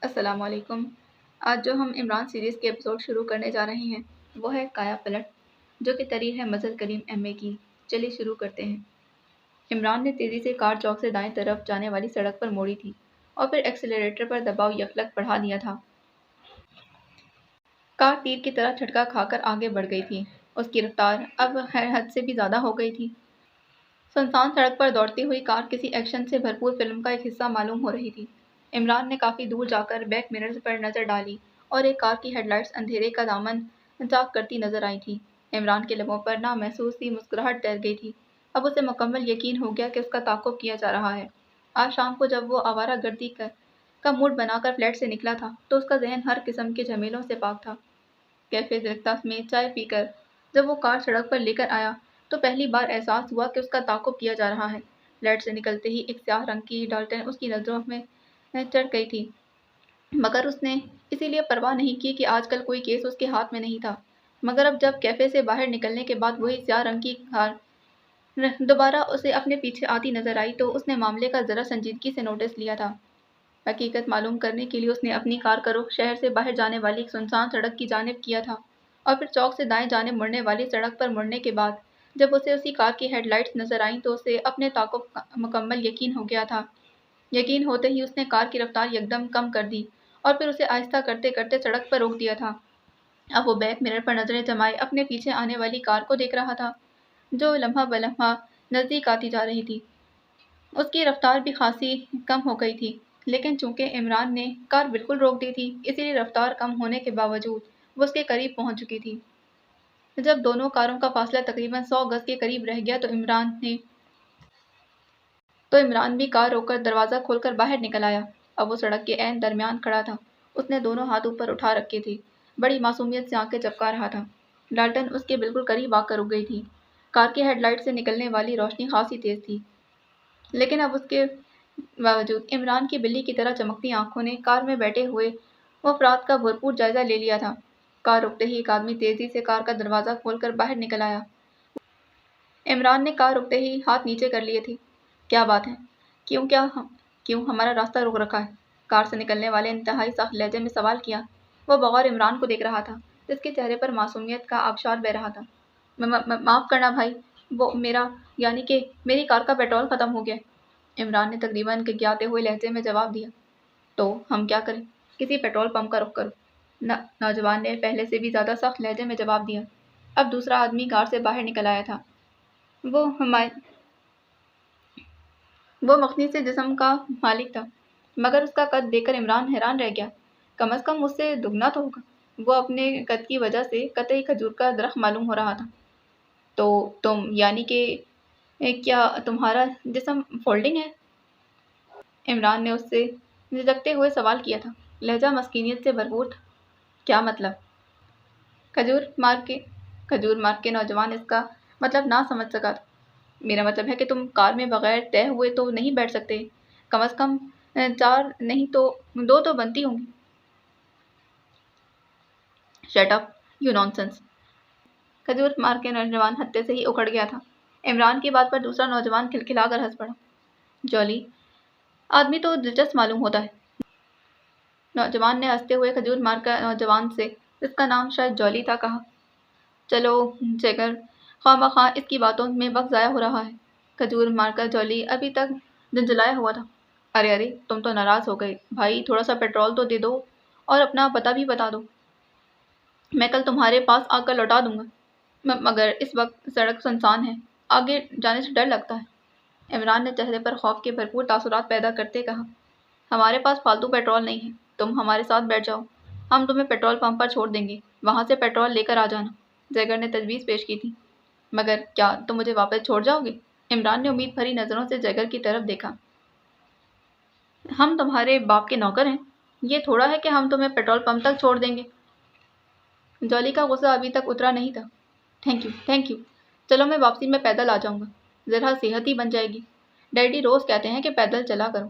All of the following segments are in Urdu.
السلام علیکم۔ آج جو ہم عمران سیریز کے ایپیسوڈ شروع کرنے جا رہے ہیں وہ ہے کایا پلٹ، جو کہ تحریر ہے مظہر کریم ایم اے کی۔ چلیے شروع کرتے ہیں۔ عمران نے تیزی سے کار چوک سے دائیں طرف جانے والی سڑک پر موڑی تھی اور پھر ایکسیلریٹر پر دباؤ یکلک بڑھا دیا تھا۔ کار تیر کی طرح جھٹکا کھا کر آگے بڑھ گئی تھی۔ اس کی رفتار اب حد سے بھی زیادہ ہو گئی تھی۔ سنسان سڑک پر دوڑتی ہوئی کار کسی ایکشن سے بھرپور فلم کا ایک حصہ معلوم ہو رہی تھی۔ عمران نے کافی دور جا کر بیک مررز پر نظر ڈالی اور ایک کار کی ہیڈ لائٹس اندھیرے کا دامن چاک کرتی نظر آئی تھی۔ عمران کے لبوں پر نامحسوس سی مسکراہٹ تیر گئی تھی۔ اب اسے مکمل یقین ہو گیا کہ اس کا تعاقب کیا جا رہا ہے۔ آج شام کو جب وہ آوارہ گردی کا موڈ بنا کر فلیٹ سے نکلا تھا تو اس کا ذہن ہر قسم کے جھمیلوں سے پاک تھا۔ کیفے درختاس میں چائے پی کر جب وہ کار سڑک پر لے کر آیا تو پہلی بار احساس ہوا کہ اس کا تعاقب کیا جا رہا ہے۔ فلیٹ سے نکلتے ہی ایک سیاہ رنگ کی ڈالٹن اس کی نظروں میں چڑھ گئی تھی، مگر اس نے اسی لیے پرواہ نہیں کی کہ آج کل کوئی کیس اس کے ہاتھ میں نہیں تھا۔ مگر اب جب کیفے سے باہر نکلنے کے بعد وہی سیاہ رنگ کی کار دوبارہ اسے اپنے پیچھے آتی نظر آئی تو اس نے معاملے کا ذرا سنجیدگی سے نوٹس لیا تھا۔ حقیقت معلوم کرنے کے لیے اس نے اپنی کار کا رخ شہر سے باہر جانے والی ایک سنسان سڑک کی جانب کیا تھا اور پھر چوک سے دائیں جانب مڑنے والی سڑک پر مڑنے کے بعد جب اسے اسی کار کی ہیڈ لائٹس نظر آئیں تو اسے اپنے تعاقب کا مکمل یقین ہو گیا تھا۔ یقین ہوتے ہی اس نے کار کی رفتار یکدم کم کر دی اور پھر اسے آہستہ کرتے کرتے سڑک پر روک دیا تھا۔ اب وہ بیک مرر پر نظریں جمائے اپنے پیچھے آنے والی کار کو دیکھ رہا تھا، جو لمحہ بلمحہ نزدیک آتی جا رہی تھی۔ اس کی رفتار بھی خاصی کم ہو گئی تھی، لیکن چونکہ عمران نے کار بالکل روک دی تھی اسی لیے رفتار کم ہونے کے باوجود وہ اس کے قریب پہنچ چکی تھی۔ جب دونوں کاروں کا فاصلہ تقریباً 100 گز کے قریب رہ گیا تو عمران بھی کار روک کر دروازہ کھول کر باہر نکل آیا۔ اب وہ سڑک کے عین درمیان کھڑا تھا۔ اس نے دونوں ہاتھ اوپر اٹھا رکھے تھے، بڑی معصومیت سے آنکھیں چپکا رہا تھا۔ ڈالٹن اس کے بالکل قریب آ کر رک گئی تھی۔ کار کی ہیڈ لائٹ سے نکلنے والی روشنی خاصی تیز تھی، لیکن اب اس کے باوجود عمران کی بلی کی طرح چمکتی آنکھوں نے کار میں بیٹھے ہوئے وہ افراد کا بھرپور جائزہ لے لیا تھا۔ کار رکتے ہی ایک آدمی تیزی سے کار کا دروازہ کھول کر باہر نکل آیا۔ عمران نے کار رکتے ہی ہاتھ نیچے کر لیے تھے۔ کیا بات ہے؟ کیوں ہمارا راستہ روک رکھا ہے؟ کار سے نکلنے والے انتہائی سخت لہجے میں سوال کیا۔ وہ بغور عمران کو دیکھ رہا تھا، جس کے چہرے پر معصومیت کا آبشار بہہ رہا تھا۔ معاف کرنا بھائی، وہ یعنی کہ میری کار کا پیٹرول ختم ہو گیا ہے۔ عمران نے تقریباً گھگھیاتے ہوئے لہجے میں جواب دیا۔ تو ہم کیا کریں؟ کسی پیٹرول پمپ کا رخ کرو، نوجوان نے پہلے سے بھی زیادہ سخت لہجے میں جواب دیا۔ اب دوسرا آدمی کار سے باہر نکل آیا تھا۔ وہ مخنی سے جسم کا مالک تھا، مگر اس کا قد دیکھ کر عمران حیران رہ گیا۔ کم از کم مجھ سے دگنا تو ہوگا۔ وہ اپنے قد کی وجہ سے قطعی کھجور کا درخت معلوم ہو رہا تھا۔ تو تم یعنی کہ کیا تمہارا جسم فولڈنگ ہے؟ عمران نے اس سے جھجکتے ہوئے سوال کیا تھا۔ لہجہ مسکینیت سے بھرپور تھا۔ کیا مطلب؟ کھجور مارک کے نوجوان اس کا مطلب نہ سمجھ سکا تھا۔ میرا مطلب ہے کہ تم کار میں بغیر طے ہوئے تو نہیں بیٹھ سکتے۔ کم از کم 4 نہیں تو 2 تو بنتی ہوں گی۔ Shut up you non sense. کھجور مارک کے نوجوان ہتے سے ہی اکھڑ گیا تھا۔ عمران کی بات پر دوسرا نوجوان کھلکھلا کر ہنس پڑا۔ جولی آدمی تو دلچسپ معلوم ہوتا ہے۔ نوجوان نے ہنستے ہوئے کھجور مارک کا نوجوان سے، جس کا نام شاید جولی تھا، کہا۔ چلو جیگر، خواہ مخواہ اس کی باتوں میں وقت ضائع ہو رہا ہے۔ کھجور مارک کا جولی ابھی تک جھنجھلایا ہوا تھا۔ ارے تم تو ناراض ہو گئے بھائی، تھوڑا سا پیٹرول تو دے دو اور اپنا پتہ بھی بتا دو، میں کل تمہارے پاس آ کر لوٹا دوں گا۔ مگر اس وقت سڑک سنسان ہے، آگے جانے سے ڈر لگتا ہے۔ عمران نے چہرے پر خوف کے بھرپور تاثرات پیدا کرتے کہا۔ ہمارے پاس فالتو پیٹرول نہیں ہے، تم ہمارے ساتھ بیٹھ جاؤ، ہم تمہیں پیٹرول پمپ پر چھوڑ دیں گے، وہاں سے پیٹرول لے کر آ جانا، جیگر نے تجویز پیش کی تھی۔ مگر کیا تم مجھے واپس چھوڑ جاؤ گے؟ عمران نے امید بھری نظروں سے جیگر کی طرف دیکھا۔ ہم تمہارے باپ کے نوکر ہیں، یہ تھوڑا ہے کہ ہم تمہیں پیٹرول پمپ تک چھوڑ دیں گے۔ جولی کا غصہ ابھی تک اترا نہیں تھا۔ تھینک یو، چلو میں واپسی میں پیدل آ جاؤں گا، ذرا صحت ہی بن جائے گی۔ ڈیڈی روز کہتے ہیں کہ پیدل چلا کرو۔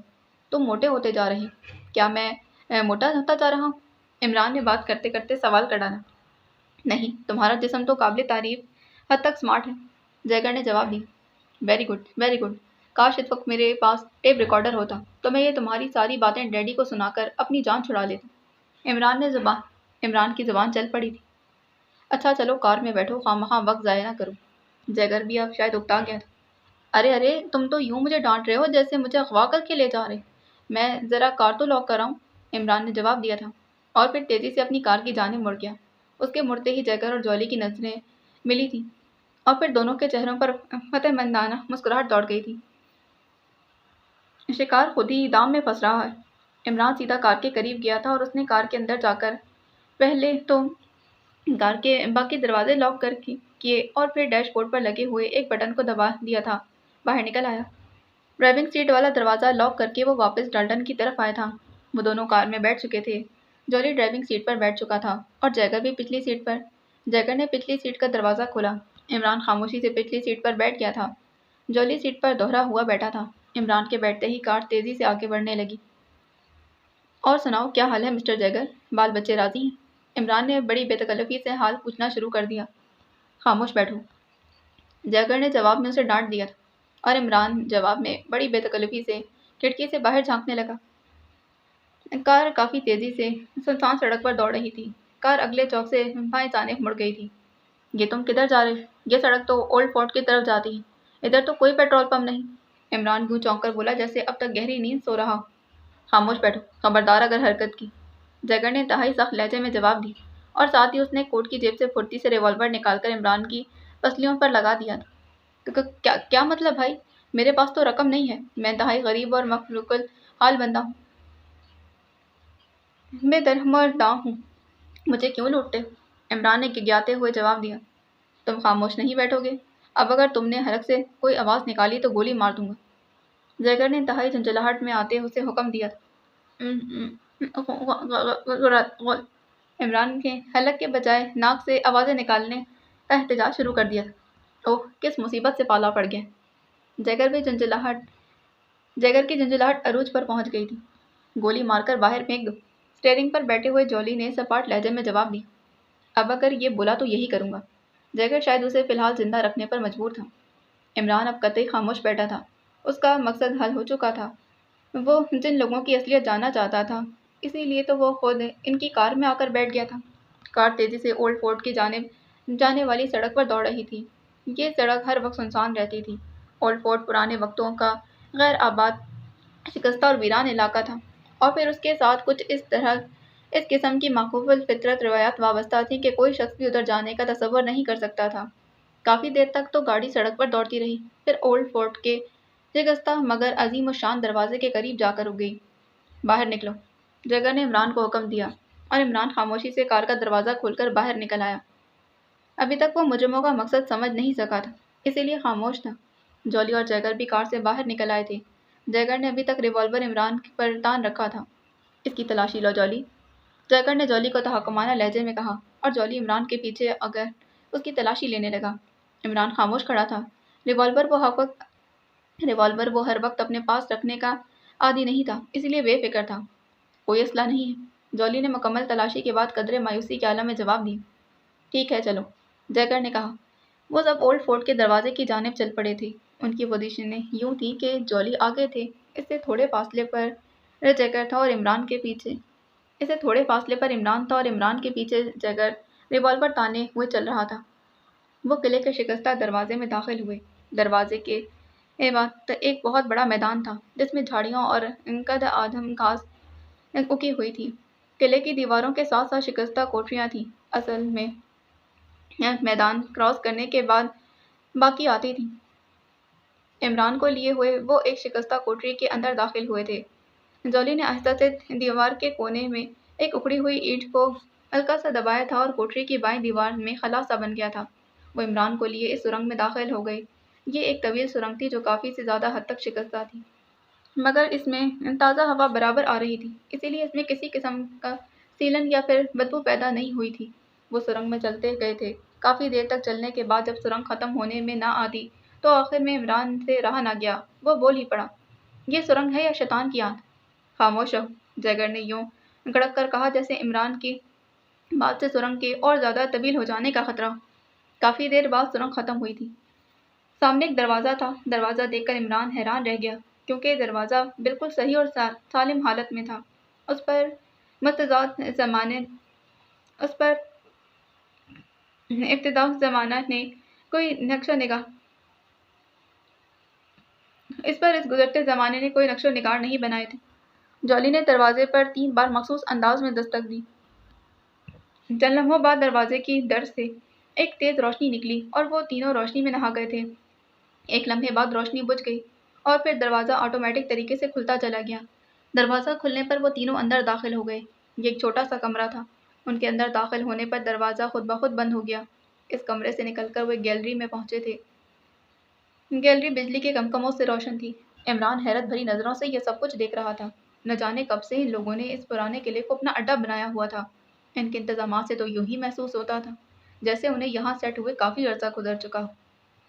تم موٹے ہوتے جا رہے ہو۔ کیا میں موٹا ہوتا جا رہا ہوں؟ عمران نے بات کرتے کرتے سوال کر ڈالا۔ نہیں، تمہارا جسم تو قابل تعریف حد تک سمارٹ ہے، جیگر نے جواب دیا۔ ویری گڈ، کاش اس وقت میرے پاس ٹیپ ریکارڈر ہوتا تو میں یہ تمہاری ساری باتیں ڈیڈی کو سنا کر اپنی جان چھڑا لیتا۔ عمران کی زبان چل پڑی تھی۔ اچھا چلو کار میں بیٹھو، خواہ وقت ضائع نہ کرو۔ جیگر بھی اب شاید اکتا گیا تھا۔ ارے تم تو یوں مجھے ڈانٹ رہے ہو جیسے مجھے اغوا کر کے لے جا رہے۔ میں ذرا کار تو لاک کر آؤں، عمران نے جواب دیا تھا اور پھر تیزی سے اپنی کار کی جانب مڑ گیا۔ اس کے مڑتے ہی جیگر اور جولی کی نظریں ملی تھیں اور پھر دونوں کے چہروں پر فتح مندانہ مسکراہٹ دوڑ گئی تھی۔ شکار خود ہی دام میں پھنس رہا ہے۔ عمران سیدھا کار کے قریب گیا تھا اور اس نے کار کے اندر جا کر پہلے تو کار کے باقی دروازے لاک کیے اور پھر ڈیش بورڈ پر لگے ہوئے ایک بٹن کو دبا دیا تھا۔ باہر نکل آیا۔ ڈرائیونگ سیٹ والا دروازہ لاک کر کے وہ واپس ڈالٹن کی طرف آیا تھا۔ وہ دونوں کار میں بیٹھ چکے تھے۔ جولی ڈرائیونگ سیٹ پر بیٹھ چکا تھا اور جیگر بھی پچھلی سیٹ پر۔ جیگر نے پچھلی سیٹ کا دروازہ کھولا۔ عمران خاموشی سے پچھلی سیٹ پر بیٹھ گیا تھا۔ جولی سیٹ پر دوہرا ہوا بیٹھا تھا۔ عمران کے بیٹھتے ہی کار تیزی سے آگے بڑھنے لگی۔ اور سناؤ کیا حال ہے مسٹر جیگر؟ بال بچے راضی ہیں؟ عمران نے بڑی بے تکلفی سے حال پوچھنا شروع کر دیا۔ خاموش بیٹھو، جیگر نے جواب میں اسے ڈانٹ دیا تھا اور عمران جواب میں بڑی بے تکلفی سے کھڑکی سے باہر جھانکنے لگا۔ کار کافی تیزی سے سنسان سڑک پر دوڑ رہی تھی۔ کار اگلے چوک سے بائیں جانب مڑ گئی تھی۔ یہ تم کدھر جا رہے ہو؟ یہ سڑک تو اولڈ فورٹ کی طرف جاتی ہے، ادھر تو کوئی پیٹرول پمپ نہیں۔ عمران یوں چونک کر بولا جیسے اب تک گہری نیند سو رہا ہو۔ خاموش بیٹھو، خبردار اگر حرکت کی۔ جیگر نے انتہائی سخت لہجے میں جواب دی اور ساتھ ہی اس نے کوٹ کی جیب سے پھرتی سے ریوالور نکال کر عمران کی پسلیوں پر لگا دیا تھا۔ کیا مطلب بھائی؟ میرے پاس تو رقم نہیں ہے، میں انتہائی غریب اور مفلوک الحال بندہ ہوں، میں درہمدار ہوں، مجھے کیوں لوٹتے ہو؟ عمران نے گگیاتے ہوئے جواب دیا۔ تم خاموش نہیں بیٹھو گے؟ اب اگر تم نے حلق سے کوئی آواز نکالی تو گولی مار دوں گا۔ جیگر نے انتہائی جھنجھلاہٹ میں آتے اسے حکم دیا تھا۔ عمران کے حلق کے بجائے ناک سے آوازیں نکالنے کا احتجاج شروع کر دیا تھا۔ اوہ کس مصیبت سے پالا پڑ گیا۔ جیگر کی جھنجھلاہٹ عروج پر پہنچ گئی تھی۔ گولی مار کر باہر پھینک دو، اسٹیئرنگ پر بیٹھے ہوئے جولی نے سپاٹ لہجے میں جواب دیا۔ اب اگر یہ بولا تو یہی کروں گا۔ جیگر شاید اسے فی الحال زندہ رکھنے پر مجبور تھا۔ عمران اب قطعی خاموش بیٹھا تھا۔ اس کا مقصد حل ہو چکا تھا۔ وہ جن لوگوں کی اصلیت جاننا چاہتا تھا، اسی لیے تو وہ خود ان کی کار میں آ کر بیٹھ گیا تھا۔ کار تیزی سے اولڈ فورٹ کی جانب جانے والی سڑک پر دوڑ رہی تھی۔ یہ سڑک ہر وقت سنسان رہتی تھی۔ اولڈ فورٹ پرانے وقتوں کا غیر آباد، شکستہ اور ویران علاقہ تھا اور پھر اس کے ساتھ کچھ اس قسم کی معقول الفطرت روایات وابستہ تھیں کہ کوئی شخص بھی ادھر جانے کا تصور نہیں کر سکتا تھا۔ کافی دیر تک تو گاڑی سڑک پر دوڑتی رہی، پھر اولڈ فورٹ کے شکستہ مگر عظیم الشان دروازے کے قریب جا کر رک گئی۔ باہر نکلو، جیگر نے عمران کو حکم دیا اور عمران خاموشی سے کار کا دروازہ کھول کر باہر نکل آیا۔ ابھی تک وہ مجرموں کا مقصد سمجھ نہیں سکا تھا، اسی لیے خاموش تھا۔ جولی اور جیگر بھی کار سے باہر نکل آئے تھے۔ جیگر نے ابھی تک ریوالور عمران پر تان رکھا تھا۔ اس کی تلاشی لو جولی، جیگر نے جولی کو تحکمانہ لہجے میں کہا اور جولی عمران کے پیچھے اگر اس کی تلاشی لینے لگا۔ عمران خاموش کھڑا تھا۔ ریوالور وہ ہر وقت اپنے پاس رکھنے کا عادی نہیں تھا، اس لیے بے فکر تھا۔ کوئی اسلحہ نہیں ہے، جولی نے مکمل تلاشی کے بعد قدرے مایوسی کے عالم میں جواب دیا۔ ٹھیک ہے چلو، جیگر نے کہا۔ وہ سب اولڈ فورٹ کے دروازے کی جانب چل پڑے تھے۔ ان کی پوزیشنیں یوں تھیں کہ جولی آگے تھے، اس سے تھوڑے فاصلے پر جیگر تھا اور عمران تھا اور عمران کے پیچھے جیگر ریوالور تانے ہوئے چل رہا تھا۔ وہ قلعے کے شکستہ دروازے میں داخل ہوئے۔ دروازے کے بعد ایک بہت بڑا میدان تھا جس میں جھاڑیوں اور قد آدم گھاس اگی ہوئی تھی۔ قلعے کی دیواروں کے ساتھ ساتھ شکستہ کوٹریاں تھیں، اصل میں میدان کراس کرنے کے بعد باقی آتی تھیں۔ عمران کو لیے ہوئے وہ ایک شکستہ کوٹری کے اندر داخل ہوئے تھے۔ جولی نے آہستہ سے دیوار کے کونے میں ایک اکھڑی ہوئی اینٹ کو ہلکا سا دبایا تھا اور کوٹری کی بائیں دیوار میں خلا سا بن گیا تھا۔ وہ عمران کو لیے اس سرنگ میں داخل ہو گئے۔ یہ ایک طویل سرنگ تھی جو کافی سے زیادہ حد تک شکستہ تھی، مگر اس میں تازہ ہوا برابر آ رہی تھی، اسی لیے اس میں کسی قسم کا سیلن یا پھر بدبو پیدا نہیں ہوئی تھی۔ وہ سرنگ میں چلتے گئے تھے۔ کافی دیر تک چلنے کے بعد جب سرنگ ختم ہونے میں نہ آتی تو آخر میں عمران سے رہا نہ گیا۔ وہ بول ہی پڑا، یہ سرنگ ہے یا شیطان کی آنکھ؟ خاموش رہو، جیگر نے یوں گڑک کر کہا جیسے عمران کی بات سے سرنگ کے اور زیادہ طویل ہو جانے کا خطرہ ہو۔ کافی دیر بعد سرنگ ختم ہوئی تھی۔ سامنے ایک دروازہ تھا۔ دروازہ دیکھ کر عمران حیران رہ گیا کیونکہ دروازہ بالکل صحیح اور سالم حالت میں تھا۔ اس پر ابتداء زمانہ نے کوئی نقش و نگار نہیں بنائے تھے۔ جولی نے دروازے پر 3 بار مخصوص انداز میں دستک دی۔ چند لمحوں بعد دروازے کی در سے ایک تیز روشنی نکلی اور وہ تینوں روشنی میں نہا گئے تھے۔ ایک لمحے بعد روشنی بجھ گئی اور پھر دروازہ آٹومیٹک طریقے سے کھلتا چلا گیا۔ دروازہ کھلنے پر وہ تینوں اندر داخل ہو گئے۔ یہ ایک چھوٹا سا کمرہ تھا۔ ان کے اندر داخل ہونے پر دروازہ خود بخود بند ہو گیا۔ اس کمرے سے نکل کر وہ ایک گیلری میں پہنچے تھے۔ گیلری بجلی کے کمکموں سے روشن تھی۔ عمران حیرت بھری نظروں سے یہ سب کچھ دیکھ رہا تھا۔ نہ جانے کب سے ان لوگوں نے اس پرانے قلعے کو اپنا اڈا بنایا ہوا تھا۔ ان کے انتظامات سے تو یوں ہی محسوس ہوتا تھا جیسے انہیں یہاں سیٹ ہوئے کافی عرصہ گزر چکا ہو۔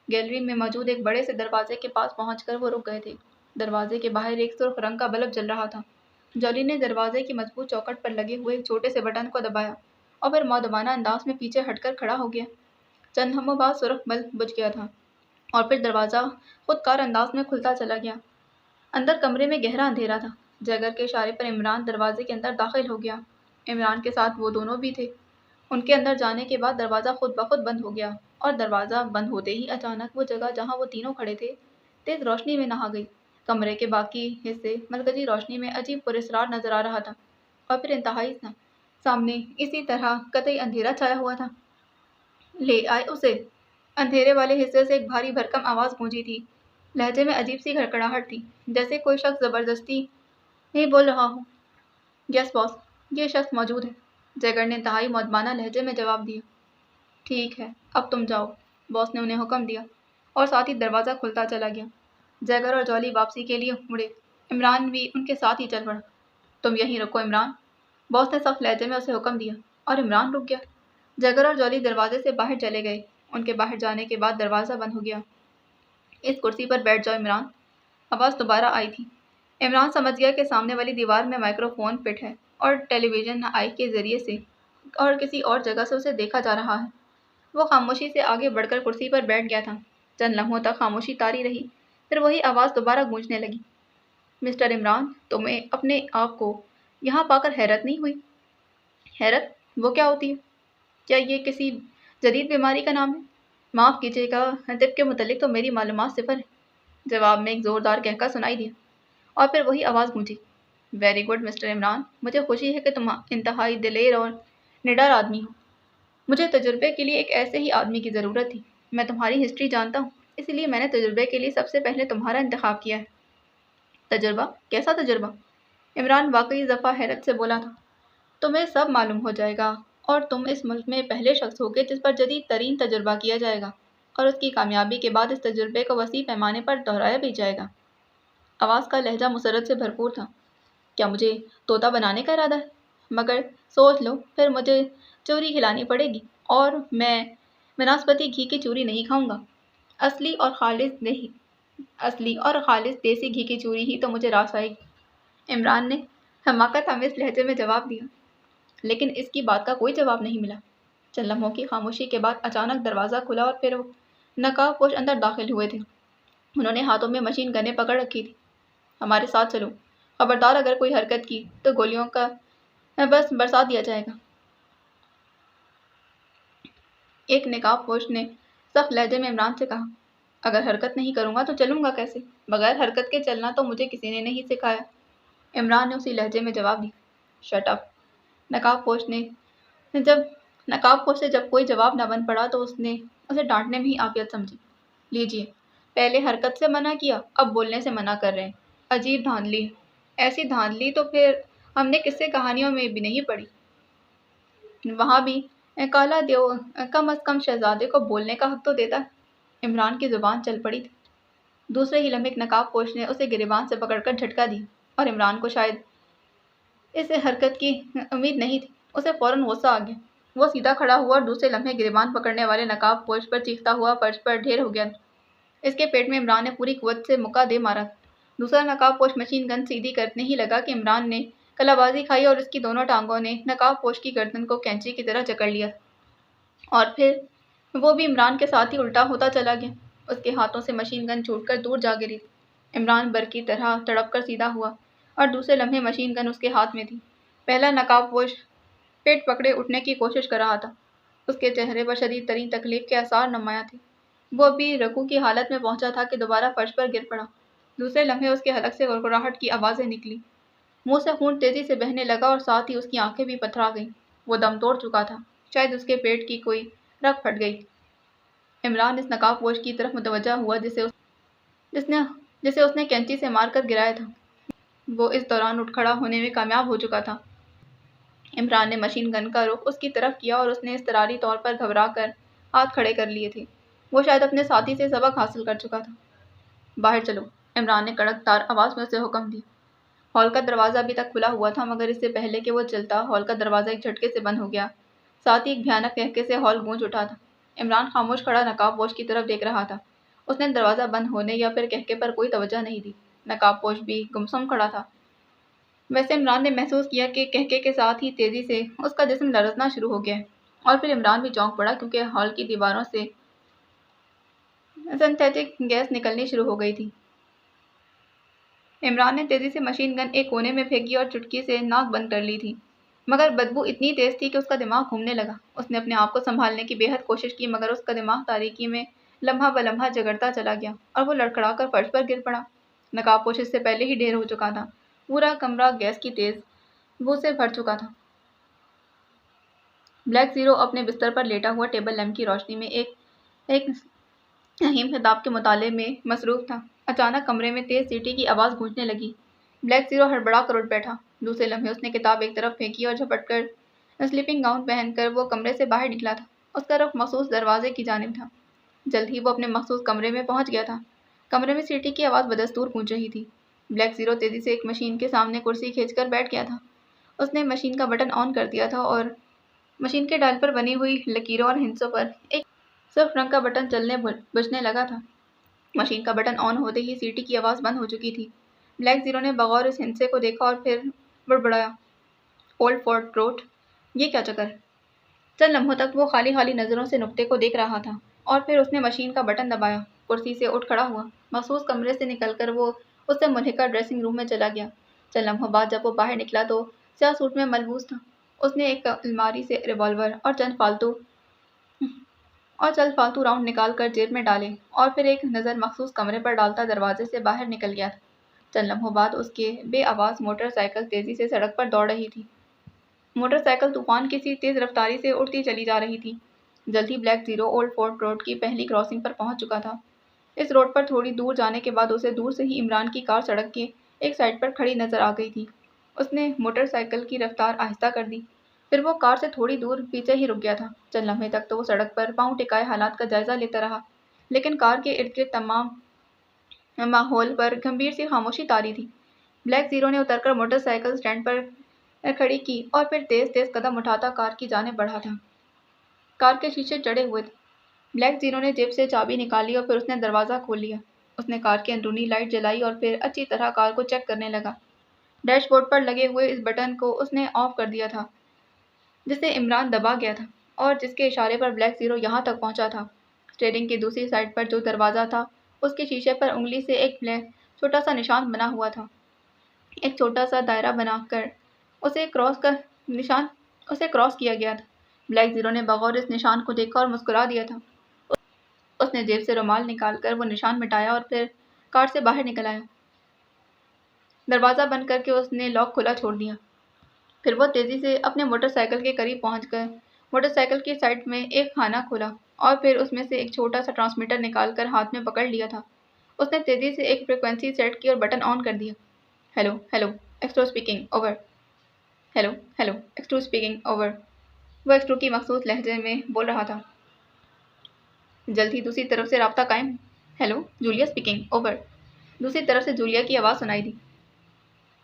گیلری میں موجود ایک بڑے سے دروازے کے پاس پہنچ کر وہ رک گئے تھے۔ دروازے کے باہر ایک سرخ رنگ کا بلب جل رہا تھا۔ جولی نے دروازے کی مضبوط چوکھٹ پر لگے ہوئے ایک چھوٹے سے بٹن کو دبایا اور پھر مؤدبانہ انداز میں پیچھے ہٹ کر کھڑا ہو گیا۔ چند لمحوں بعد سرخ بلب بجھ گیا تھا اور پھر دروازہ خود کار انداز میں کھلتا چلا گیا۔ اندر کمرے میں گہرا اندھیرا تھا۔ جیگر کے اشارے پر عمران دروازے کے اندر داخل ہو گیا۔ عمران کے ساتھ وہ دونوں بھی تھے۔ ان کے اندر جانے کے بعد دروازہ خود بخود بند ہو گیا اور دروازہ بند ہوتے ہی اچانک وہ جگہ جہاں وہ تینوں کھڑے تھے تیز روشنی میں نہا گئی۔ کمرے کے باقی حصے مرکزی روشنی میں عجیب پراسرار نظر آ رہا تھا اور پھر انتہائی سامنے اسی طرح قطعی اندھیرا چھایا ہوا تھا۔ لے آئے اسے۔ اندھیرے والے حصے سے ایک بھاری بھرکم آواز گونجی تھی۔ لہجے میں عجیب سی گھڑگھڑاہٹ تھی جیسے کوئی شخص زبردستی نہیں بول رہا ہو۔ یس باس، یہ شخص موجود ہے، جیگر نے انتہائی مؤدبانہ لہجے میں جواب دیا۔ ٹھیک ہے، اب تم جاؤ، باس نے انہیں حکم دیا اور ساتھ ہی دروازہ کھلتا چلا گیا۔ جیگر اور جولی واپسی کے لیے مڑے۔ عمران بھی ان کے ساتھ ہی چل پڑا۔ تم یہیں رکو عمران، باس نے سخت لہجے میں اسے حکم دیا اور عمران رک گیا۔ جیگر اور جولی دروازے سے باہر چلے گئے۔ ان کے باہر جانے کے بعد دروازہ بند ہو گیا۔ اس کرسی پر بیٹھ جاؤ عمران، آواز دوبارہ آئی تھی۔ عمران سمجھ گیا کہ سامنے والی دیوار میں مائکرو فون فٹ ہے اور ٹیلی ویژن آئی کے ذریعے سے اور کسی اور جگہ سے اسے دیکھا جا رہا ہے۔ وہ خاموشی سے آگے بڑھ کر کرسی پر بیٹھ گیا تھا۔ چند لمحوں تک خاموشی طاری رہی، پھر وہی آواز دوبارہ گونجنے لگی۔ مسٹر عمران، تمہیں اپنے آپ کو یہاں پا کر حیرت نہیں ہوئی؟ حیرت؟ وہ کیا ہوتی ہے؟ کیا یہ کسی جدید بیماری کا نام ہے؟ معاف کیجیے گا، طب کے متعلق تو میری معلومات صفر ہے۔ جواب میں ایک زوردار کہکا سنائی دیا اور پھر وہی آواز گونجی۔ ویری گڈ مسٹر عمران، مجھے خوشی ہے کہ تم انتہائی دلیر اور نڈر آدمی ہو۔ مجھے تجربے کے لیے ایک ایسے ہی آدمی کی ضرورت تھی۔ میں تمہاری ہسٹری جانتا ہوں، اس لیے میں نے تجربے کے لیے سب سے پہلے تمہارا انتخاب کیا ہے۔ تجربہ؟ کیسا تجربہ؟ عمران واقعی دفعہ حیرت سے بولا تھا۔ تمہیں سب معلوم ہو جائے گا اور تم اس ملک میں پہلے شخص ہوگے جس پر جدید ترین تجربہ کیا جائے گا اور اس کی کامیابی کے بعد اس تجربے کو وسیع پیمانے پر دہرایا بھی جائے گا۔ آواز کا لہجہ مسرت سے بھرپور تھا۔ کیا مجھے طوطا بنانے کا ارادہ ہے؟ مگر سوچ لو، پھر مجھے چوری کھلانی پڑے گی اور میں بناسپتی گھی کی چوری نہیں کھاؤں گا۔ اصلی اور خالص دیسی گھی کی چوری ہی تو مجھے راس آئے گی، عمران نے حماقت آمیز لہجے میں جواب دیا۔ لیکن اس کی بات کا کوئی جواب نہیں ملا۔ چند لمحوں کی خاموشی کے بعد اچانک دروازہ کھلا اور پھر نقاب پوش اندر داخل ہوئے تھے۔ انہوں نے ہاتھوں میں مشین گنیں پکڑ رکھی تھی۔ ہمارے ساتھ چلو، خبردار اگر کوئی حرکت کی تو گولیوں کا بس برسا دیا جائے گا۔ ایک نقاب پوش نے سخت لہجے میں عمران سے کہا۔ اگر حرکت نہیں کروں گا تو چلوں گا کیسے؟ بغیر حرکت کے چلنا تو مجھے کسی نے نہیں سکھایا، عمران نے اسی لہجے میں جواب دیا۔ Shut up! نقاب پوش سے جب کوئی جواب نہ بن پڑا تو اس نے اسے ڈانٹنے میں ہی عافیت سمجھی۔ لیجیے، پہلے حرکت سے منع کیا، اب بولنے سے منع کر رہے ہیں۔ عجیب دھاندلی ہے۔ ایسی دھاندلی تو پھر ہم نے قصے کہانیوں میں بھی نہیں پڑھی۔ وہاں بھی کالا دیو کم از کم شہزادے کو بولنے کا حق تو دیتا ہے۔ عمران کی زبان چل پڑی تھی۔ دوسرے ہی لمحے نقاب پوش نے اسے گریبان سے پکڑ کر جھٹکا دیا اور عمران کو شاید اس حرکت کی امید نہیں تھی۔ اسے فوراً غصہ آ گیا۔ وہ سیدھا کھڑا ہوا اور دوسرے لمحے گریبان پکڑنے والے نقاب پوش پر چیختا ہوا فرش پر ڈھیر ہو گیا۔ اس کے پیٹ میں عمران نے پوری قوت سے مکہ دے مارا تھا۔ دوسرا نقاب پوش مشین گن سیدھی کرنے ہی لگا کہ عمران نے کلا بازی کھائی اور اس کی دونوں ٹانگوں نے نقاب پوش کی گردن کو کینچی کی طرح جکڑ لیا اور پھر وہ بھی عمران کے ساتھ ہی الٹا ہوتا چلا گیا۔ اس کے ہاتھوں سے مشین گن چھوٹ کر دور جا گری۔ عمران برق کی طرح تڑپ کر سیدھا ہوا اور دوسرے لمحے مشین گن اس کے ہاتھ میں تھی۔ پہلا نقاب پوش پیٹ پکڑے اٹھنے کی کوشش کر رہا تھا۔ اس کے چہرے پر شدید ترین تکلیف کے آثار نمایاں تھے۔ وہ ابھی رکوع کی حالت میں پہنچا تھا کہ دوبارہ فرش پر گر پڑا۔ دوسرے لمحے اس کے حلق سے گڑگڑاہٹ کی آوازیں نکلی۔ منہ سے خون تیزی سے بہنے لگا اور ساتھ ہی اس کی آنکھیں بھی پتھرا گئیں۔ وہ دم توڑ چکا تھا۔ شاید اس کے پیٹ کی کوئی رگ پھٹ گئی تھی۔ عمران اس نقاب پوش کی طرف متوجہ ہوا جسے اس نے کینچی سے مار کر گرایا تھا۔ وہ اس دوران اٹھ کھڑا ہونے میں کامیاب ہو چکا تھا۔ عمران نے مشین گن کا رخ اس کی طرف کیا اور اس نے اضطراری طور پر گھبرا کر ہاتھ کھڑے کر لیے تھے۔ وہ شاید اپنے ساتھی سے سبق حاصل کر چکا تھا۔ باہر چلو، عمران نے کڑک دار آواز میں اسے حکم دی۔ ہال کا دروازہ ابھی تک کھلا ہوا تھا مگر اس سے پہلے کہ وہ چلتا، ہال کا دروازہ ایک جھٹکے سے بند ہو گیا۔ ساتھ ہی ایک بھیانک قہقہے سے ہال گونج اٹھا تھا۔ عمران خاموش کھڑا نقاب پوش کی طرف دیکھ رہا تھا۔ اس نے دروازہ بند ہونے یا پھر قہقہے پر کوئی توجہ نہیں دی۔ نقاب پوش بھی گمسم کھڑا تھا۔ ویسے عمران نے محسوس کیا کہ قہقہے کے ساتھ ہی تیزی سے اس کا جسم لرزنا شروع ہو گیا ہے اور پھر عمران بھی چونک پڑا کیونکہ ہال کی دیواروں سے سنتھیٹک گیس نکلنی شروع ہو گئی تھی۔ عمران نے تیزی سے مشین گن ایک کونے میں پھینکی اور چٹکی سے ناک بند کر لی تھی مگر بدبو اتنی تیز تھی کہ اس کا دماغ گھومنے لگا۔ اس نے اپنے آپ کو سنبھالنے کی بے حد کوشش کی مگر اس کا دماغ تاریکی میں لمحہ بلمحہ جگڑتا چلا گیا اور وہ لڑکھڑا کر فرش پر گر پڑا۔ نقاب پوش اس سے پہلے ہی ڈھیر ہو چکا تھا۔ پورا کمرہ گیس کی تیز بو سے بھر چکا تھا۔ بلیک زیرو اپنے بستر پر لیٹا ہوا ٹیبل لیمپ کی روشنی میں ایک اہم خطاب کے مطالعے میں مصروف تھا۔ اچانک کمرے میں تیز سیٹی کی آواز گونجنے لگی۔ بلیک زیرو ہڑبڑا کر اٹھ بیٹھا۔ دوسرے لمحے اس نے کتاب ایک طرف پھینکی اور جھپٹ کر سلیپنگ گاؤن پہن کر وہ کمرے سے باہر نکلا تھا۔ اس کا رخ مخصوص دروازے کی جانب تھا۔ جلد ہی وہ اپنے مخصوص کمرے میں پہنچ گیا تھا۔ کمرے میں سیٹی کی آواز بدستور گونج رہی تھی۔ بلیک زیرو تیزی سے ایک مشین کے سامنے کرسی کھینچ کر بیٹھ گیا تھا۔ اس نے مشین کا بٹن آن کر دیا تھا اور مشین کے ڈائل پر بنی ہوئی لکیروں اور ہندسوں پر ایک سرخ رنگ کا بٹن چلنے بجنے لگا تھا۔ مشین کا بٹن آن ہوتے ہی سیٹی کی آواز بند ہو چکی تھی۔ بلیک زیرو نے بغور اس ہندسے کو دیکھا اور پھر بڑبڑایا، اولڈ فورٹ روڈ، یہ کیا چکر ہے؟ چند لمحوں تک وہ خالی خالی نظروں سے نقطے کو دیکھ رہا تھا اور پھر اس نے مشین کا بٹن دبایا، کرسی سے اٹھ کھڑا ہوا۔ مخصوص کمرے سے نکل کر وہ اس سے ملحقہ ڈریسنگ روم میں چلا گیا۔ چند لمحوں بعد جب وہ باہر نکلا تو سیاہ سوٹ میں ملبوس تھا۔ اس نے ایک الماری سے ریوالور اور چند فالتو راؤنڈ نکال کر جیب میں ڈالے اور پھر ایک نظر مخصوص کمرے پر ڈالتا دروازے سے باہر نکل گیا تھا۔ چند لمحوں بعد اس کے بے آواز موٹر سائیکل تیزی سے سڑک پر دوڑ رہی تھی۔ موٹر سائیکل طوفان کی سی تیز رفتاری سے اڑتی چلی جا رہی تھی۔ جلد ہی Black Zero Old Fort Road کی پہلی کراسنگ پر پہنچ چکا تھا۔ اس روڈ پر تھوڑی دور جانے کے بعد اسے دور سے ہی عمران کی کار سڑک کے ایک سائڈ پر کھڑی نظر آ گئی تھی۔ اس نے موٹر سائیکل کی رفتار آہستہ کر دی، پھر وہ کار سے تھوڑی دور پیچھے ہی رک گیا تھا۔ چند لمحے تک تو وہ سڑک پر پاؤں ٹکائے حالات کا جائزہ لیتا رہا لیکن کار کے ارد گرد تمام ماحول پر گمبھیر سی خاموشی طاری تھی۔ بلیک زیرو نے اتر کر موٹر سائیکل اسٹینڈ پر کھڑی کی اور پھر تیز تیز قدم اٹھاتا کار کی جانب بڑھا تھا۔ کار کے شیشے چڑھے ہوئے تھے۔ بلیک زیرو نے جیب سے چابی نکالی اور پھر اس نے دروازہ کھول لیا۔ اس نے کار کی اندرونی لائٹ جلائی اور پھر اچھی طرح کار کو چیک کرنے لگا۔ ڈیش بورڈ پر لگے ہوئے اس بٹن کو اس نے آف کر دیا تھا جسے عمران دبا گیا تھا اور جس کے اشارے پر بلیک زیرو یہاں تک پہنچا تھا۔ اسٹیئرنگ کی دوسری سائڈ پر جو دروازہ تھا اس کے شیشے پر انگلی سے ایک چھوٹا سا نشان بنا ہوا تھا۔ ایک چھوٹا سا دائرہ بنا کر اسے کراس کیا گیا تھا۔ بلیک زیرو نے بغور اس نشان کو دیکھا اور مسکرا دیا تھا۔ اس نے جیب سے رومال نکال کر وہ نشان مٹایا اور پھر کار سے باہر نکل آیا۔ دروازہ بند کر کے اس نے لاک کھلا چھوڑ دیا۔ پھر وہ تیزی سے اپنے موٹر سائیکل کے قریب پہنچ کر موٹر سائیکل کی سائڈ میں ایک خانہ کھولا اور پھر اس میں سے ایک چھوٹا سا ٹرانسمیٹر نکال کر ہاتھ میں پکڑ لیا تھا۔ اس نے تیزی سے ایک فریکوینسی سیٹ کی اور بٹن آن کر دیا۔ Hello hello extro speaking over, hello hello extro speaking over, وہ ایکسٹرو کی مخصوص لہجے میں بول رہا تھا۔ جلد ہی دوسری طرف سے رابطہ قائم۔ ہیلو جولیا اسپیکنگ اوور، دوسری طرف سے جولیا کی آواز سنائی دی۔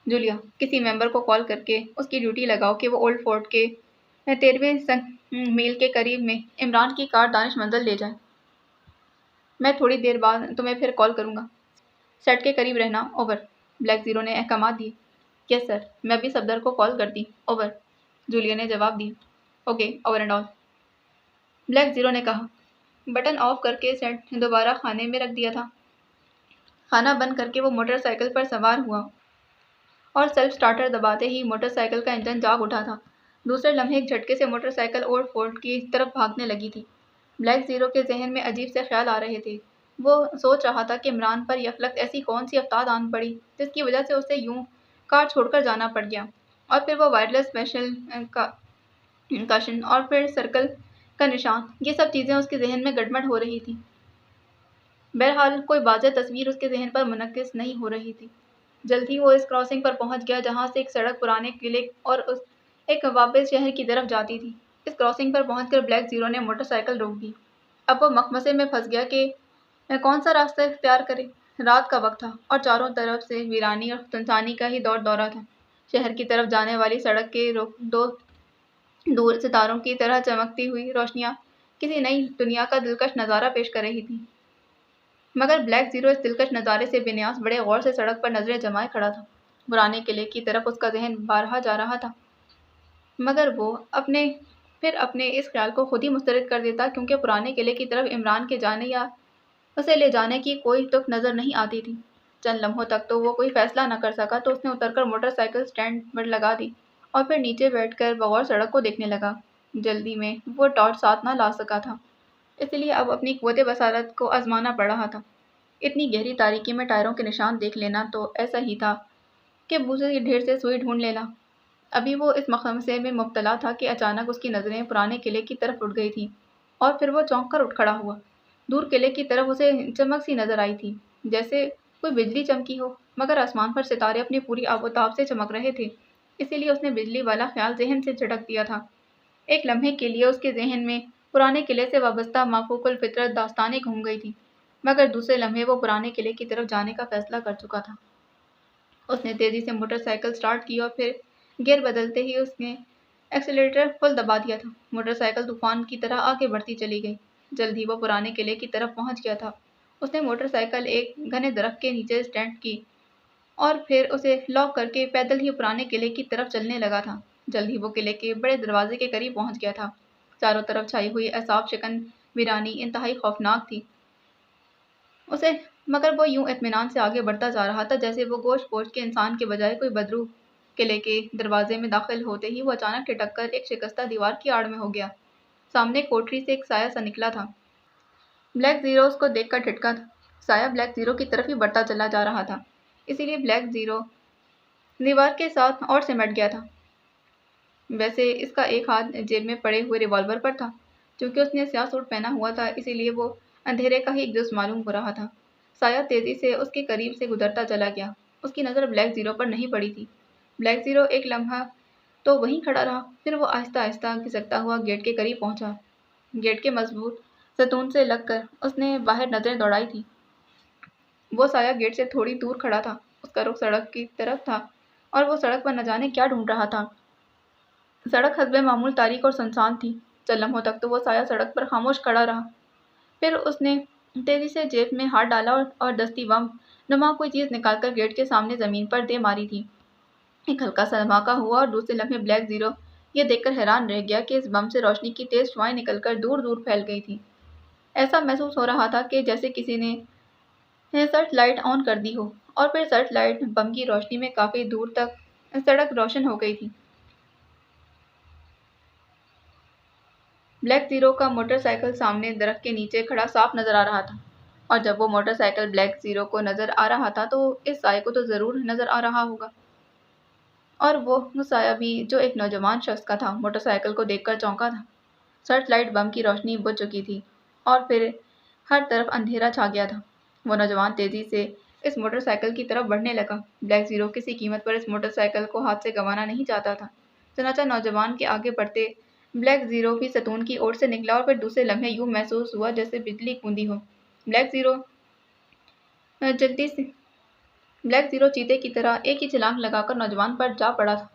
جولیا، کسی ممبر کو کال کر کے اس کی ڈیوٹی لگاؤ کہ وہ اولڈ فورٹ کے 13ویں میل کے قریب میں عمران کی کار دانش منزل لے جائے۔ میں تھوڑی دیر بعد تمہیں پھر کال کروں گا۔ سیٹ کے قریب رہنا، اوور۔ بلیک زیرو نے احکامات دیے۔ یس سر، میں ابھی صفدر کو کال کرتی، اوور، جولیا نے جواب دیا۔ Okay, over and all, black zero نے کہا۔ بٹن آف کر کے سیٹ دوبارہ خانے میں رکھ دیا تھا۔ خانہ بند کر کے وہ موٹر سائیکل پر سوار ہوا اور سیلف سٹارٹر دباتے ہی موٹر سائیکل کا انجن جاگ اٹھا تھا۔ دوسرے لمحے ایک جھٹکے سے موٹر سائیکل اور فورٹ کی طرف بھاگنے لگی تھی۔ بلیک زیرو کے ذہن میں عجیب سے خیال آ رہے تھے۔ وہ سوچ رہا تھا کہ عمران پر یکلخت ایسی کون سی آفتاب آن پڑی جس کی وجہ سے اسے یوں کار چھوڑ کر جانا پڑ گیا، اور پھر وہ وائرلیس اسپیشل کاشن اور پھر سرکل کا نشان، یہ سب چیزیں اس کے ذہن میں گڑبڑ ہو رہی تھیں۔ بہرحال کوئی واضح تصویر اس کے ذہن پر منعکس نہیں ہو رہی تھی۔ جلد ہی وہ اس کراسنگ پر پہنچ گیا جہاں سے ایک سڑک پرانے قلعے اور ایک واپس شہر کی طرف جاتی تھی۔ اس کراسنگ پر پہنچ کر بلیک زیرو نے موٹر سائیکل روک دی۔ اب وہ مخمصے میں پھنس گیا کہ کون سا راستہ اختیار کرے۔ رات کا وقت تھا اور چاروں طرف سے ویرانی اور سنسانی کا ہی دورہ تھا۔ شہر کی طرف جانے والی سڑک کے دو دور ستاروں کی طرح چمکتی ہوئی روشنیاں کسی نئی دنیا کا دلکش نظارہ پیش کر رہی تھیں، مگر بلیک زیرو اس دلکش نظارے سے بے نیاز بڑے غور سے سڑک پر نظریں جمائے کھڑا تھا۔ پرانے قلعے کی طرف اس کا ذہن بارہا جا رہا تھا، مگر وہ پھر اپنے اس خیال کو خود ہی مسترد کر دیتا کیونکہ پرانے قلعے کی طرف عمران کے جانے یا اسے لے جانے کی کوئی تک نظر نہیں آتی تھی۔ چند لمحوں تک تو وہ کوئی فیصلہ نہ کر سکا تو اس نے اتر کر موٹر سائیکل سٹینڈ پر لگا دی اور پھر نیچے بیٹھ کر بغور سڑک کو دیکھنے لگا۔ جلدی میں وہ ٹارچ ساتھ نہ لا سکا تھا، اس لیے اب اپنی قوت بصارت کو آزمانا پڑ رہا تھا۔ اتنی گہری تاریکی میں ٹائروں کے نشان دیکھ لینا تو ایسا ہی تھا کہ بوسے کے ڈھیر سے سوئی ڈھونڈ لینا۔ ابھی وہ اس مخمصے میں مبتلا تھا کہ اچانک اس کی نظریں پرانے قلعے کی طرف اٹھ گئی تھیں اور پھر وہ چونک کر اٹھ کھڑا ہوا۔ دور قلعے کی طرف اسے چمک سی نظر آئی تھی، جیسے کوئی بجلی چمکی ہو، مگر آسمان پر ستارے اپنی پوری آب و تاب سے چمک رہے تھے، اسی لیے اس نے بجلی والا خیال ذہن سے جھٹک دیا تھا۔ ایک لمحے کے لیے اس کے ذہن میں پرانے قلعے سے وابستہ مافوق الفطرت داستانیں گھوم گئی تھیں، مگر دوسرے لمحے وہ پرانے قلعے کی طرف جانے کا فیصلہ کر چکا تھا۔ اس نے تیزی سے موٹر سائیکل سٹارٹ کی اور پھر گیئر بدلتے ہی اس نے ایکسیلریٹر فل دبا دیا تھا۔ موٹر سائیکل طوفان کی طرح آگے بڑھتی چلی گئی۔ جلد ہی وہ پرانے قلعے کی طرف پہنچ گیا تھا۔ اس نے موٹر سائیکل ایک گھنے درخت کے نیچے سٹینڈ کی اور پھر اسے لاک کر کے پیدل ہی پرانے قلعے کی طرف چلنے لگا تھا۔ جلد ہی وہ قلعے کے بڑے دروازے کے قریب پہنچ گیا تھا۔ چاروں طرف چھائی ہوئی اعصاب شکن ویرانی انتہائی خوفناک تھی، مگر وہ یوں اطمینان سے آگے بڑھتا جا رہا تھا جیسے وہ گوشت پوش کے انسان کے بجائے کوئی بدروح۔ قلعے کے دروازے میں داخل ہوتے ہی وہ اچانک ٹھٹک کر ایک شکستہ دیوار کی آڑ میں ہو گیا۔ سامنے کوٹری سے ایک سایہ سا نکلا تھا۔ بلیک زیرو اس کو دیکھ کر ٹھٹکا تھا۔ سایہ بلیک زیرو کی طرف ہی بڑھتا چلا جا رہا تھا، اسی لیے بلیک زیرو دیوار کے ساتھ اور سمٹ گیا تھا۔ ویسے اس کا ایک ہاتھ جیب میں پڑے ہوئے ریوالور پر تھا۔ چونکہ اس نے سیاہ سوٹ پہنا ہوا تھا اسی لیے وہ اندھیرے کا ہی ایک جز معلوم ہو رہا تھا۔ سایہ تیزی سے اس کے قریب سے گزرتا چلا گیا۔ اس کی نظر بلیک زیرو پر نہیں پڑی تھی۔ بلیک زیرو ایک لمحہ تو وہیں کھڑا رہا، پھر وہ آہستہ آہستہ کھسکتا ہوا گیٹ کے قریب پہنچا۔ گیٹ کے مضبوط ستون سے لگ کر اس نے باہر نظریں دوڑائی تھی۔ وہ سایہ گیٹ سے تھوڑی دور کھڑا تھا، اس کا رخ سڑک کی طرف تھا اور وہ سڑک پر نہ جانے کیا ڈھونڈ رہا تھا۔ سڑک حسب معمول تاریک اور سنسان تھی۔ چند لمحوں تک تو وہ سایہ سڑک پر خاموش کھڑا رہا، پھر اس نے تیزی سے جیب میں ہاتھ ڈالا اور دستی بم نما کوئی چیز نکال کر گیٹ کے سامنے زمین پر دے ماری تھی۔ ایک ہلکا سا دھماکہ ہوا اور دوسرے لمحے بلیک زیرو یہ دیکھ کر حیران رہ گیا کہ اس بم سے روشنی کی تیز شعاعیں نکل کر دور دور پھیل گئی تھیں۔ ایسا محسوس ہو رہا تھا کہ جیسے کسی نے سرچ لائٹ آن کر دی ہو اور پھر سرچ لائٹ بم کی روشنی میں کافی دور تک سڑک روشن ہو گئی تھی۔ بلیک زیرو کا موٹر سائیکل سامنے درخت کے نیچے کھڑا صاف نظر آ رہا تھا، اور جب وہ موٹر سائیکل بلیک زیرو کو نظر آ رہا تھا تو اس سائے کو تو ضرور نظر آ رہا ہوگا، اور وہ سایہ بھی جو ایک نوجوان شخص کا تھا موٹر سائیکل کو دیکھ کر چونکا تھا۔ سرچ لائٹ بم کی روشنی بجھ چکی تھی اور پھر ہر طرف اندھیرا چھا گیا تھا۔ وہ نوجوان تیزی سے اس موٹر سائیکل کی طرف بڑھنے لگا۔ بلیک زیرو کسی قیمت پر اس موٹر سائیکل کو ہاتھ سے گنوانا نہیں چاہتا تھا، چنانچہ نوجوان کے آگے بڑھتے بلیک زیرو بھی ستون کی اوٹ سے نکلا اور پھر دوسرے لمحے یوں محسوس ہوا جیسے بجلی گوندی ہو۔ بلیک زیرو چیتے کی طرح ایک ہی چھلانگ لگا کر نوجوان پر جا پڑا تھا۔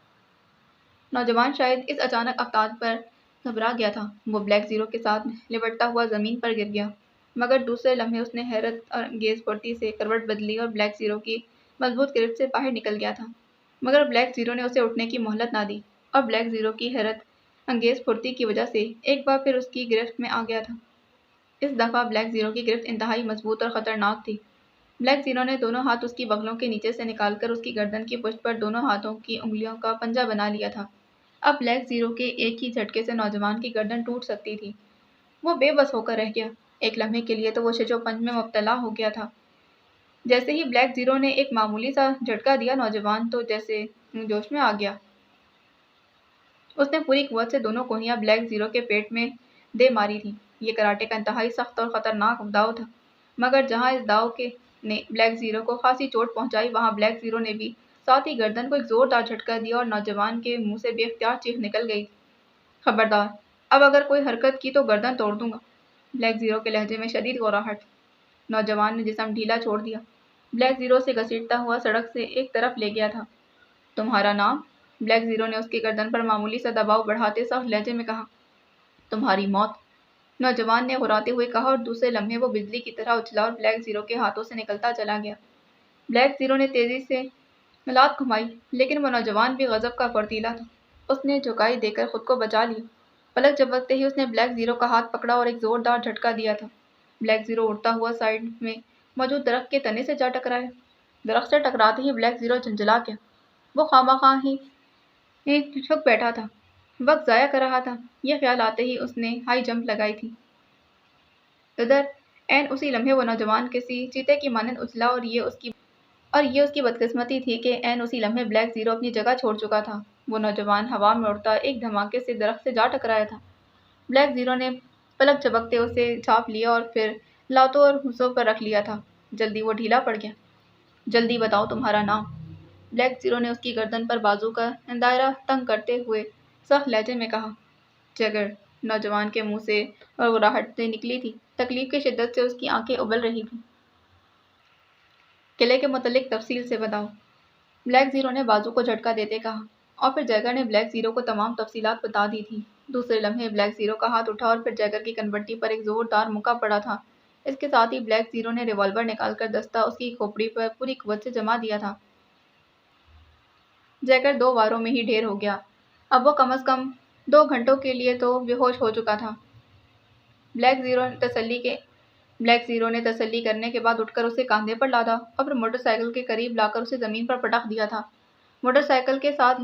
نوجوان شاید اس اچانک آفتاب پر گھبرا گیا تھا۔ وہ بلیک زیرو کے ساتھ لپٹتا ہوا زمین پر گر گیا، مگر دوسرے لمحے اس نے حیرت انگیز پھرتی سے کروٹ بدلی اور بلیک زیرو کی مضبوط گرفت سے باہر نکل گیا تھا۔ مگر بلیک زیرو نے اسے اٹھنے کی مہلت نہ دی اور بلیک زیرو کی حیرت انگیز پھرتی کی وجہ سے ایک بار پھر اس کی گرفت میں آ گیا تھا۔ اس دفعہ بلیک زیرو کی گرفت انتہائی مضبوط اور خطرناک تھی۔ بلیک زیرو نے دونوں ہاتھ اس کی بغلوں کے نیچے سے نکال کر اس کی گردن کی پشت پر دونوں ہاتھوں کی انگلیوں کا پنجہ بنا لیا تھا۔ اب بلیک زیرو کے ایک ہی جھٹکے سے نوجوان کی گردن ٹوٹ سکتی تھی۔ وہ بے بس ہو کر رہ گیا۔ ایک لمحے کے لیے تو وہ شش و پنج میں مبتلا ہو گیا تھا۔ جیسے ہی بلیک زیرو نے ایک معمولی سا جھٹکا دیا، نوجوان تو جیسے جوش میں آ گیا۔ اس نے پوری قوت سے دونوں کونیاں بلیک زیرو کے پیٹ میں دے ماری تھیں۔ یہ کراٹے کا انتہائی سخت اور خطرناک داؤ تھا، مگر جہاں اس داؤ نے بلیک زیرو کو خاصی چوٹ پہنچائی، وہاں بلیک زیرو نے بھی ساتھ ہی گردن کو ایک زوردار جھٹکا دیا اور نوجوان کے منہ سے بے اختیار چیخ نکل گئی، خبردار! اب اگر کوئی حرکت کی تو گردن توڑ دوں گا۔ بلیک زیرو کے لہجے میں شدید غراہٹ۔ نوجوان نے جسم ڈھیلا چھوڑ دیا۔ بلیک زیرو سے گھسیٹتا ہوا سڑک سے ایک طرف لے گیا تھا۔ تمہارا نام؟ بلیک زیرو نے اس کی گردن پر معمولی سا دباؤ بڑھاتے سخت لہجے میں کہا۔ تمہاری موت! نوجوان نے غراتے ہوئے کہا اور دوسرے لمحے وہ بجلی کی طرح اچھلا اور بلیک زیرو کے ہاتھوں سے نکلتا چلا گیا۔ بلیک زیرو نے تیزی سے لات گھمائی، لیکن وہ نوجوان بھی غضب کا پرتیلا تھا۔ اس نے جھکائی دے کر خود کو بچا لیا۔ پلک جھپکتے ہی اس نے بلیک زیرو کا ہاتھ پکڑا اور ایک زوردار جھٹکا دیا تھا۔ بلیک زیرو اڑتا ہوا سائیڈ میں موجود درخت کے تنے سے جا ٹکرایا۔ درخت سے ٹکراتے ہی بلیک زیرو جھنجھلا گیا۔ وہ خواہ ہی جھک بیٹھا تھا، وقت ضائع کر رہا تھا۔ یہ خیال آتے ہی اس نے ہائی جمپ لگائی تھی۔ ادھر عین اسی لمحے وہ نوجوان کسی چیتے کی مانند اچھلا اور یہ اس کی بدقسمتی تھی کہ عین اسی لمحے بلیک زیرو اپنی جگہ چھوڑ چکا تھا۔ وہ نوجوان ہوا میں اڑتا ایک دھماکے سے درخت سے جا ٹکرایا تھا۔ بلیک زیرو نے پلک جھپکتے اسے چھاپ لیا اور پھر لاتوں اور ہنسوں پر رکھ لیا تھا۔ جلدی وہ ڈھیلا پڑ گیا۔ جلدی بتاؤ تمہارا نام! بلیک زیرو نے اس کی گردن پر بازو کا دائرہ تنگ کرتے ہوئے سخت لہجے میں کہا۔ جگر! نوجوان کے منہ سے غراہٹیں نکلی تھی۔ تکلیف کی شدت سے اس کی آنکھیں ابل رہی تھیں۔ قلعے کے متعلق تفصیل سے بتاؤ، بلیک زیرو نے بازو کو جھٹکا دیتے کہا، اور پھر جیگر نے بلیک زیرو کو تمام تفصیلات بتا دی تھیں۔ دوسرے لمحے بلیک زیرو کا ہاتھ اٹھا اور پھر جیگر کی کنبٹی پر ایک زوردار مکہ پڑا تھا۔ اس کے ساتھ ہی بلیک زیرو نے ریوالور نکال کر دستہ اس کی کھوپڑی پر پوری قوت سے جما دیا تھا۔ جیگر 2 واروں میں ہی ڈھیر ہو گیا۔ اب وہ کم از کم 2 گھنٹوں کے لیے تو بے ہوش ہو چکا تھا۔ بلیک زیرو نے تسلی کرنے کے بعد اٹھ کر اسے کاندھے پر لادا اور پھر موٹر سائیکل کے قریب لا کر اسے زمین پر پٹک دیا تھا۔ موٹر سائیکل کے ساتھ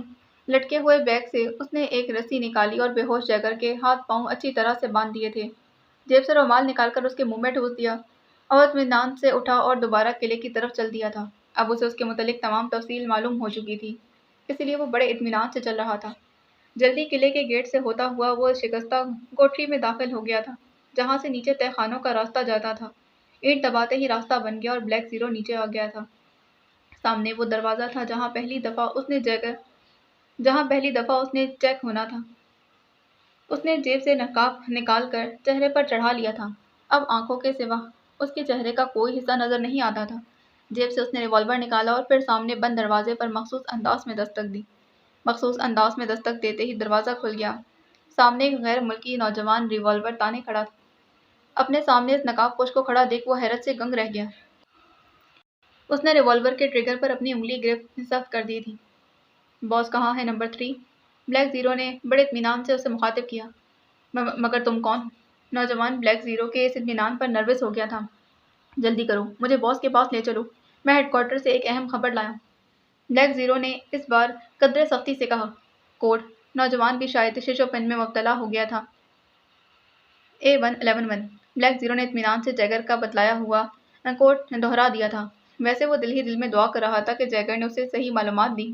لٹکے ہوئے بیگ سے اس نے ایک رسی نکالی اور بے ہوش جیگر کے ہاتھ پاؤں اچھی طرح سے باندھ دیے تھے۔ جیب سے رومال نکال کر اس کے منہ میں ٹھوس دیا اور اطمینان سے اٹھا اور دوبارہ قلعے کی طرف چل دیا تھا۔ اب اسے اس کے متعلق تمام تفصیل معلوم ہو چکی تھی، اس لیے وہ بڑے اطمینان سے چل رہا تھا۔ جلدی قلعے کے گیٹ سے ہوتا ہوا وہ شکستہ کوٹری میں داخل ہو گیا تھا، جہاں سے نیچے تہہ خانوں کا راستہ جاتا تھا۔ اینٹ دباتے ہی راستہ بن گیا اور بلیک زیرو نیچے آ گیا تھا۔ سامنے وہ دروازہ تھا جہاں پہلی دفعہ اس نے چیک ہونا تھا۔ اس نے جیب سے نقاب نکال کر چہرے پر چڑھا لیا تھا۔ اب آنکھوں کے سوا اس کے چہرے کا کوئی حصہ نظر نہیں آتا تھا۔ جیب سے اس نے ریوالور نکالا اور پھر سامنے بند دروازے پر مخصوص انداز میں دستک دی۔ مخصوص انداز میں دستک دیتے ہی دروازہ کھل گیا۔ سامنے ایک غیر ملکی نوجوان ریوالور تانے کھڑا تھا۔ اپنے سامنے اس نقاب پوش کو کھڑا دیکھ وہ حیرت سے گنگ رہ گیا۔ اس نے ریوالور کے ٹریگر پر اپنی انگلی گرفت سخت کر دی تھی۔ باس کہاں ہے نمبر 3؟ بلیک زیرو نے بڑے اطمینان سے اسے مخاطب کیا۔ مگر تم کون ہو؟ نوجوان بلیک زیرو کے اس اطمینان پر نروس ہو گیا تھا۔ جلدی کرو، مجھے باس کے پاس لے چلو، میں ہیڈ کوارٹر سے ایک اہم خبر لایا ہوں۔ بلیک زیرو نے اس بار قدرے سختی سے کہا۔ کوڈ؟ نوجوان بھی شاید شش و پنج میں مبتلا ہو گیا تھا۔ A1111۔ بلیک زیرو نے اطمینان سے جیگر کا بتلایا ہوا کوڈ دہرا دیا تھا۔ ویسے وہ دل ہی دل میں دعا کر رہا تھا کہ جیگر نے اسے صحیح معلومات دی۔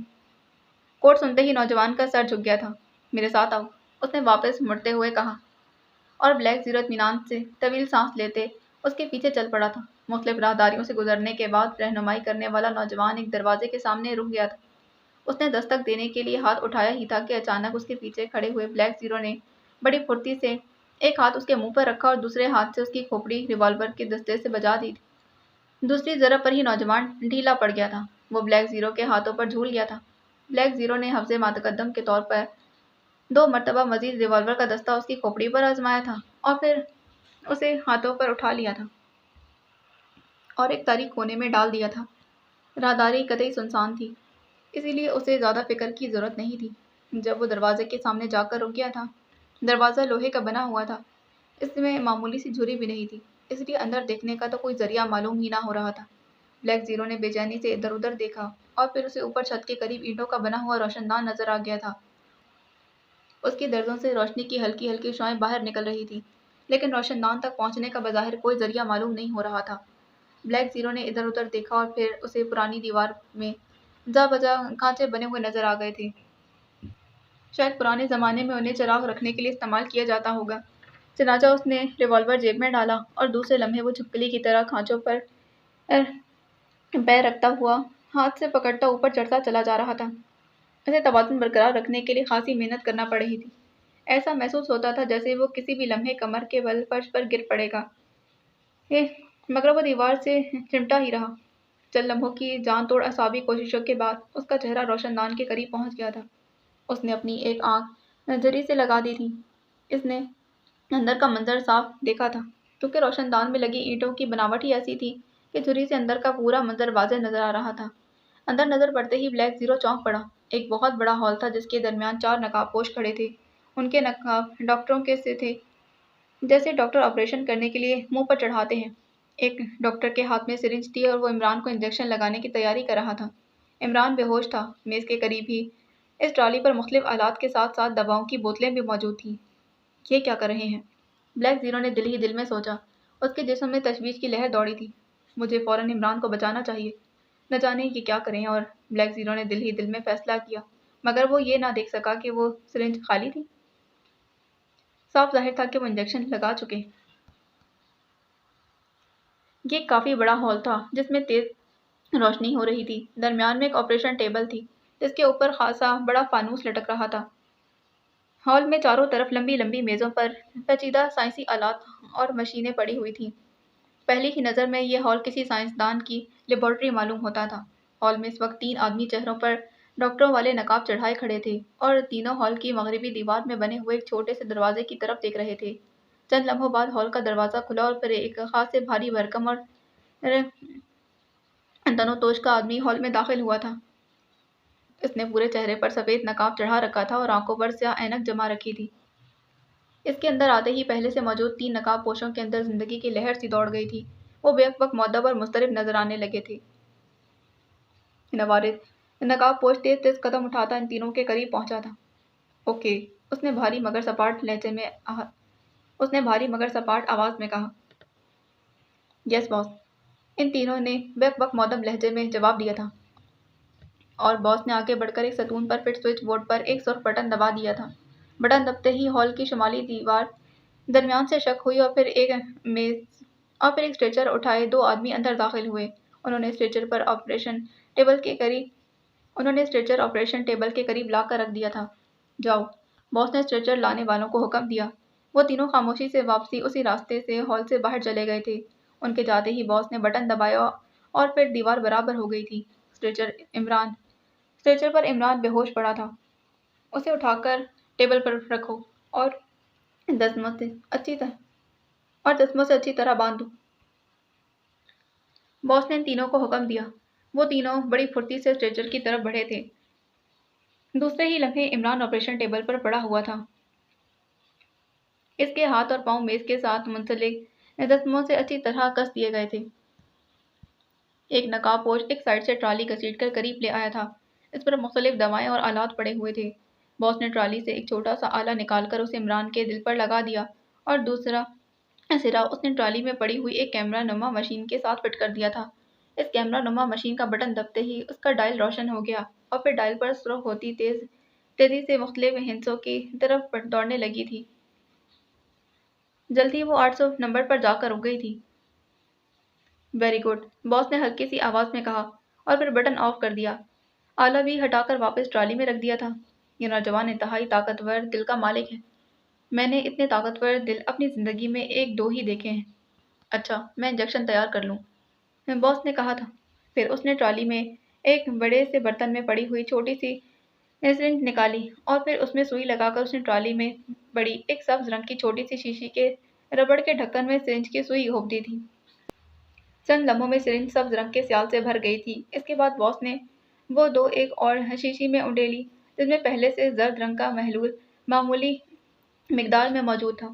کوڈ سنتے ہی نوجوان کا سر جھک گیا تھا۔ میرے ساتھ آؤ، اس نے واپس مڑتے ہوئے کہا، اور بلیک زیرو اطمینان سے طویل سانس لیتے اس کے پیچھے چل پڑا تھا۔ مختلف راہداریوں سے گزرنے کے بعد رہنمائی کرنے والا نوجوان ایک دروازے کے سامنے رک گیا تھا۔ اس نے دستک دینے کے لیے ہاتھ اٹھایا ہی تھا کہ اچانک اس کے پیچھے کھڑے ہوئے بلیک زیرو نے بڑی پھرتی سے ایک ہاتھ اس کے منہ پر رکھا اور دوسرے ہاتھ سے اس کی کھوپڑی ریوالور کے دستے سے بجا دی تھی۔ دوسری ضرب پر ہی نوجوان ڈھیلا پڑ گیا تھا۔ وہ بلیک زیرو کے ہاتھوں پر جھول گیا تھا۔ بلیک زیرو نے حفظ متقدم کے طور پر 2 مرتبہ مزید ریوالور کا دستہ اس کی کھوپڑی پر آزمایا تھا اور پھر اسے ہاتھوں پر اٹھا لیا تھا اور ایک تاریک کونے میں ڈال دیا تھا۔ راہداری قطعی سنسان تھی، اسی لیے اسے زیادہ فکر کی ضرورت نہیں تھی۔ جب وہ دروازے کے سامنے جا کر رک گیا تھا، دروازہ لوہے کا بنا ہوا تھا، اس میں معمولی سی جھری بھی نہیں تھی، اس لیے اندر دیکھنے کا تو کوئی ذریعہ معلوم ہی نہ ہو رہا تھا۔ بلیک زیرو نے بے چینی سے ادھر ادھر دیکھا اور پھر اسے اوپر چھت کے قریب اینٹوں کا بنا ہوا روشن دان نظر آ گیا تھا۔ اس کی درزوں سے روشنی کی ہلکی ہلکی شعائیں باہر نکل رہی تھی، لیکن روشن دان تک پہنچنے کا بظاہر کوئی ذریعہ معلوم نہیں ہو رہا تھا۔ بلیک زیرو نے ادھر ادھر دیکھا اور پھر اسے پرانی دیوار میں جا بجا کھانچے بنے ہوئے نظر آ گئے تھے۔ شاید پرانے زمانے میں انہیں چراغ رکھنے کے لیے استعمال کیا جاتا ہوگا۔ چنانچہ اس نے ریوالور جیب میں ڈالا اور دوسرے لمحے وہ چھپکلی کی طرح کھانچوں پر پیر رکھتا ہوا ہاتھ سے پکڑتا اوپر چڑھتا چلا جا رہا تھا۔ اسے توازن برقرار رکھنے کے لیے خاصی محنت کرنا پڑ رہی تھی۔ ایسا محسوس ہوتا تھا جیسے وہ کسی بھی لمحے کمر کے بل فرش پر گر پڑے گا، مگر وہ دیوار سے چمٹا ہی رہا۔ چند لمحوں کی جان توڑ اعصابی کوششوں کے بعد اس کا چہرہ روشن دان کے قریب پہنچ گیا تھا۔ اس نے اپنی ایک آنکھ جھری سے لگا دی تھی۔ اس نے اندر کا منظر صاف دیکھا تھا، کیونکہ روشن دان میں لگی اینٹوں کی بناوٹ ہی ایسی تھی کہ جھری سے اندر کا پورا منظر واضح نظر آ رہا تھا۔ اندر نظر پڑتے ہی بلیک زیرو چونک پڑا۔ ایک بہت بڑا ہال تھا جس کے درمیان 4 نقاب پوش کھڑے تھے۔ ان کے نقاب ڈاکٹروں کے سے تھے، جیسے ڈاکٹر آپریشن کرنے کے لیے منہ پر چڑھاتے ہیں۔ ایک ڈاکٹر کے ہاتھ میں سرنج تھی اور وہ عمران کو انجیکشن لگانے کی تیاری کر رہا تھا۔ عمران بے ہوش تھا۔ میز کے قریب ہی اس ٹرالی پر مختلف آلات کے ساتھ ساتھ دواؤں کی بوتلیں بھی موجود تھیں۔ یہ کیا کر رہے ہیں؟ بلیک زیرو نے دل ہی دل میں سوچا۔ اس کے جسم میں تشویش کی لہر دوڑی تھی۔ مجھے فوراً عمران کو بچانا چاہیے، نہ جانے یہ کیا کریں۔ اور بلیک زیرو نے دل ہی دل میں فیصلہ کیا، مگر وہ یہ نہ دیکھ سکا کہ وہ سرنج خالی تھی۔ صاف ظاہر تھا کہ وہ انجیکشن لگا چکے۔ یہ کافی بڑا ہال تھا جس میں تیز روشنی ہو رہی تھی۔ درمیان میں ایک آپریشن ٹیبل تھی جس کے اوپر خاصا بڑا فانوس لٹک رہا تھا۔ ہال میں چاروں طرف لمبی لمبی میزوں پر پیچیدہ سائنسی آلات اور مشینیں پڑی ہوئی تھیں۔ پہلی ہی نظر میں یہ ہال کسی سائنسدان کی لیبارٹری معلوم ہوتا تھا۔ ہال میں اس وقت 3 آدمی چہروں پر ڈاکٹروں والے نقاب چڑھائے کھڑے تھے اور تینوں ہال کی مغربی دیوار میں بنے ہوئے ایک چھوٹے سے دروازے کی طرف دیکھ رہے تھے۔ چند لمحوں بعد ہال کا دروازہ کھلا اور پھر ایک خاصے بھاری بھرکم اور تنو توش کا آدمی ہال میں داخل ہوا تھا۔ اس نے پورے چہرے پر سفید نقاب چڑھا رکھا تھا اور آنکھوں پر سیاہ اینک جما رکھی تھی۔ اس کے اندر آتے ہی پہلے سے موجود 3 نقاب پوشوں کے اندر زندگی کی لہر سی دوڑ گئی تھی۔ وہ بیک وقت مؤدب اور مضطرب نظر آنے لگے تھے۔ نوارد نقاب پوش تیز تیز قدم اٹھاتا ان تینوں کے قریب پہنچا تھا۔ اوکے، اس نے بھاری مگر سپاٹ آواز میں کہا۔ یس باس، ان تینوں نے بیک وقت مؤدب لہجے میں جواب دیا تھا، اور باس نے آگے بڑھ کر ایک ستون پر فٹ سوئچ بورڈ پر ایک سرخ بٹن دبا دیا تھا۔ بٹن دبتے ہی ہال کی شمالی دیوار درمیان سے شق ہوئی اور پھر ایک اسٹریچر اٹھائے 2 آدمی اندر داخل ہوئے۔ انہوں نے اسٹریچر آپریشن ٹیبل کے قریب لا کر رکھ دیا تھا۔ جاؤ، باس نے اسٹریچر لانے والوں کو حکم دیا۔ وہ تینوں خاموشی سے واپسی اسی راستے سے ہال سے باہر چلے گئے تھے۔ ان کے جاتے ہی باس نے بٹن دبایا اور پھر دیوار برابر ہو گئی تھی۔ اسٹریچر پر عمران بے ہوش پڑا تھا۔ اسے اٹھا کر ٹیبل پر رکھو اور دستموں سے اچھی طرح باندھ دو، باس نے ان تینوں کو حکم دیا۔ وہ تینوں بڑی پھرتی سے اسٹریچر کی طرف بڑھے تھے۔ دوسرے ہی لمحے عمران آپریشن ٹیبل پر پڑا ہوا تھا۔ اس کے ہاتھ اور پاؤں میز کے ساتھ منسلک دستموں سے اچھی طرح کس دیے گئے تھے۔ ایک نقاب پوش ایک سائڈ سے ٹرالی گھسیٹ کر قریب لے آیا تھا۔ اس پر مختلف دوائیں اور آلات پڑے ہوئے تھے۔ باس نے ٹرالی سے ایک چھوٹا سا آلہ نکال کر اسے عمران کے دل پر لگا دیا اور دوسرا سرا اس نے ٹرالی میں پڑی ہوئی ایک کیمرہ نما مشین کے ساتھ فٹ کر دیا تھا۔ اس کیمرہ نما مشین کا بٹن دبتے ہی اس کا ڈائل روشن ہو گیا اور پھر ڈائل پر سرخ ہوتی تیزی سے مختلف ہندسوں کی طرف دوڑنے لگی تھی۔ جلد ہی وہ 800 نمبر پر جا کر رک گئی تھی۔ ویری گڈ، باس نے ہلکی سی آواز میں کہا اور پھر بٹن آف کر دیا۔ آلہ بھی ہٹا کر واپس ٹرالی میں رکھ دیا تھا۔ یہ نوجوان انتہائی طاقتور دل کا مالک ہے۔ میں نے اتنے طاقتور دل اپنی زندگی میں 1-2 ہی دیکھے ہیں۔ اچھا، میں انجیکشن تیار کر لوں، باس نے کہا تھا۔ پھر اس نے ٹرالی میں ایک بڑے سے برتن میں پڑی ہوئی چھوٹی سی سرنج نکالی اور پھر اس میں سوئی لگا کر اس نے ٹرالی میں پڑی ایک سبز رنگ کی چھوٹی سی شیشی کے ربڑ کے ڈھکن میں سرنج کی سوئی گھونپ دی تھی۔ چند لمحوں میں سرنج سبز رنگ کے سیال سے بھر گئی تھی۔ اس کے بعد باس نے وہ 2 ایک اور شیشی میں انڈیلی جس میں پہلے سے زرد رنگ کا محلول معمولی مقدار میں موجود تھا۔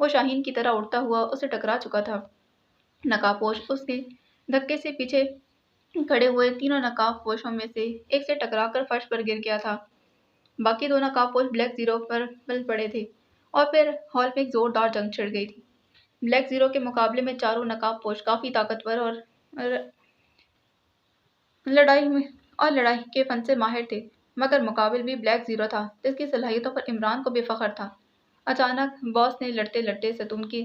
وہ شاہین کی طرح اڑتا ہوا اسے ٹکرا چکا تھا۔ نقاب پوش اس کے دھکے سے پیچھے کھڑے ہوئے تینوں نقاب پوشوں میں سے ایک سے ٹکرا کر فرش پر گر گیا تھا۔ باقی دو نقاب پوش بلیک زیرو پر مل پڑے تھے اور پھر ہال میں ایک زوردار جنگ چھڑ گئی تھی۔ بلیک زیرو کے مقابلے میں چاروں نقاب پوش کافی طاقتور اور لڑائی کے فن سے ماہر تھے، مگر مقابل بھی بلیک زیرو تھا جس کی صلاحیتوں پر عمران کو بھی فخر تھا۔ اچانک باس نے لڑتے لڑتے ستون کی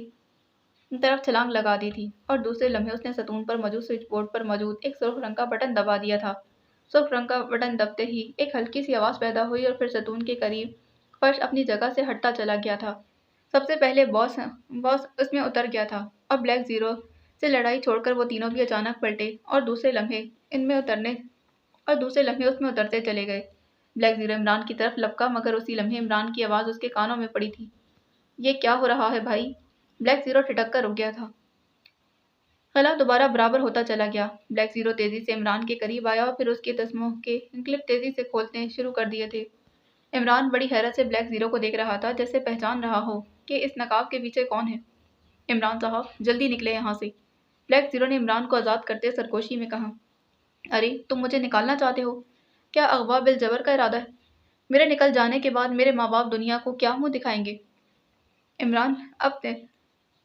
طرف چھلانگ لگا دی تھی اور دوسرے لمحے اس نے ستون پر موجود سوئچ بورڈ پر موجود ایک سرخ رنگ کا بٹن دبا دیا تھا۔ سرخ رنگ کا بٹن دبتے ہی ایک ہلکی سی آواز پیدا ہوئی اور پھر ستون کے قریب فرش اپنی جگہ سے ہٹتا چلا گیا تھا۔ سب سے پہلے باس اس میں اتر گیا تھا اور بلیک زیرو سے لڑائی چھوڑ کر وہ تینوں بھی اچانک پلٹے اور دوسرے لمحے اس میں اترتے چلے گئے۔ بلیک زیرو عمران کی طرف لپکا مگر اسی لمحے عمران کی آواز اس کے کانوں میں پڑی تھی۔ یہ کیا ہو رہا ہے بھائی؟ بلیک زیرو ٹھٹک کر رک گیا تھا۔ خلا دوبارہ برابر ہوتا چلا گیا۔ بلیک زیرو تیزی سے عمران کے قریب آیا اور پھر اس کے تسموں کے کلپ تیزی سے کھولنے شروع کر دیے تھے۔ عمران بڑی حیرت سے بلیک زیرو کو دیکھ رہا تھا، جیسے پہچان رہا ہو کہ اس نقاب کے پیچھے کون ہے۔ عمران صاحب جلدی نکلے یہاں سے، بلیک زیرو نے عمران کو آزاد کرتے سرگوشی میں کہا۔ ارے تم مجھے نکالنا چاہتے ہو؟ کیا اغوا بالجبر کا ارادہ ہے؟ میرے نکل جانے کے بعد میرے ماں باپ دنیا کو کیا منہ دکھائیں گے؟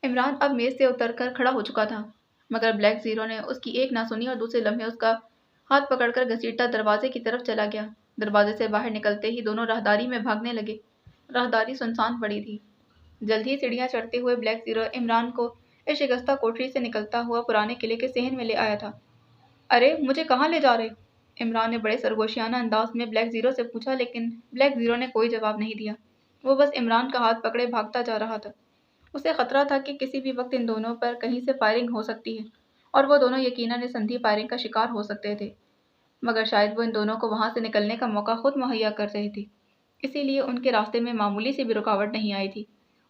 عمران اب میز سے اتر کر کھڑا ہو چکا تھا، مگر بلیک زیرو نے اس کی ایک نہ سنی اور دوسرے لمحے اس کا ہاتھ پکڑ کر گھسیٹتا دروازے کی طرف چلا گیا۔ دروازے سے باہر نکلتے ہی دونوں راہداری میں بھاگنے لگے۔ راہداری سنسان پڑی تھی۔ جلد ہی سیڑھیاں چڑھتے ہوئے بلیک زیرو عمران کو اس شکستہ کوٹری سے نکلتا ہوا پرانے قلعے کے صحن میں لے آیا تھا۔ ارے مجھے کہاں لے جا رہے؟ عمران نے بڑے سرگوشیانہ انداز میں بلیک زیرو سے پوچھا، لیکن بلیک زیرو نے کوئی جواب نہیں دیا۔ وہ بس عمران کا ہاتھ پکڑے بھاگتا جا رہا تھا۔ اسے خطرہ تھا کہ کسی بھی وقت ان دونوں پر کہیں سے فائرنگ ہو سکتی ہے اور وہ دونوں یقیناً اس اندھی فائرنگ کا شکار ہو سکتے تھے، مگر شاید وہ ان دونوں کو وہاں سے نکلنے کا موقع خود مہیا کر رہے تھے، اسی لیے ان کے راستے میں معمولی سی بھی رکاوٹ نہیں آئی تھی۔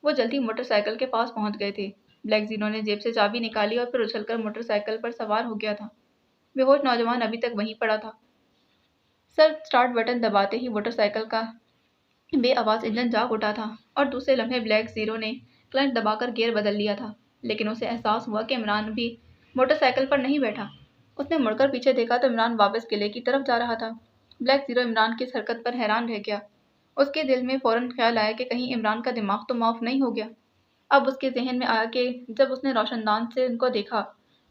وہ جلدی موٹر سائیکل کے پاس پہنچ گئے تھے۔ بلیک زیرو نے جیب سے چابی نکالی اور پھر اچھل کر موٹر سائیکل پر سوار ہو گیا تھا۔ بے ہوش نوجوان ابھی تک وہیں پڑا تھا۔ سیلف سٹارٹ بٹن دباتے ہی موٹر سائیکل کا بے آواز انجن جاگ اٹھا تھا اور دوسرے لمحے بلیک زیرو نے کلچ دبا کر گیئر بدل لیا تھا، لیکن اسے احساس ہوا کہ عمران بھی موٹر سائیکل پر نہیں بیٹھا۔ اس نے مڑ کر پیچھے دیکھا تو عمران واپس قلعے کی طرف جا رہا تھا۔ بلیک زیرو عمران کی اس حرکت پر حیران رہ گیا۔ اس کے دل میں فوراً خیال آیا کہ کہیں عمران کا دماغ تو معاف نہیں ہو گیا۔ اب اس کے ذہن میں آیا کہ جب اس نے روشن دان سے ان کو دیکھا،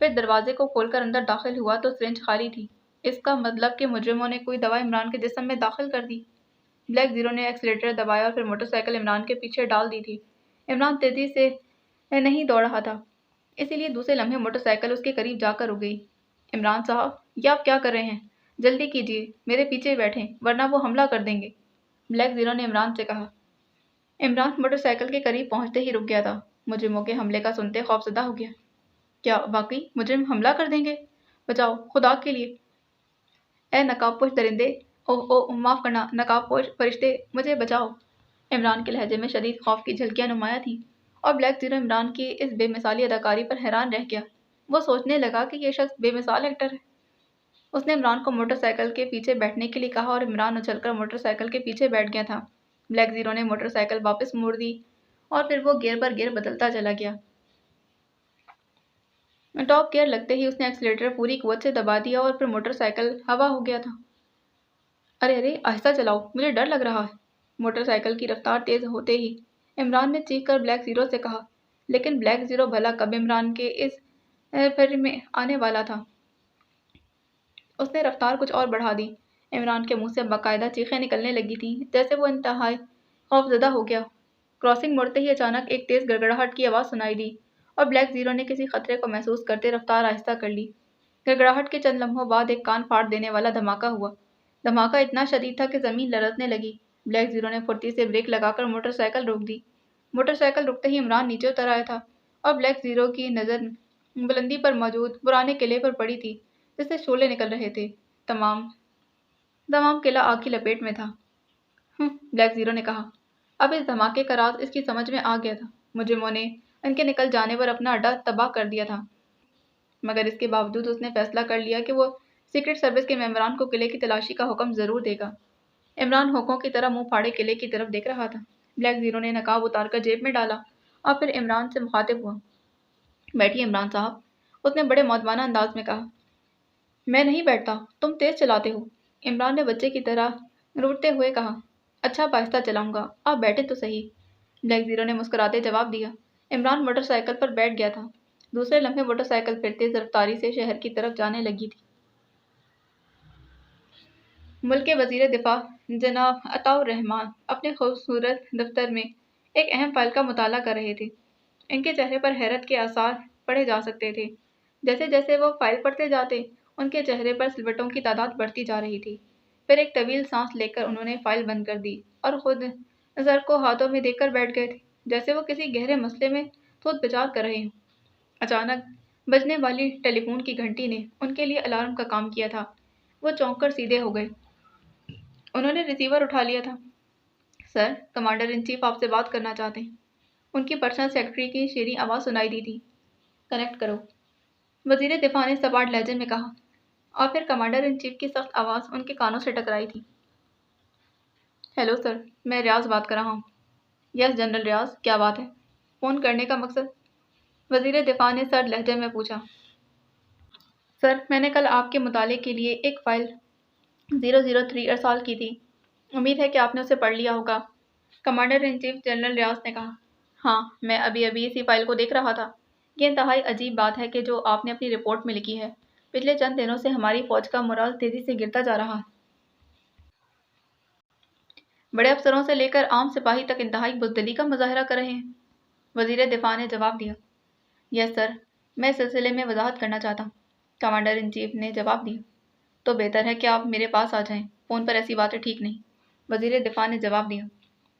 پھر دروازے کو کھول کر اندر داخل ہوا تو سرنج خالی تھی۔ اس کا مطلب کہ مجرموں نے کوئی دوا عمران کے جسم میں داخل کر دی۔ بلیک زیرو نے ایکسیلیٹر دبایا اور پھر موٹر سائیکل عمران کے پیچھے ڈال دی تھی۔ عمران تیزی سے نہیں دوڑ رہا تھا، اسی لیے دوسرے لمحے موٹر سائیکل اس کے قریب جا کر رک گئی۔ عمران صاحب یہ آپ کیا کر رہے ہیں؟ جلدی کیجیے، میرے پیچھے بیٹھیں ورنہ وہ حملہ کر دیں گے، بلیک زیرو نے عمران سے کہا۔ عمران موٹر سائیکل کے قریب پہنچتے ہی رک گیا تھا۔ مجرموں کے حملے کا سنتے خوفزدہ ہو گیا۔ کیا واقعی مجرم حملہ کر دیں گے؟ بچاؤ خدا کے لیے! اے نقاب پوش درندے، معاف کرنا نقاب پوش فرشتے، مجھے بچاؤ! عمران کے لہجے میں شدید خوف کی جھلکیاں نمایاں تھیں اور بلیک زیرو عمران کی اس بے مثالی اداکاری پر حیران رہ گیا۔ وہ سوچنے لگا کہ یہ شخص بے مثال ایکٹر ہے۔ اس نے عمران کو موٹر سائیکل کے پیچھے بیٹھنے کے لیے کہا اور عمران اچھل کر موٹر سائیکل کے پیچھے بیٹھ گیا تھا۔ بلیک زیرو نے موٹر سائیکل واپس موڑ دی اور پھر وہ گیئر پر گیئر بدلتا چلا گیا۔ ٹاپ گیئر لگتے ہی اس نے ایکسیلیٹر پوری قوت سے دبا دیا اور پھر موٹر سائیکل ہوا ہو گیا تھا۔ ارے آہستہ چلاؤ، مجھے ڈر لگ رہا ہے، موٹر سائیکل کی رفتار تیز ہوتے ہی عمران نے چیخ کر بلیک زیرو سے کہا، لیکن بلیک زیرو بھلا کب عمران کے اس پھر میں آنے والا تھا۔ اس نے رفتار کچھ اور بڑھا دی۔ عمران کے منہ سے باقاعدہ چیخیں نکلنے لگی تھیں، جیسے وہ انتہائی خوفزدہ ہو گیا۔ کراسنگ موڑتے ہی اچانک ایک تیز گڑگڑاہٹ کی آواز سنائی دی اور بلیک زیرو نے کسی خطرے کو محسوس کرتے رفتار آہستہ کر لی۔ گڑگڑاہٹ کے چند لمحوں بعد ایک کان پھاڑ دینے والا دھماکہ ہوا۔ دھماکہ اتنا شدید تھا کہ زمین لرزنے لگی۔ بلیک زیرو نے پھرتی سے بریک لگا کر موٹر سائیکل روک دی۔ موٹر سائیکل رکتے ہی عمران نیچے اتر آیا تھا اور بلیک زیرو کی نظر بلندی پر موجود پرانے قلعے پر پڑی تھی جس سے شعلے نکل رہے تھے۔ تمام قلعہ آگ کی لپیٹ میں تھا۔ بلیک زیرو نے کہا۔ اب اس دھماکے کا راز اس کی سمجھ میں آ گیا تھا۔ مجرموں نے ان کے نکل جانے پر اپنا اڈا تباہ کر دیا تھا، مگر اس کے باوجود اس نے فیصلہ کر لیا کہ وہ سیکرٹ سروس کے ممبران کو قلعے کی تلاشی کا حکم ضرور دے گا۔ عمران ہوکوں کی طرح منہ پھاڑے قلعے کی طرف دیکھ رہا تھا۔ بلیک زیرو نے نقاب اتار کر جیب میں ڈالا اور پھر عمران سے مخاطب ہوا۔ بیٹھیے عمران صاحب، اس نے بڑے مودبانہ انداز میں کہا۔ میں نہیں بیٹھتا، تم تیز چلاتے ہو، عمران نے بچے کی طرح روٹتے ہوئے کہا۔ اچھا آہستہ چلاؤں گا، آپ بیٹھے تو صحیح، بلیک زیرو نے مسکراتے جواب دیا۔ عمران موٹر سائیکل پر بیٹھ گیا تھا۔ دوسرے لمحے موٹر سائیکل پھر تیز رفتاری سے شہر کی طرف جانے لگی تھی۔ ملک کے وزیر دفاع جناب عطاء الرحمان اپنے خوبصورت دفتر میں ایک اہم فائل کا مطالعہ کر رہے تھے۔ ان کے چہرے پر حیرت کے آثار پڑھے جا سکتے تھے۔ جیسے جیسے وہ فائل پڑھتے جاتے، ان کے چہرے پر سلوٹوں کی تعداد بڑھتی جا رہی تھی۔ پھر ایک طویل سانس لے کر انہوں نے فائل بند کر دی اور خود زر کو ہاتھوں میں دیکھ کر بیٹھ گئے تھے، جیسے وہ کسی گہرے مسئلے میں سوچ بچار کر رہے ہوں۔ اچانک بجنے والی ٹیلی فون کی گھنٹی نے ان کے لیے الارم کا کام کیا تھا۔ وہ چونک کر سیدھے ہو گئے۔ انہوں نے ریسیور اٹھا لیا تھا۔ سر، کمانڈر ان چیف آپ سے بات کرنا چاہتے ہیں۔ ان کی پرسنل سیکرٹری کی شیریں آواز سنائی دی تھی۔ کنیکٹ کرو، وزیر دفاع نے سپاٹ لہجے میں کہا، اور پھر کمانڈر ان چیف کی سخت آواز ان کے کانوں سے ٹکرائی تھی۔ ہیلو سر، میں ریاض بات کر رہا ہوں۔ یس جنرل ریاض، کیا بات ہے؟ فون کرنے کا مقصد؟ وزیر دفاع نے سرد لہجے میں پوچھا۔ سر، میں نے کل آپ کے مطالعے کے لیے ایک فائل 003 ارسال کی تھی، امید ہے کہ آپ نے اسے پڑھ لیا ہوگا، کمانڈر ان چیف جنرل ریاض نے کہا۔ ہاں، میں ابھی اسی فائل کو دیکھ رہا تھا۔ یہ انتہائی عجیب بات ہے کہ جو آپ نے اپنی رپورٹ میں لکھی ہے، پچھلے چند دنوں سے ہماری فوج کا مورال تیزی سے گرتا جا رہا ہے۔ بڑے افسروں سے لے کر عام سپاہی تک انتہائی بزدلی کا مظاہرہ کر رہے ہیں، وزیر دفاع نے جواب دیا۔ یس سر، میں اس سلسلے میں وضاحت کرنا چاہتا ہوں، کمانڈر ان چیف نے جواب دیا۔ تو بہتر ہے کہ آپ میرے پاس آ جائیں، فون پر ایسی باتیں ٹھیک نہیں، وزیر دفاع نے جواب دیا۔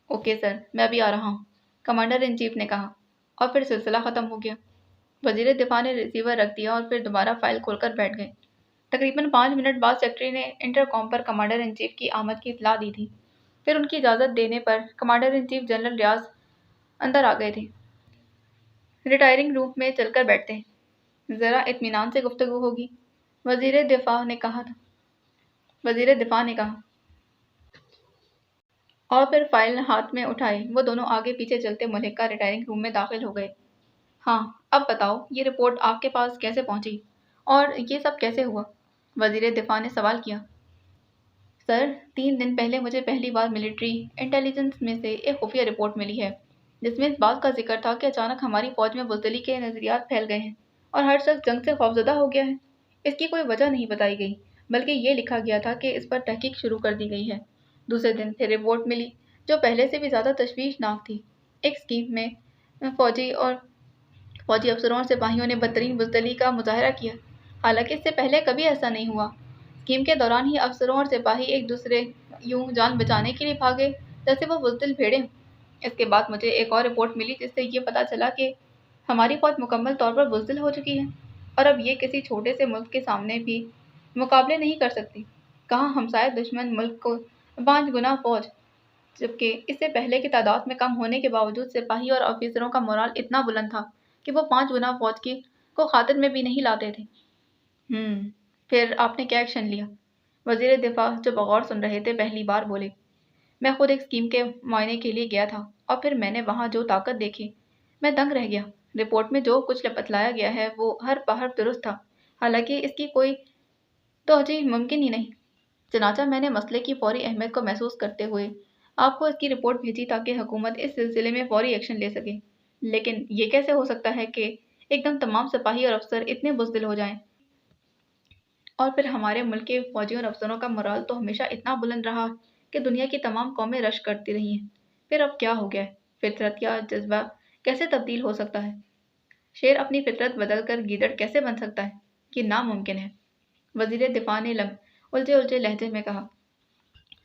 اوکے سر، میں ابھی آ رہا ہوں، کمانڈر ان چیف نے کہا، اور پھر سلسلہ ختم ہو گیا۔ وزیر دفاع نے ریسیور رکھ دیا اور پھر دوبارہ فائل کھول کر بیٹھ گئے۔ تقریباً 5 منٹ بعد سیکرٹری نے انٹر کام پر کمانڈر ان چیف کی آمد کی اطلاع دی تھی۔ پھر ان کی اجازت دینے پر کمانڈر ان چیف جنرل ریاض اندر آ گئے تھے۔ ریٹائرنگ روم میں چل کر بیٹھتے ہیں، ذرا اطمینان سے گفتگو ہوگی، وزیر دفاع نے کہا۔ اور پھر فائل ہاتھ میں اٹھائے وہ دونوں آگے پیچھے چلتے ملحقہ ریٹائرنگ روم میں داخل ہو گئے۔ ہاں، اب بتاؤ یہ رپورٹ آپ کے پاس کیسے پہنچی اور یہ سب کیسے ہوا؟ وزیر دفاع نے سوال کیا۔ سر، 3 دن پہلے مجھے پہلی بار ملٹری انٹیلیجنس میں سے ایک خفیہ رپورٹ ملی ہے، جس میں اس بات کا ذکر تھا کہ اچانک ہماری فوج میں بزدلی کے نظریات پھیل گئے ہیں اور ہر شخص جنگ سے خوفزدہ ہو گیا ہے۔ اس کی کوئی وجہ نہیں بتائی گئی، بلکہ یہ لکھا گیا تھا کہ اس پر تحقیق شروع کر دی گئی ہے۔ دوسرے دن پھر رپورٹ ملی جو پہلے سے بھی زیادہ تشویشناک تھی۔ ایک اسکیم میں فوجی افسروں اور سپاہیوں نے بدترین بزدلی کا مظاہرہ کیا، حالانکہ اس سے پہلے کبھی ایسا نہیں ہوا۔ اسکیم کے دوران ہی افسروں اور سپاہی ایک دوسرے یوں جان بچانے کے لیے بھاگے جیسے وہ بزدل بھیڑیں ہوں۔ اس کے بعد مجھے ایک اور رپورٹ ملی جس سے یہ پتہ چلا کہ ہماری فوج مکمل طور پر بزدل ہو چکی ہے اور اب یہ کسی چھوٹے سے ملک کے سامنے بھی مقابلے نہیں کر سکتی، کہاں ہمسائے دشمن ملک کو 5 گنا فوج، جبکہ اس سے پہلے کی تعداد میں کم ہونے کے باوجود سپاہی اور آفیسروں کا مورال اتنا بلند تھا کہ وہ 5 گنا فوج کو خاطر میں بھی نہیں لاتے تھے۔ پھر آپ نے کیا ایکشن لیا؟ وزیر دفاع جو بغور سن رہے تھے پہلی بار بولے۔ میں خود ایک اسکیم کے معائنے کے لیے گیا تھا اور پھر میں نے وہاں جو طاقت دیکھی، میں دنگ رہ گیا۔ رپورٹ میں جو کچھ بتلایا گیا ہے وہ ہر بحرف درست تھا، حالانکہ اس کی کوئی توجیہ ممکن ہی نہیں۔ چنانچہ میں نے مسئلے کی فوری اہمیت کو محسوس کرتے ہوئے آپ کو اس کی رپورٹ بھیجی تاکہ حکومت اس سلسلے میں فوری ایکشن لے سکے۔ لیکن یہ کیسے ہو سکتا ہے کہ ایک دم تمام سپاہی اور افسر اتنے بزدل ہو جائیں؟ اور پھر ہمارے ملک کے فوجیوں اور افسروں کا مورال تو ہمیشہ اتنا بلند رہا کہ دنیا کی تمام قومیں رشک کرتی رہی ہیں۔ پھر اب کیا ہو گیا ہے؟ فطرت یا جذبہ کیسے تبدیل ہو سکتا ہے؟ شیر اپنی فطرت بدل کر گیدڑ کیسے بن سکتا ہے؟ یہ ناممکن ہے، وزیر دفاع نے الجھے لہجے میں کہا۔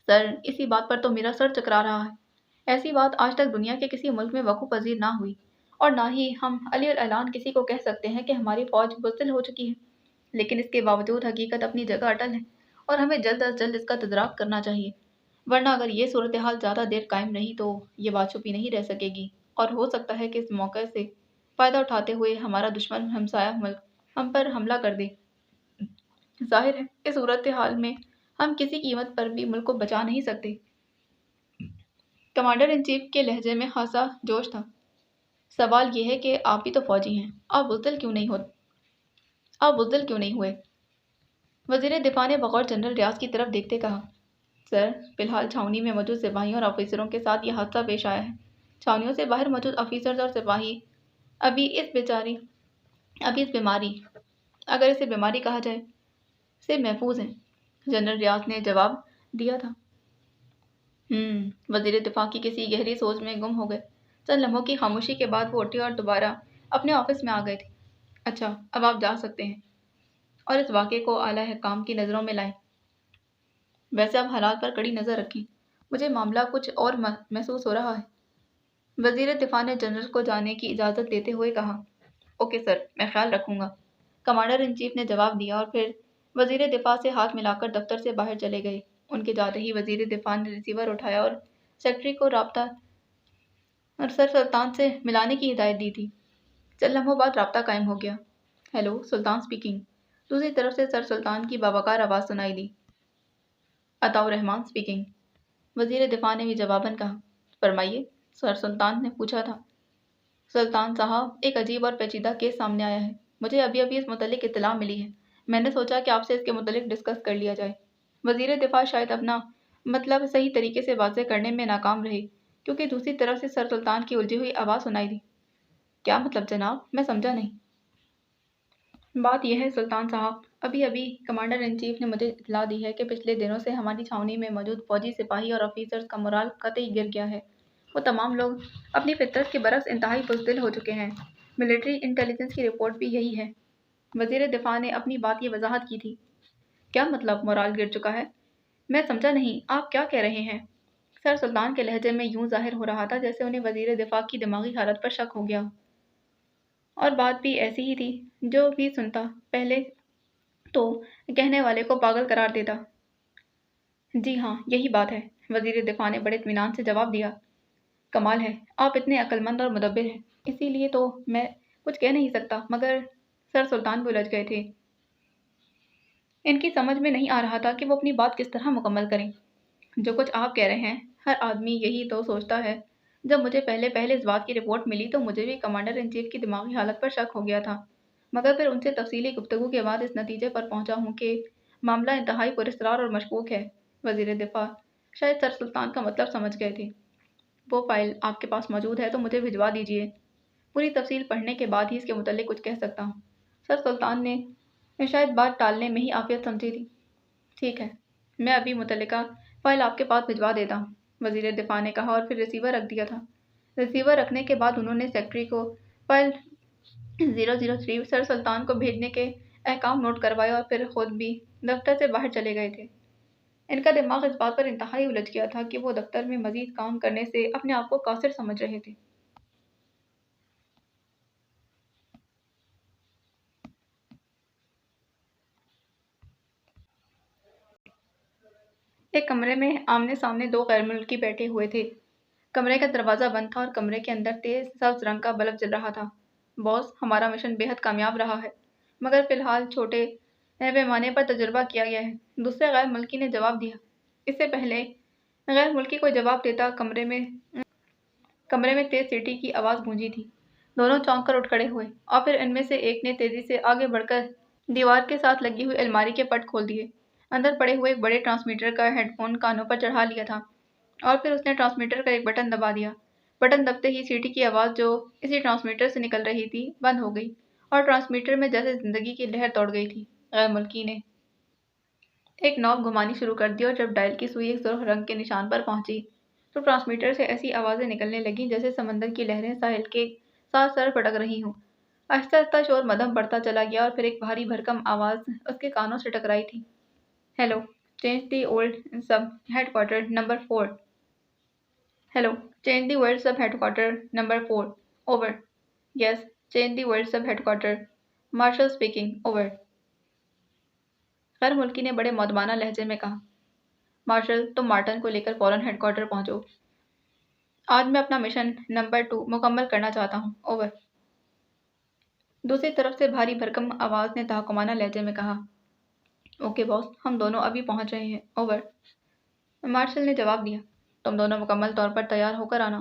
سر، اسی بات پر تو میرا سر چکرا رہا ہے۔ ایسی بات آج تک دنیا کے کسی ملک میں وقوع پذیر نہ ہوئی، اور نہ ہی ہم علی الاعلان کسی کو کہہ سکتے ہیں کہ ہماری فوج بزدل ہو چکی ہے۔ لیکن اس کے باوجود حقیقت اپنی جگہ اٹل ہے اور ہمیں جلد از جلد اس کا تدارک کرنا چاہیے، ورنہ اگر یہ صورتحال زیادہ دیر قائم رہی تو یہ بات چھپی نہیں رہ سکے گی اور ہو سکتا ہے کہ اس موقع سے فائدہ اٹھاتے ہوئے ہمارا دشمن ہمسایہ ملک ہم پر حملہ کر دے۔ ظاہر ہے اس صورتحال میں ہم کسی قیمت پر بھی ملک کو بچا نہیں سکتے۔ کمانڈر ان چیف کے لہجے میں خاصا جوش تھا۔ سوال یہ ہے کہ آپ بھی تو فوجی ہیں، آپ بزدل کیوں نہیں ہوئے؟ وزیر دفاع نے بغور جنرل ریاض کی طرف دیکھتے کہا، سر، فی الحال چھاؤنی میں موجود سپاہیوں اور آفیسروں کے ساتھ یہ حادثہ پیش آیا ہے۔ چھاؤنیوں سے باہر موجود آفیسرز اور سپاہی ابھی اس بیماری، اگر اسے بیماری کہا جائے، سے محفوظ ہیں، جنرل ریاض نے جواب دیا تھا۔ وزیر دفاع کی کسی گہری سوچ میں گم ہو گئے۔ چند لمحوں کی خاموشی کے بعد وہ اٹھے اور دوبارہ اپنے آفس میں آ گئے تھے۔ اچھا، اب آپ جا سکتے ہیں اور اس واقعے کو اعلیٰ حکام کی نظروں میں لائیں۔ ویسے اب حالات پر کڑی نظر رکھیں، مجھے معاملہ کچھ اور محسوس ہو رہا ہے۔ وزیر دفاع نے جنرل کو جانے کی اجازت دیتے ہوئے کہا، اوکے سر، میں خیال رکھوں گا، کمانڈر ان چیف نے جواب دیا اور پھر وزیر دفاع سے ہاتھ ملا کر دفتر سے باہر چلے گئے۔ ان کے جاتے ہی وزیر دفاع نے ریسیور اٹھایا اور سیکرٹری کو رابطہ اور سر سلطان سے ملانے کی ہدایت دی تھی۔ چند لمحوں بعد رابطہ قائم ہو گیا۔ ہیلو، سلطان اسپیکنگ۔ دوسری طرف سے سر سلطان کی باوقار آواز سنائی دی۔ عطاء الرحمن اسپیکنگ۔ وزیر دفاع نے بھی جواباً کہا، فرمائیے، سر سلطان نے پوچھا تھا۔ سلطان صاحب، ایک عجیب اور پیچیدہ کیس سامنے آیا ہے، مجھے ابھی اس متعلق اطلاع ملی ہے، میں نے سوچا کہ آپ سے اس کے متعلق ڈسکس کر لیا جائے۔ وزیر دفاع شاید اپنا مطلب صحیح طریقے سے واضح کرنے میں ناکام رہے، کیونکہ دوسری طرف سے سر سلطان کی الجھی ہوئی آواز سنائی دی۔ کیا مطلب جناب؟ میں سمجھا نہیں۔ بات یہ ہے سلطان صاحب، ابھی کمانڈر ان چیف نے مجھے اطلاع دی ہے کہ پچھلے دنوں سے ہماری چھاؤنی میں موجود فوجی سپاہی اور آفیسرز کا مورال قطعی گر گیا ہے۔ وہ تمام لوگ اپنی فطرت کے برعکس انتہائی بزدل ہو چکے ہیں۔ ملٹری انٹیلیجنس کی رپورٹ بھی یہی ہے۔ وزیر دفاع نے اپنی بات یہ وضاحت کی تھی۔ کیا مطلب مورال گر چکا ہے؟ میں سمجھا نہیں، آپ کیا کہہ رہے ہیں؟ سر سلطان کے لہجے میں یوں ظاہر ہو رہا تھا جیسے انہیں وزیر دفاع کی دماغی حالت پر شک ہو گیا ہو، اور بات بھی ایسی ہی تھی جو بھی سنتا پہلے تو کہنے والے کو پاگل قرار دیتا۔ جی ہاں، یہی بات ہے، وزیر دفاع نے بڑے اطمینان سے جواب دیا۔ کمال ہے، آپ اتنے عقل مند اور مدبر ہیں، اسی لیے تو میں کچھ کہہ نہیں سکتا، مگر سر سلطان بھی الجھ گئے تھے۔ ان کی سمجھ میں نہیں آ رہا تھا کہ وہ اپنی بات کس طرح مکمل کریں۔ جو کچھ آپ کہہ رہے ہیں، ہر آدمی یہی تو سوچتا ہے۔ جب مجھے پہلے اس بات کی رپورٹ ملی تو مجھے بھی کمانڈر ان چیف کی دماغی حالت پر شک ہو گیا تھا، مگر پھر ان سے تفصیلی گفتگو کے بعد اس نتیجے پر پہنچا ہوں کہ معاملہ انتہائی پراسرار اور مشکوک ہے۔ وزیر دفاع شاید سر سلطان کا مطلب سمجھ گئے تھے۔ وہ فائل آپ کے پاس موجود ہے تو مجھے بھجوا دیجیے، پوری تفصیل پڑھنے کے بعد ہی اس کے متعلق کچھ کہہ سکتا ہوں۔ سر سلطان نے شاید بات ٹالنے میں ہی عافیت سمجھی تھی۔ ٹھیک ہے، میں ابھی متعلقہ فائل آپ کے پاس بھجوا دیتا ہوں، وزیر دفاع نے کہا اور پھر ریسیور رکھ دیا تھا۔ ریسیور رکھنے کے بعد انہوں نے سیکرٹری کو فائل 003 سر سلطان کو بھیجنے کے احکام نوٹ کروائے اور پھر خود بھی دفتر سے باہر چلے گئے تھے۔ ان کا دماغ اس بات پر انتہائی الجھ گیا تھا کہ وہ دفتر میں مزید کام کرنے سے اپنے آپ کو قاصر سمجھ رہے تھے۔ ایک کمرے میں آمنے سامنے دو غیر ملکی بیٹھے ہوئے تھے۔ کمرے کا دروازہ بند تھا اور کمرے کے اندر تیز سبز رنگ کا بلب جل رہا تھا۔ باس، ہمارا مشن بے حد کامیاب رہا ہے، مگر فی الحال چھوٹے پیمانے پر تجربہ کیا گیا ہے، دوسرے غیر ملکی نے جواب دیا۔ اس سے پہلے غیر ملکی کوئی جواب دیتا کمرے میں تیز سیٹی کی آواز گونجی تھی۔ دونوں چونک کر اٹھ کھڑے ہوئے اور پھر ان میں سے ایک نے تیزی سے آگے بڑھ کر دیوار کے ساتھ لگی ہوئی الماری کے پٹ کھول دیے، اندر پڑے ہوئے ایک بڑے ٹرانسمیٹر کا ہیڈ فون کانوں پر چڑھا لیا تھا اور پھر اس نے ٹرانسمیٹر کا ایک بٹن دبا دیا۔ بٹن دبتے ہی سیٹی کی آواز جو اسی ٹرانسمیٹر سے نکل رہی تھی بند ہو گئی اور ٹرانسمیٹر میں جیسے زندگی کی لہر دوڑ گئی تھی۔ غیر ملکی نے ایک نوب گھمانی شروع کر دی اور جب ڈائل کی سوئی ایک سرخ رنگ کے نشان پر پہنچی تو ٹرانسمیٹر سے ایسی آوازیں نکلنے لگیں جیسے سمندر کی لہریں ساحل کے ساتھ سر پٹک رہی ہوں۔ آہستہ آہستہ شور مدھم بڑھتا چلا گیا اور پھر ایک بھاری بھرکم آواز اس کے کانوں سے ٹکرائی تھی۔ Hello, change the world sub headquarter number 4۔ Hello, change the world sub headquarter number 4۔ Over. Yes, change the world sub headquarter. Marshal speaking. Over. غیر ملکی نے بڑے مودبانہ لہجے میں کہا، مارشل، تم مارٹن کو لے کر فوراً ہیڈ کوارٹر پہنچو، آج میں اپنا مشن نمبر 2 مکمل کرنا چاہتا ہوں۔ اوور۔ دوسری طرف سے بھاری بھرکم آواز نے تحکمانہ لہجے میں کہا، اوکے باس، ہم دونوں ابھی پہنچ رہے ہیں۔ اوور۔ مارشل نے جواب دیا، تم دونوں مکمل طور پر تیار ہو کر آنا،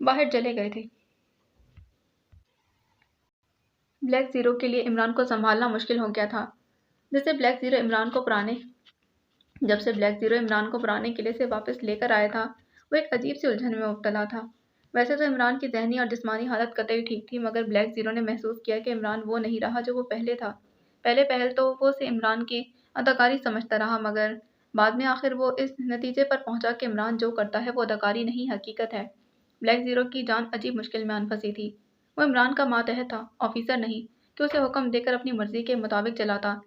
باہر چلے گئے تھے۔ بلیک زیرو کے لیے عمران کو سنبھالنا مشکل ہو گیا تھا۔ جب سے بلیک زیرو عمران کو پرانے قلعے سے واپس لے کر آیا تھا، وہ ایک عجیب سی الجھن میں مبتلا تھا۔ ویسے تو عمران کی ذہنی اور جسمانی حالت قطعی ٹھیک تھی، مگر بلیک زیرو نے محسوس کیا کہ عمران وہ نہیں رہا جو وہ پہلے تھا۔ پہلے پہل تو وہ اسے عمران کی اداکاری سمجھتا رہا، مگر بعد میں آخر وہ اس نتیجے پر پہنچا کہ عمران جو کرتا ہے وہ اداکاری نہیں، حقیقت ہے۔ بلیک زیرو کی جان عجیب مشکل میں ان پھنسی تھی۔ وہ عمران کا ماتحت تھا، آفیسر نہیں کہ اسے حکم دے کر اپنی مرضی کے مطابق چلاتا۔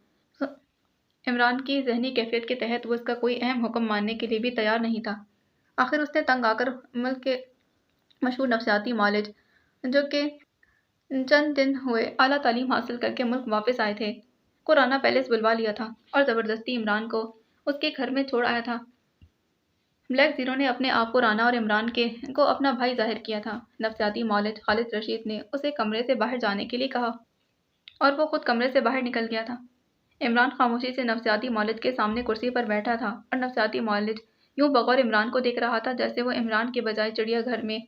عمران کی ذہنی کیفیت کے تحت وہ اس کا کوئی اہم حکم ماننے کے لیے بھی تیار نہیں تھا۔ آخر اس نے تنگ آ کر ملک کے مشہور نفسیاتی معالج، جو کہ چند دن ہوئے اعلیٰ تعلیم حاصل کر کے ملک واپس آئے تھے، کو رانا پیلس بلوا لیا تھا اور زبردستی عمران کو اس کے گھر میں چھوڑ آیا تھا۔ بلیک زیرو نے اپنے آپ کو رانا اور عمران کو اپنا بھائی ظاہر کیا تھا۔ نفسیاتی معالج خالد رشید نے اسے کمرے سے باہر جانے کے لیے کہا اور وہ خود کمرے سے باہر نکل گیا تھا۔ عمران خاموشی سے نفسیاتی معالج کے سامنے کرسی پر بیٹھا تھا اور نفسیاتی معالج یوں بغور عمران کو دیکھ رہا تھا جیسے وہ عمران کے بجائے چڑیا گھر میں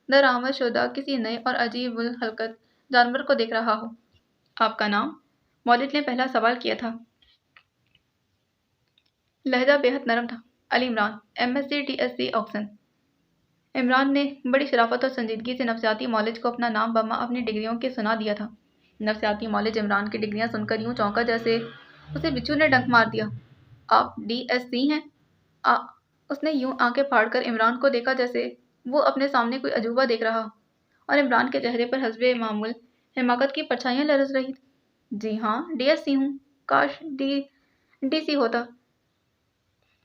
درآمد شدہ کسی نئے اور عجیب الحرکت جانور کو دیکھ رہا ہو۔ آپ کا نام؟ معالج نے پہلا سوال کیا تھا۔ لہجہ بے حد نرم تھا۔ Ali Imran, MSc DSc آکسن۔ عمران نے بڑی شرافت اور سنجیدگی سے نفسیاتی معالج کو اپنا نام بما اپنی ڈگریوں کے سنا دیا تھا۔ نفسیاتی معالج عمران کی ڈگریاں سن کر یوں چونکا جیسے اسے بچھو نے ڈنک مار دیا۔ آپ DSc ہیں؟ اس نے یوں آنکھیں پھاڑ کر عمران کو دیکھا جیسے وہ اپنے سامنے کوئی عجوبہ دیکھ رہا، اور عمران کے چہرے پر حسب معمول حماقت کی پرچھائیاں لرز رہی۔ جی ہاں، DSc ہوں۔ کاش DC ہوتا۔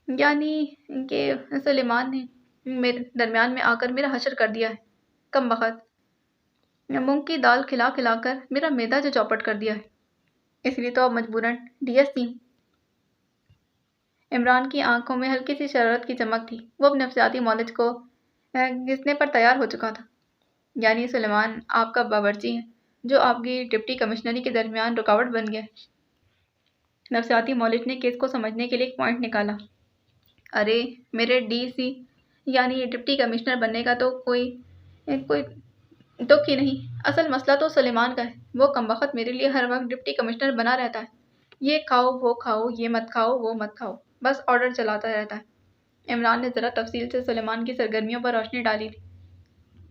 یعنی کہ سلیمان نے میرے درمیان میں آ کر میرا حشر کر دیا ہے۔ کم بخت، مونگ کی دال کھلا کھلا کر میرا معدہ جو چوپٹ کر دیا ہے، اس لیے تو اب مجبوراً DSc ہوں۔ عمران کی آنکھوں میں ہلکی سی شرارت کی چمک تھی۔ وہ اب نفسیاتی معالج کو گھسنے پر تیار ہو چکا تھا۔ یعنی سلیمان آپ کا باورچی ہے، جو آپ کی ڈپٹی کمشنری کے درمیان رکاوٹ بن گیا ہے۔ نفسیاتی معالج نے کیس کو سمجھنے کے لیے ایک پوائنٹ نکالا۔ ارے میرے DC یعنی ڈپٹی کمشنر بننے کا تو کوئی دکھ ہی نہیں۔ اصل مسئلہ تو سلیمان کا ہے۔ وہ کمبخت میرے لیے ہر وقت ڈپٹی کمشنر بنا رہتا ہے۔ یہ کھاؤ، وہ کھاؤ، یہ مت کھاؤ، وہ مت کھاؤ، بس آرڈر چلاتا رہتا ہے۔ عمران نے ذرا تفصیل سے سلیمان کی سرگرمیوں پر روشنی ڈالی تھی۔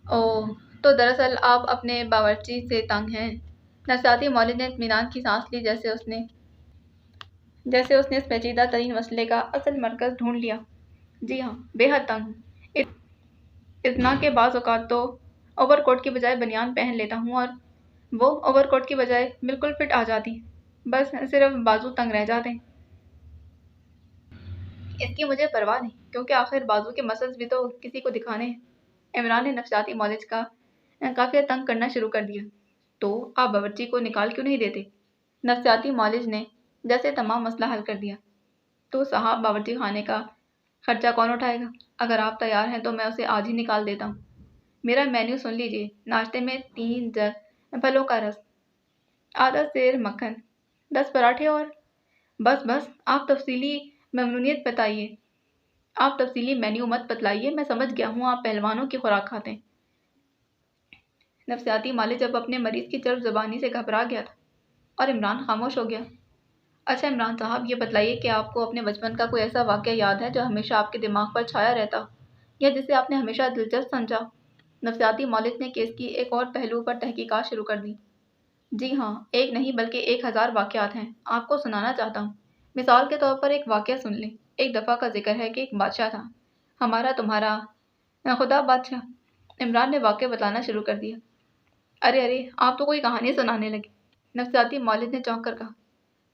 اوہ، تو دراصل آپ اپنے باورچی سے تنگ ہیں۔ نفسیاتی معالج نے اطمینان کی سانس لی جیسے اس نے اس پیچیدہ ترین مسئلے کا اصل مرکز ڈھونڈ لیا۔ جی ہاں، بے حد تنگ ہوں۔ اتنا کہ بعض اوقات تو اوور کوٹ کی بجائے بنیان پہن لیتا ہوں اور وہ اوور کوٹ کی بجائے بالکل فٹ آ جاتی ہے، بس صرف بازو تنگ رہ جاتے ہیں۔ اس کی مجھے پرواہ نہیں، کیونکہ آخر بازو کے مسلز بھی تو کسی کو دکھانے ہیں۔ عمران نے نفسیاتی معالج کا قافیہ تنگ کرنا شروع کر دیا۔ تو آپ باورچی کو نکال کیوں نہیں دیتے؟ نفسیاتی معالج نے جیسے تمام مسئلہ حل کر دیا۔ تو صاحب، باورچی خانے کا خرچہ کون اٹھائے گا؟ اگر آپ تیار ہیں تو میں اسے آج ہی نکال دیتا ہوں۔ میرا مینیو سن لیجیے۔ ناشتے میں 3 جگ پھلوں کا رس، آدھا سیر مکھن، 10 پراٹھے اور بس آپ تفصیلی مینیو مت بتلائیے، میں سمجھ گیا ہوں آپ پہلوانوں کی خوراک کھاتے ہیں۔ نفسیاتی معالج اب اپنے مریض کی چرب زبانی سے گھبرا گیا تھا اور عمران خاموش ہو گیا۔ اچھا عمران صاحب، یہ بتلائیے کہ آپ کو اپنے بچپن کا کوئی ایسا واقعہ یاد ہے جو ہمیشہ آپ کے دماغ پر چھایا رہتا ہو یا جسے آپ نے ہمیشہ دلچسپ سمجھا ہو؟ نفسیاتی معالج نے کیس کی ایک اور پہلو پر تحقیقات شروع کر دی۔ جی ہاں، ایک نہیں بلکہ 1000 واقعات ہیں، آپ کو سنانا چاہتا ہوں۔ مثال کے طور پر ایک واقعہ سن لیں۔ ایک دفعہ کا ذکر ہے کہ ایک بادشاہ تھا، ہمارا تمہارا خدا بادشاہ۔ عمران نے واقعہ بتانا شروع کر دیا۔ ارے آپ تو کوئی کہانی سنانے لگے، نفسیاتی معالج نے چونک کر کہا۔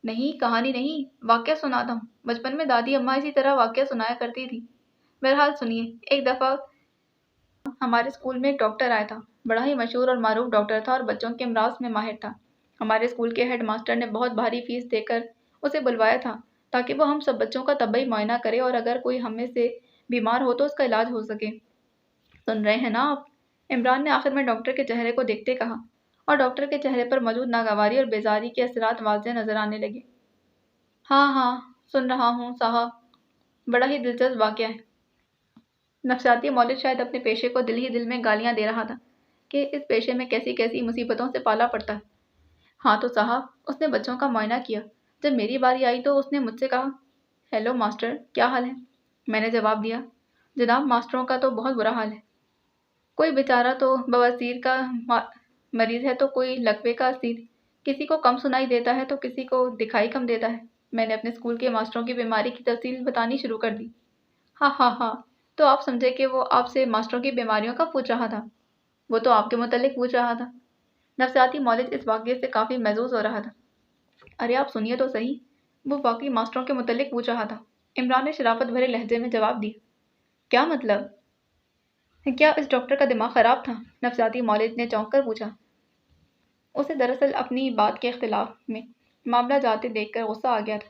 نہیں، کہانی نہیں، واقعہ سناتا ہوں۔ بچپن میں دادی اماں اسی طرح واقعہ سنایا کرتی تھی۔ بہرحال سنیے۔ ایک دفعہ ہمارے اسکول میں ایک ڈاکٹر آیا تھا، بڑا ہی مشہور اور معروف ڈاکٹر تھا اور بچوں کے امراض میں ماہر تھا۔ ہمارے اسکول کے ہیڈ ماسٹر نے بہت بھاری فیس دے کر اسے بلوایا تھا تاکہ وہ ہم سب بچوں کا طبی معائنہ کرے اور اگر کوئی ہم میں سے بیمار ہو تو اس کا علاج ہو سکے۔ سن رہے ہیں نا آپ؟ عمران نے آخر میں ڈاکٹر کے چہرے کو دیکھتے کہا، اور ڈاکٹر کے چہرے پر موجود ناگواری اور بیزاری کے اثرات واضح نظر آنے لگے۔ ہاں، سن رہا ہوں صاحب، بڑا ہی دلچسپ واقعہ ہے۔ نفسیاتی مولد شاید اپنے پیشے کو دل ہی دل میں گالیاں دے رہا تھا کہ اس پیشے میں کیسی کیسی مصیبتوں سے پالا پڑتا ہے۔ ہاں تو صاحب، اس نے بچوں کا معائنہ کیا۔ جب میری باری آئی تو اس نے مجھ سے کہا، ہیلو ماسٹر، کیا حال ہے؟ میں نے جواب دیا، جناب ماسٹروں کا تو بہت برا حال ہے۔ کوئی بیچارہ تو بواسیر کا مریض ہے تو کوئی لکوے کا اسیر، کسی کو کم سنائی دیتا ہے تو کسی کو دکھائی کم دیتا ہے۔ میں نے اپنے اسکول کے ماسٹروں کی بیماری کی تفصیل بتانی شروع کر دی۔ ہاں ہاں ہاں، تو آپ سمجھے کہ وہ آپ سے ماسٹروں کی بیماریوں کا پوچھ رہا تھا؟ وہ تو آپ کے متعلق پوچھ رہا تھا۔ نفسیاتی مولد اس واقعے سے کافی محظوظ ہو رہا تھا۔ ارے آپ سنیے تو صحیح، وہ واقعی ماسٹروں کے متعلق پوچھ رہا تھا۔ عمران نے شرافت بھرے لہجے میں جواب دیا۔ کیا مطلب؟ کیا اس ڈاکٹر کا دماغ خراب تھا؟ نفسیاتی مولد نے چونک کر پوچھا۔ اسے دراصل اپنی بات کے اختلاف میں معاملہ جاتے دیکھ کر غصہ آ گیا تھا۔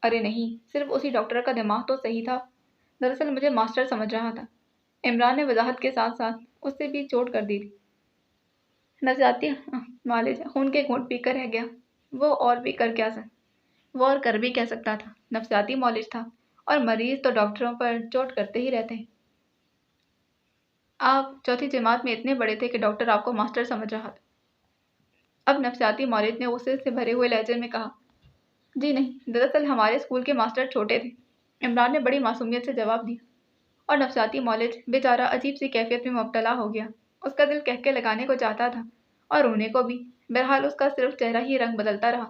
ارے نہیں، صرف اسی ڈاکٹر کا دماغ تو صحیح تھا، دراصل مجھے ماسٹر سمجھ رہا تھا۔ عمران نے وضاحت کے ساتھ ساتھ اس سے بھی چوٹ کر دی تھی۔ نفسیاتی مولد خون کے گھونٹ پی کر رہ گیا۔ وہ اور کر بھی کہہ سکتا تھا، نفسیاتی مولد تھا، اور مریض تو ڈاکٹروں پر چوٹ کرتے ہی رہتے ہیں۔ آپ چوتھی جماعت میں اتنے بڑے تھے کہ ڈاکٹر آپ کو ماسٹر سمجھ رہا تھا۔ اب نفسیاتی مولد نے غصے سے بھرے ہوئے لہجے میں کہا، جی نہیں، دراصل ہمارے اسکول کے ماسٹر چھوٹے تھے۔ عمران نے بڑی معصومیت سے جواب دیا، اور نفسیاتی مولد بیچارہ عجیب سی کیفیت میں مبتلا ہو گیا۔ اس کا دل کہکے لگانے کو چاہتا تھا اور رونے کو بھی، بہرحال اس کا صرف چہرہ ہی رنگ بدلتا رہا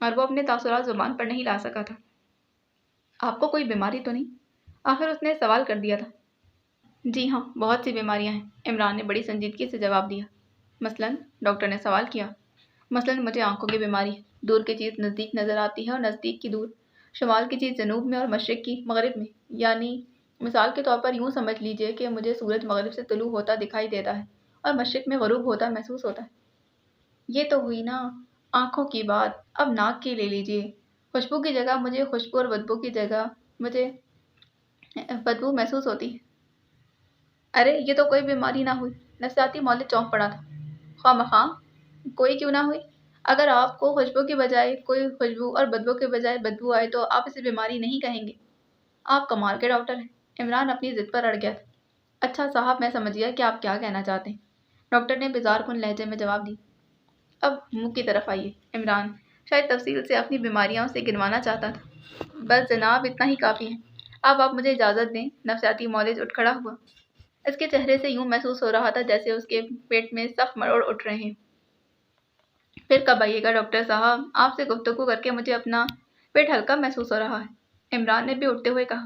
اور وہ اپنے تاثرات زبان پر نہیں لا سکا تھا۔ آپ کو کوئی بیماری تو نہیں؟ آخر اس نے سوال کر دیا تھا۔ جی ہاں، بہت سی بیماریاں ہیں، عمران نے بڑی سنجیدگی سے جواب دیا۔ مثلاً؟ ڈاکٹر نے سوال کیا۔ مثلاً مجھے آنکھوں کی بیماری ہے، دور کی چیز نزدیک نظر آتی ہے اور نزدیک کی دور، شمال کی چیز جنوب میں اور مشرق کی مغرب میں، یعنی مثال کے طور پر یوں سمجھ لیجئے کہ مجھے سورج مغرب سے طلوع ہوتا دکھائی دیتا ہے اور مشرق میں غروب ہوتا محسوس ہوتا ہے۔ یہ تو ہوئی نا آنکھوں کی بات، اب ناک کی لے لیجئے۔ خوشبو کی جگہ مجھے خوشبو اور بدبو کی جگہ مجھے بدبو محسوس ہوتی ہے۔ ارے یہ تو کوئی بیماری نہ ہوئی، نفسیاتی مولد چونک پڑا تھا۔ خواہ مخواہ کوئی کیوں نہ ہوئی، اگر آپ کو خوشبو کی بجائے کوئی خوشبو اور بدبو کے بجائے بدبو آئے تو آپ اسے بیماری نہیں کہیں گے۔ آپ کمال کے ڈاکٹر ہیں۔ عمران اپنی ضد پر اڑ گیا تھا۔ اچھا صاحب، میں سمجھ گیا کہ آپ کیا کہنا چاہتے ہیں، ڈاکٹر نے بیزار کن لہجے میں جواب دی۔ اب منہ کی طرف آئیے۔ عمران شاید تفصیل سے اپنی بیماریاں سے گنوانا چاہتا تھا۔ بس جناب، اتنا ہی کافی ہے۔ اب آپ مجھے اجازت دیں۔ نفسیاتی مولد اٹھ کھڑا ہوا۔ اس کے چہرے سے یوں محسوس ہو رہا تھا جیسے اس کے پیٹ میں سخت مروڑ اٹھ رہے ہیں۔ پھر کب آئیے گا ڈاکٹر صاحب؟ آپ سے گفتگو کر کے مجھے اپنا پیٹ ہلکا محسوس ہو رہا ہے، عمران نے بھی اٹھتے ہوئے کہا،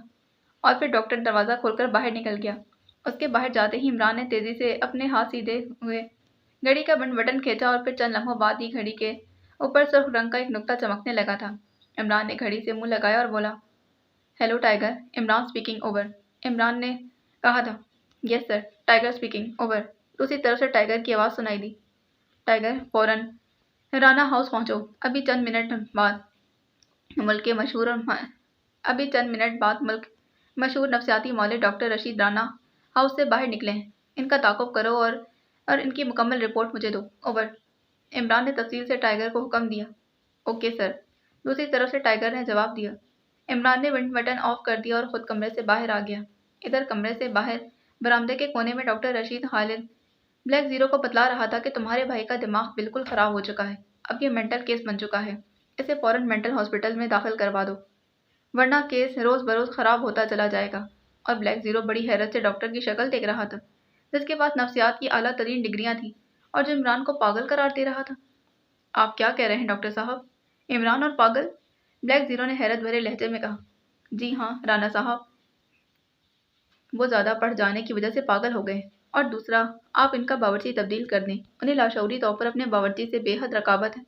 اور پھر ڈاکٹر دروازہ کھول کر باہر نکل گیا۔ اس کے باہر جاتے ہی عمران نے تیزی سے اپنے ہاتھ سیدھے ہوئے گھڑی کا بٹن کھینچا اور پھر چند لمحوں بعد ہی گھڑی کے اوپر سرخ رنگ کا ایک نقطہ چمکنے لگا تھا۔ عمران نے گھڑی سے منہ لگایا اور بولا، hello tiger, Imran speaking, over. Imran نے کہا تھا، یس سر، ٹائیگر اسپیکنگ، اوور۔ دوسری طرف سے ٹائیگر کی آواز سنائی دی، ٹائیگر فوراً رانا ہاؤس پہنچو، ابھی چند منٹ بعد ملک مشہور نفسیاتی مولد ڈاکٹر رشید رانا ہاؤس سے باہر نکلے ہیں، ان کا تعاقب کرو اور ان کی مکمل رپورٹ مجھے دو، اوور۔ عمران نے تفصیل سے ٹائیگر کو حکم دیا۔ اوکے سر، دوسری طرف سے ٹائیگر نے جواب دیا۔ عمران نے ونڈ بٹن آف کر دیا اور خود کمرے سے باہر آ گیا۔ ادھر کمرے سے باہر برآمدے کے کونے میں ڈاکٹر رشید خالد بلیک زیرو کو بتلا رہا تھا کہ تمہارے بھائی کا دماغ بالکل خراب ہو چکا ہے، اب یہ مینٹل کیس بن چکا ہے، اسے فوراً مینٹل ہاسپٹل میں داخل کروا دو، ورنہ کیس روز بروز خراب ہوتا چلا جائے گا۔ اور بلیک زیرو بڑی حیرت سے ڈاکٹر کی شکل دیکھ رہا تھا، جس کے پاس نفسیات کی اعلیٰ ترین ڈگریاں تھیں اور جو عمران کو پاگل قرار دے رہا تھا۔ آپ کیا کہہ رہے ہیں ڈاکٹر صاحب؟ عمران اور پاگل؟ بلیک زیرو نے حیرت بھرے لہجے میں کہا، جی ہاں رانا صاحب، وہ زیادہ پڑھ جانے کی وجہ سے پاگل ہو گئے، اور دوسرا آپ ان کا باورچی تبدیل کر دیں، انہیں لاشعوری طور پر اپنے باورچی سے بے حد رقابت ہے،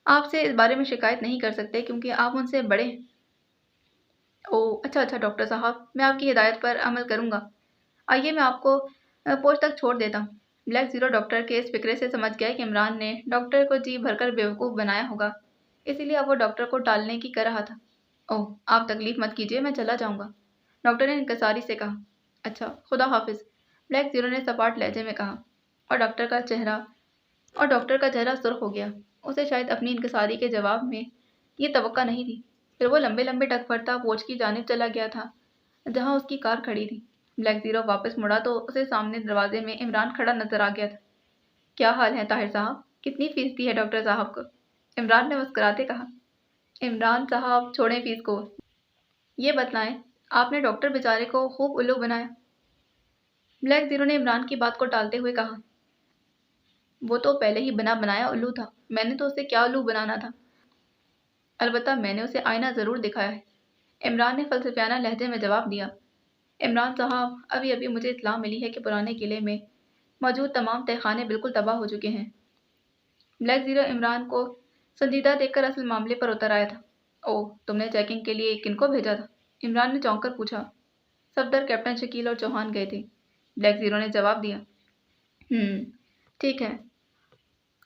آپ سے اس بارے میں شکایت نہیں کر سکتے کیونکہ آپ ان سے بڑے ہیں۔ اوہ اچھا ڈاکٹر صاحب، میں آپ کی ہدایت پر عمل کروں گا، آئیے میں آپ کو پوچھ تک چھوڑ دیتا ہوں۔ بلیک زیرو ڈاکٹر کے اس فکرے سے سمجھ گیا کہ عمران نے ڈاکٹر کو جی بھر کر بیوقوف بنایا ہوگا، اسی لیے اب وہ ڈاکٹر کو ٹالنے کی کر رہا تھا۔ اوہ آپ تکلیف مت کیجیے، میں چلا جاؤں گا، ڈاکٹر نے انکساری سے کہا۔ اچھا، خدا حافظ، بلیک زیرو نے سپاٹ لہجے میں کہا، اور ڈاکٹر کا چہرہ سرخ ہو گیا۔ اسے شاید اپنی انکساری کے جواب میں یہ توقع نہیں تھی۔ پھر وہ لمبے لمبے ٹک پھرتا پورچ کی جانب چلا گیا تھا جہاں اس کی کار کھڑی تھی۔ بلیک زیرو واپس مڑا تو اسے سامنے دروازے میں عمران کھڑا نظر آ گیا تھا۔ کیا حال ہے طاہر صاحب؟ کتنی فیس دی ہے ڈاکٹر صاحب کو؟ عمران نے مسکراتے کہا۔ عمران صاحب چھوڑیں فیس کو، یہ بتلائیں آپ نے ڈاکٹر بیچارے کو خوب الو بنایا۔ بلیک زیرو نے عمران کی بات کو ٹالتے ہوئے کہا، وہ تو پہلے ہی بنا بنایا الو تھا، میں نے تو اسے کیا الو بنانا تھا؟ البتہ میں نے اسے آئینہ ضرور دکھایا ہے، عمران نے فلسفیانہ لہجے میں جواب دیا۔ عمران صاحب، ابھی مجھے اطلاع ملی ہے کہ پرانے قلعے میں موجود تمام تہخانے بالکل تباہ ہو چکے ہیں۔ بلیک زیرو عمران کو سنجیدہ دیکھ کر اصل معاملے پر اتر آیا تھا۔ اوہ، تم نے چیکنگ کے لیے کن کو بھیجا تھا؟ عمران نے چونک کر پوچھا۔ صفدر، کیپٹن شکیل اور چوہان گئے تھے، بلیک زیرو نے جواب دیا۔ ٹھیک ہے،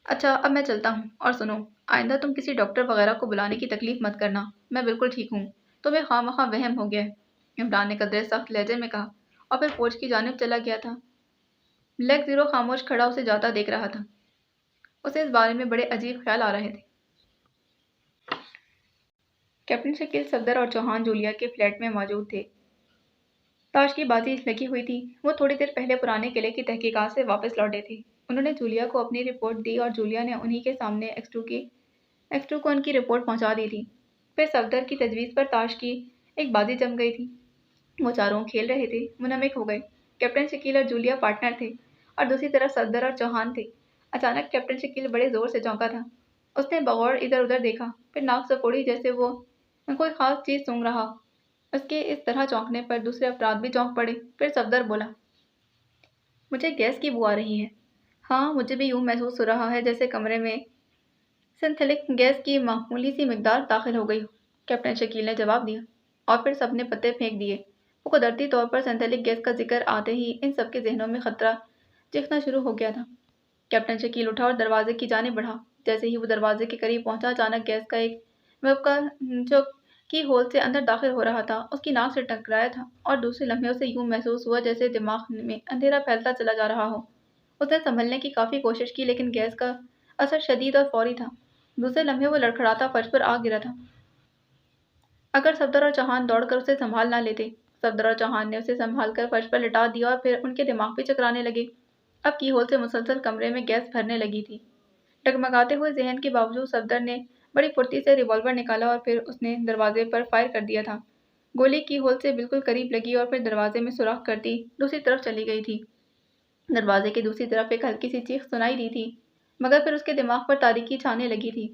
اچھا اب میں چلتا ہوں، اور سنو، آئندہ تم کسی ڈاکٹر وغیرہ کو بلانے کی تکلیف مت کرنا، میں بالکل ٹھیک ہوں، تمہیں خواہ مخواہ وہم ہو گیا ہے، عمران نے قدرے سخت لہجے میں کہا، اور پھر فوج کی جانب چلا گیا تھا۔ بلیک زیرو خاموش کھڑا اسے جاتا دیکھ رہا تھا، اسے اس بارے میں بڑے عجیب خیال آ رہے تھے۔ کیپٹن شکیل، صفدر اور چوہان جولیا کے فلیٹ میں موجود تھے۔ تاش کی بازی لگی ہوئی تھی، وہ تھوڑی دیر پہلے پرانے قلعے کی تحقیقات سے واپس لوٹے تھے۔ انہوں نے جولیا کو اپنی رپورٹ دی اور جولیا نے انہی کے سامنے ایکسٹرو کو ان کی رپورٹ پہنچا دی تھی۔ پھر صفدر کی تجویز پر تاش کی ایک بازی جم گئی تھی۔ وہ چاروں کھیل رہے تھے، منہمک ہو گئے۔ کیپٹن شکیل اور جولیا پارٹنر تھے، اور دوسری طرف صفدر اور چوہان تھے۔ اچانک کیپٹن شکیل بڑے زور سے چونکا تھا۔ اس نے بغور ادھر ادھر دیکھا، پھر ناک سکوڑی جیسے وہ کوئی خاص چیز سونگھ رہا۔ اس کے اس طرح چونکنے پر دوسرے افراد بھی چونک پڑے۔ پھر صفدر بولا، مجھے گیس کی بو آ رہی ہے۔ ہاں، مجھے بھی یوں محسوس ہو رہا ہے جیسے کمرے میں سنتھیلک گیس کی معمولی سی مقدار داخل ہو گئی ہو، کیپٹن شکیل نے جواب دیا، اور پھر سب نے پتے پھینک دیے۔ وہ قدرتی طور پر سنتھیلک گیس کا ذکر آتے ہی ان سب کے ذہنوں میں خطرہ چیخنا شروع ہو گیا تھا۔ کیپٹن شکیل اٹھا اور دروازے کی جانب بڑھا۔ جیسے ہی وہ دروازے کے قریب پہنچا، اچانک گیس کا ایک مبکا جو کی ہول سے اندر داخل ہو رہا تھا اس کی ناک سے ٹکرایا تھا، اور دوسرے لمحے اسے یوں محسوس ہوا جیسے دماغ میں اندھیرا پھیلتا چلا جا رہا ہو۔ اس نے سنبھلنے کی کافی کوشش کی، لیکن گیس کا اثر شدید اور فوری تھا۔ دوسرے لمحے وہ لڑکھڑاتا فرش پر آ گرا تھا۔ اگر صفدر اور چوہان دوڑ کر اسے سنبھال نہ لیتے۔ صفدر اور چوہان نے اسے سنبھال کر فرش پر لٹا دیا، اور پھر ان کے دماغ بھی چکرانے لگے۔ اب کی ہول سے مسلسل کمرے میں گیس بھرنے لگی تھی۔ ڈگمگاتے ہوئے ذہن کے باوجود صفدر نے بڑی پھرتی سے ریوالور نکالا، اور پھر اس نے دروازے پر فائر کر دیا تھا۔ گولی کی ہول سے بالکل قریب لگی اور پھر دروازے میں سوراخ کرتی دوسری طرف چلی گئی تھی۔ دروازے کی دوسری طرف ایک ہلکی سی چیخ سنائی دی تھی، مگر پھر اس کے دماغ پر تاریکی چھانے لگی تھی۔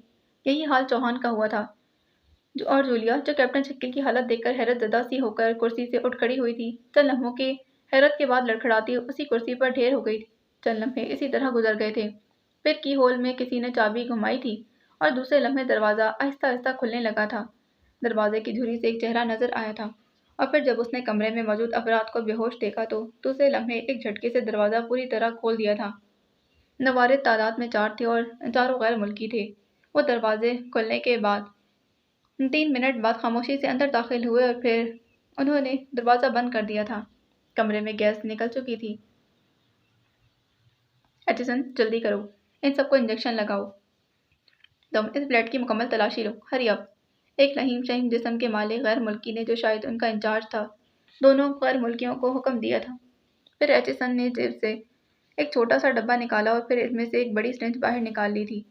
یہی حال چوہان کا ہوا تھا، اور جولیا، جو کیپٹن شکیل کی حالت دیکھ کر حیرت زدہ سی ہو کر کرسی سے اٹھ کھڑی ہوئی تھی، چند لمحوں کی حیرت کے بعد لڑکھڑاتی اسی کرسی پر ڈھیر ہو گئی تھی۔ چند لمحے اسی طرح گزر گئے تھے، پھر کی ہول میں کسی نے چابی گھمائی تھی، اور دوسرے لمحے دروازہ آہستہ آہستہ کھلنے لگا تھا۔ دروازے کی جھری سے ایک چہرہ نظر آیا تھا، اور پھر جب اس نے کمرے میں موجود افراد کو بے ہوش دیکھا تو دوسرے لمحے ایک جھٹکے سے دروازہ پوری طرح کھول دیا تھا۔ نوارد تعداد میں 4 تھے، اور چاروں غیر ملکی تھے۔ وہ دروازے کھلنے کے بعد 3 منٹ بعد خاموشی سے اندر داخل ہوئے، اور پھر انہوں نے دروازہ بند کر دیا تھا۔ کمرے میں گیس نکل چکی تھی۔ ایچسن، جلدی کرو، ان سب کو انجیکشن لگاؤ۔ تم اس فلیٹ کی مکمل تلاشی لو، ہری اپ۔ ایک لہیم شہیم جسم کے مالک غیر ملکی نے، جو شاید ان کا انچارج تھا، دونوں غیر ملکیوں کو حکم دیا تھا۔ پھر ایچسن نے جیب سے ایک چھوٹا سا ڈبہ نکالا، اور پھر اس میں سے ایک بڑی سرنج باہر نکال لی تھی۔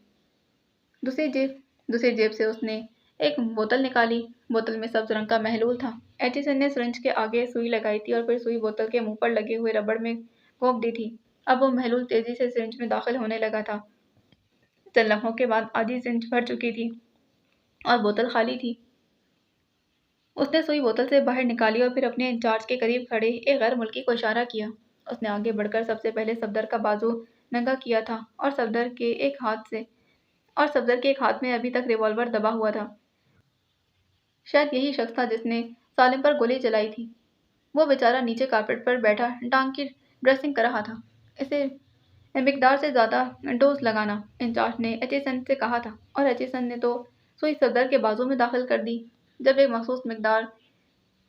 دوسری جیب سے اس نے ایک بوتل نکالی۔ بوتل میں سبز رنگ کا محلول تھا۔ ایچسن نے سرنج کے آگے سوئی لگائی تھی، اور پھر سوئی بوتل کے منہ پر لگے ہوئے ربڑ میں گھونپ دی تھی۔ اب وہ محلول تیزی سے سرنج میں داخل ہونے لگا تھا۔ چند لمحوں کے بعد آدھی سرنج بھر چکی تھی، اور بوتل خالی تھی۔ اس نے سوئی بوتل سے باہر نکالی، اور پھر اپنے انچارج کے قریب کھڑے ایک غیر ملکی کو اشارہ کیا۔ اس نے آگے بڑھ کر سب سے پہلے صفدر کا بازو ننگا کیا تھا، اور صفدر کے ایک ہاتھ میں ابھی تک ریوالور دبا ہوا تھا۔ شاید یہی شخص تھا جس نے سالم پر گولی چلائی تھی۔ وہ بیچارہ نیچے کارپیٹ پر بیٹھا ٹانگ کی ڈریسنگ کر رہا تھا۔ اسے مقدار سے زیادہ ڈوز لگانا، انچارج نے ایچسن سے کہا تھا، اور ایچسن نے تو سوئی صفدر کے بازو میں داخل کر دی۔ جب ایک مخصوص مقدار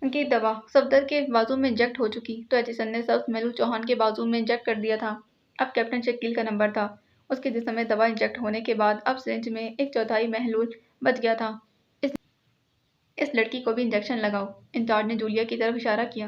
کی دوا صفدر کے بازو میں انجیکٹ ہو چکی تو ایچسن نے سبز محلول چوہان کے بازو میں انجیکٹ کر دیا تھا۔ اب کیپٹن شکیل کا نمبر تھا۔ اس کے جسم میں دوا انجیکٹ ہونے کے بعد اب سرنج میں 1/4 محلول بچ گیا تھا۔ اس لڑکی کو بھی انجیکشن لگاؤ، انچارج نے جولیا کی طرف اشارہ کیا۔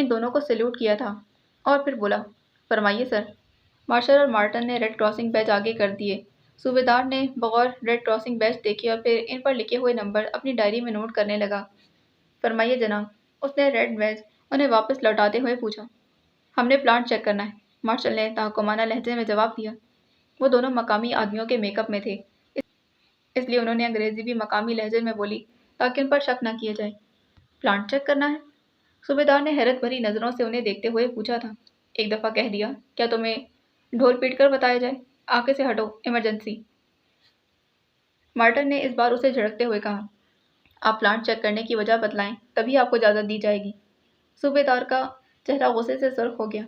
ان دونوں کو سیلوٹ کیا تھا اور پھر بولا، فرمائیے سر۔ مارشل اور مارٹن نے ریڈ کراسنگ بیج آگے کر دیے۔ صوبیدار نے بغور ریڈ کراسنگ بیج دیکھے اور پھر ان پر لکھے ہوئے نمبر اپنی ڈائری میں نوٹ کرنے لگا۔ فرمائیے جناب، اس نے ریڈ بیج انہیں واپس لوٹاتے ہوئے پوچھا۔ ہم نے پلانٹ چیک کرنا ہے، مارشل نے تحکمانہ لہجے میں جواب دیا۔ وہ دونوں مقامی آدمیوں کے میک اپ میں تھے، اس لیے انہوں نے انگریزی بھی مقامی لہجے میں بولی تاکہ ان پر شک نہ کیا جائے۔ پلانٹ چیک کرنا ہے؟ صوبیدار نے حیرت بھری نظروں سے انہیں دیکھتے ہوئے پوچھا تھا۔ ایک دفعہ کہہ دیا، کیا تمہیں ڈھول پیٹ کر بتایا جائے؟ آگے سے ہٹو، ایمرجنسی۔ مارٹن نے اس بار اسے جھڑکتے ہوئے کہا، آپ پلانٹ چیک کرنے کی وجہ بتلائیں، تبھی آپ کو اجازت دی جائے گی۔ صوبیدار کا چہرہ غصے سے سرخ ہو گیا،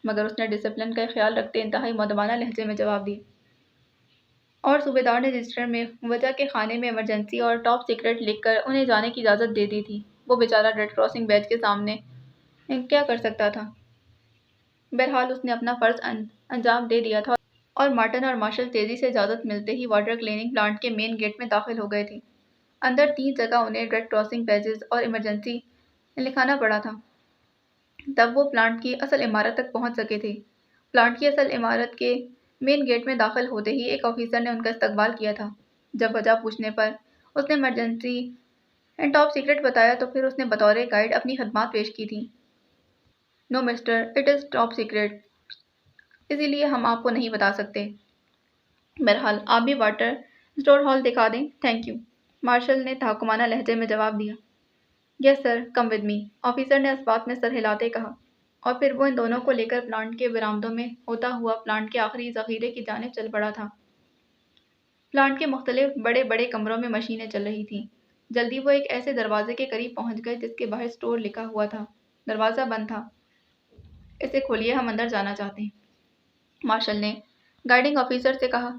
مگر اس نے ڈسپلن کا خیال رکھتے انتہائی مؤدبانہ لہجے میں جواب دیا۔ اور صوبیدار نے رجسٹر میں وجہ کے خانے میں ایمرجنسی اور ٹاپ سیکرٹ لکھ کر انہیں جانے کی اجازت دے دی تھی۔ وہ بیچارہ ریڈ کراسنگ بیج کے سامنے کیا کر سکتا تھا؟ بہرحال اس نے اپنا فرض انجام دے دیا تھا اور مارٹن اور مارشل تیزی سے اجازت ملتے ہی واٹر کلیننگ پلانٹ کے مین گیٹ میں داخل ہو گئے تھے۔ اندر 3 جگہ انہیں ریڈ کراسنگ بیجز اور ایمرجنسی لکھانا پڑا تھا، تب وہ پلانٹ کی اصل عمارت تک پہنچ سکے تھے۔ پلانٹ کی اصل عمارت کے مین گیٹ میں داخل ہوتے ہی ایک آفیسر نے ان کا استقبال کیا تھا۔ جب وجہ پوچھنے پر اس نے ایمرجنسی ٹاپ سیکرٹ بتایا تو پھر اس نے بطور گائیڈ اپنی خدمات پیش کی تھیں۔ No mister, it is top secret, اسی لیے ہم آپ کو نہیں بتا سکتے۔ بہرحال آپ بھی واٹر اسٹور ہال دکھا دیں، تھینک یو، مارشل نے تحکمانہ لہجے میں جواب دیا۔ یس سر، کم ود می، آفیسر نے اس بات میں سر ہلاتے کہا، اور پھر وہ ان دونوں کو لے کر پلانٹ کے برآمدوں میں ہوتا ہوا پلانٹ کے آخری ذخیرے کی جانب چل پڑا تھا۔ پلانٹ کے مختلف بڑے بڑے کمروں میں مشینیں چل رہی تھیں۔ جلدی وہ ایک ایسے دروازے کے قریب پہنچ گئے جس کے باہر اسٹور لکھا ہوا تھا۔ دروازہ بند تھا۔ اسے کھولیے، ہم اندر جانا چاہتے ہیں، مارشل نے گائیڈنگ آفیسر سے کہا۔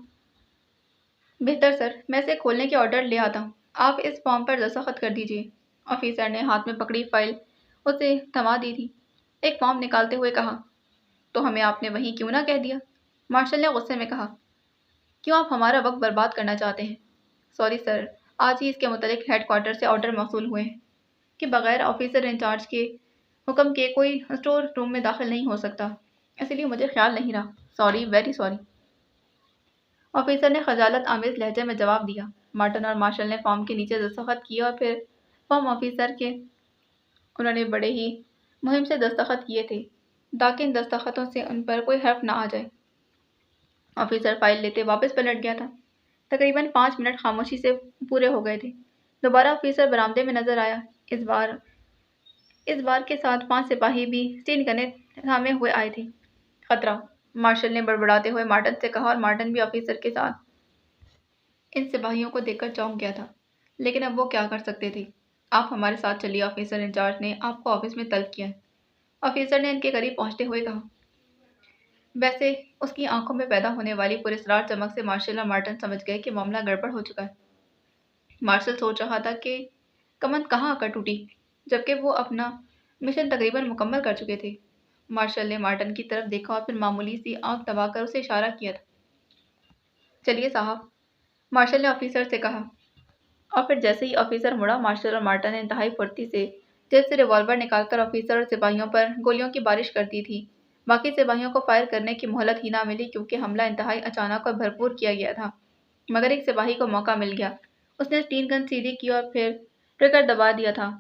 بہتر سر، میں اسے کھولنے کے آرڈر لے آتا ہوں، آپ اس فارم پر دستخط کر دیجیے۔ آفیسر نے ہاتھ میں پکڑی فائل اسے تھما دی تھی۔ ایک فارم نکالتے ہوئے کہا، تو ہمیں آپ نے وہیں کیوں نہ کہہ دیا؟ مارشل نے غصے میں کہا، کیوں آپ ہمارا وقت برباد کرنا چاہتے ہیں؟ سوری سر، آج ہی اس کے متعلق ہیڈ کوارٹر سے آرڈر موصول ہوئے ہیں کہ بغیر آفیسر انچارج کے حکم کے کوئی اسٹور روم میں داخل نہیں ہو سکتا، اسی لیے مجھے خیال نہیں رہا، سوری، ویری سوری۔ آفیسر نے خجالت آمیز لہجے میں جواب دیا۔ مارٹن اور مارشل نے فارم کے نیچے دستخط کیے اور پھر فارم آفیسر کے انہوں نے بڑے ہی مہم سے دستخط کیے تھے تاکہ ان دستخطوں سے ان پر کوئی حرف نہ آ جائے۔ آفیسر فائل لیتے واپس پلٹ گیا تھا۔ تقریباً 5 منٹ خاموشی سے پورے ہو گئے تھے۔ دوبارہ آفیسر برآمدے میں نظر آیا۔ اس بار کے ساتھ 5 سپاہی بھی اسٹین گنیں تھامے ہوئے آئے تھے۔ خطرہ، مارشل نے بڑبڑاتے ہوئے مارٹن سے کہا، اور مارٹن بھی آفیسر کے ساتھ ان سپاہیوں کو دیکھ کر چونک گیا تھا، لیکن اب وہ کیا کر سکتے تھے؟ آپ ہمارے ساتھ چلیے، آفیسر انچارج نے آپ کو آفس میں طلب کیا ہے، آفیسر نے ان کے قریب پہنچتے ہوئے کہا۔ ویسے اس کی آنکھوں میں پیدا ہونے والی پراسرار چمک سے مارشل اور مارٹن سمجھ گئے کہ معاملہ گڑبڑ ہو چکا ہے۔ مارشل سوچ رہا تھا کہ کمند کہاں آ کر ٹوٹی، جبکہ وہ اپنا مشن تقریباً مکمل کر چکے تھے۔ مارشل نے مارٹن کی طرف دیکھا اور پھر معمولی سی آنکھ دبا کر اسے اشارہ کیا تھا۔ چلیے صاحب، مارشل نے آفیسر سے کہا، اور پھر جیسے ہی آفیسر مڑا، مارشل اور مارٹن نے انتہائی پھرتی سے جیب سے ریوالور نکال کر آفیسر اور سپاہیوں پر گولیوں کی بارش کر دی تھی۔ باقی سپاہیوں کو فائر کرنے کی مہلت ہی نہ ملی کیونکہ حملہ انتہائی اچانک اور بھرپور کیا گیا تھا، مگر ایک سپاہی کو موقع مل گیا۔ اس نے اسٹین گن سیدھی کی اور پھر ٹریگر دبا دیا تھا۔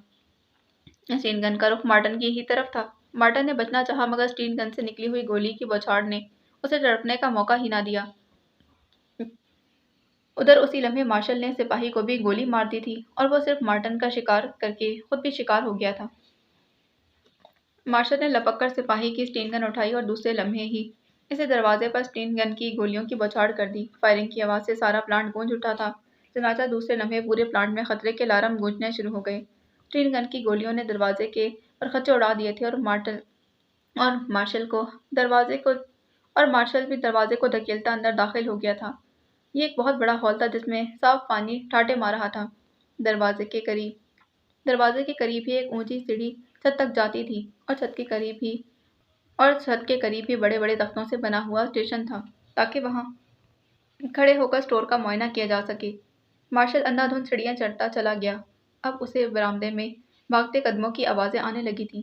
اسٹین گن کا رخ مارٹن کی ہی طرف تھا۔ مارٹن نے بچنا چاہا مگر اسٹین گن سے نکلی ہوئی گولی کی بوچھاڑ نے اسے تڑپنے کا موقع ہی نہ دیا۔ ادھر اسی لمحے مارشل نے سپاہی کو بھی گولی مار دی تھی اور وہ صرف مارٹن کا شکار کر کے خود بھی شکار ہو گیا تھا۔ مارشل نے لپک کر سپاہی کی اسٹین گن اٹھائی اور دوسرے لمحے ہی اسے دروازے پر اسٹین گن کی گولیوں کی بوچھاڑ کر دی۔ فائرنگ کی آواز سے سارا پلانٹ گونج اٹھا تھا، چنانچہ دوسرے لمحے پورے پلانٹ میں خطرے کے الارم گونجنے شروع ہو گئے۔ اسٹین گن کی گولیوں نے دروازے کے پرخچے اڑا دیے تھے اور مارشل بھی دروازے کو دھکیلتا اندر داخل ہو گیا تھا۔ یہ ایک بہت بڑا ہال تھا جس میں صاف پانی ٹھاٹھے مار رہا تھا۔ دروازے کے قریب ہی ایک اونچی سیڑھی چھت تک جاتی تھی اور چھت کے قریب ہی بڑے بڑے تختوں سے بنا ہوا اسٹیشن تھا تاکہ وہاں کھڑے ہو کر اسٹور کا معائنہ کیا جا سکے۔ مارشل اندھا دھند سیڑھیاں چڑھتا چلا گیا۔ اب اسے برآمدے میں بھاگتے قدموں کی آوازیں آنے لگی تھیں۔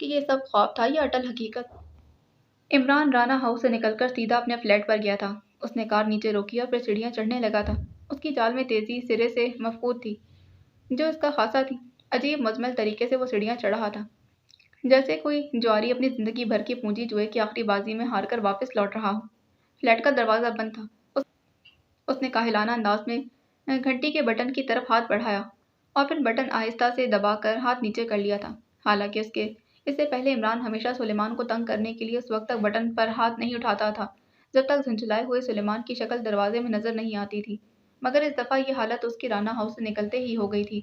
کہ یہ سب خواب تھا یا اٹل حقیقت۔ عمران رانا ہاؤس سے نکل کر سیدھا اپنے فلیٹ پر گیا تھا۔ اس نے کار نیچے روکی اور پھر سیڑھیاں چڑھنے لگا تھا۔ اس کی چال میں تیزی سرے سے مفقود تھی، جو اس کا خاصا تھی۔ عجیب مزمل طریقے سے وہ سیڑھیاں چڑھ رہا تھا، جیسے کوئی جواری اپنی زندگی بھر کی پونجی جوئے کی آخری بازی میں ہار کر واپس لوٹ رہا ہو۔ فلیٹ کا دروازہ بند تھا۔ اس نے کاہلانہ انداز میں گھنٹی کے بٹن کی طرف ہاتھ بڑھایا اور پھر بٹن آہستہ سے دبا کر ہاتھ نیچے کر لیا تھا۔ حالانکہ اس سے پہلے عمران ہمیشہ سلیمان کو تنگ کرنے کے لیے اس وقت تک بٹن پر ہاتھ نہیں اٹھاتا تھا جب تک جھنجھلائے ہوئے سلیمان کی شکل دروازے میں نظر نہیں آتی تھی، مگر اس دفعہ یہ حالت اس کی رانا ہاؤس سے نکلتے ہی ہو گئی تھی۔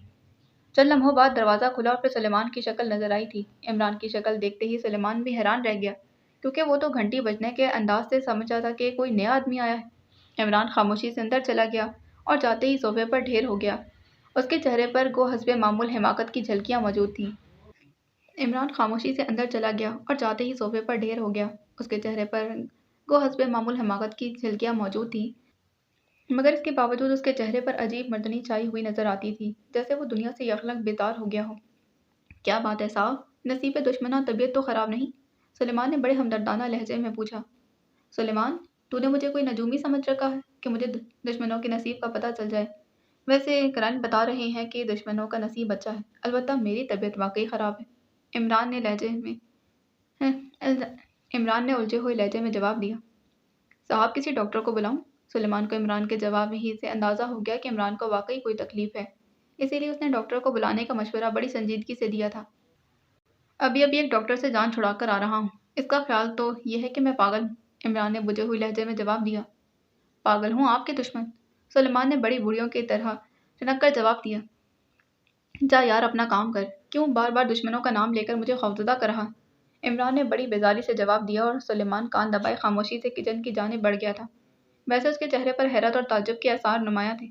چند لمحوں بعد دروازہ کھلا اور پھر سلیمان کی شکل نظر آئی تھی۔ عمران کی شکل دیکھتے ہی سلیمان بھی حیران رہ گیا، کیونکہ وہ تو گھنٹی بجنے کے انداز سے سمجھا تھا کہ کوئی نیا آدمی آیا ہے۔ عمران خاموشی سے اندر چلا گیا اور جاتے ہی صوفے پر ڈھیر ہو گیا۔ اس کے چہرے پر گو حسب معمول حماقت کی جھلکیاں موجود تھیں۔ عمران خاموشی سے اندر چلا گیا اور جاتے ہی صوفے پر ڈھیر ہو گیا۔ اس کے چہرے پر گو حسب معمول حماقت کی جھلکیاں موجود تھیں، مگر اس کے باوجود اس کے چہرے پر عجیب مردنی چھائی ہوئی نظر آتی تھی، جیسے وہ دنیا سے یکلنگ بیزار ہو گیا ہو۔ کیا بات ہے صاحب، نصیب دشمناں طبیعت تو خراب نہیں؟ سلیمان نے بڑے ہمدردانہ لہجے میں پوچھا۔ سلیمان، تو نے مجھے کوئی نجومی سمجھ رکھا ہے کہ مجھے دشمنوں کے نصیب کا پتہ چل جائے؟ ویسے قرائن بتا رہے ہیں کہ دشمنوں کا نصیب اچھا ہے، البتہ میری طبیعت واقعی خراب ہے۔ عمران نے الجھے ہوئے لہجے میں جواب دیا۔ صاحب، کسی ڈاکٹر کو بلاؤں؟ سلیمان کو عمران کے جواب ہی سے اندازہ ہو گیا کہ عمران کو واقعی کوئی تکلیف ہے، اسی لیے اس نے ڈاکٹر کو بلانے کا مشورہ بڑی سنجیدگی سے دیا تھا۔ ابھی ایک ڈاکٹر سے جان چھڑا کر آ رہا ہوں۔ اس کا خیال تو یہ ہے کہ میں پاگل ہوں، عمران نے بجھے ہوئے لہجے میں جواب دیا۔ پاگل ہوں آپ کے دشمن؟ سلیمان نے بڑی بوڑھیوں کی طرح ٹھنک کر جواب دیا۔ جا یار اپنا کام کر، کیوں بار بار دشمنوں کا نام لے کر مجھے خوفزدہ کر رہا؟ عمران نے بڑی بیزاری سے جواب دیا اور سلیمان کان دبائے خاموشی سے کچن کی جانب بڑھ گیا تھا۔ ویسے اس کے چہرے پر حیرت اور تعجب کے آثار نمایاں تھے۔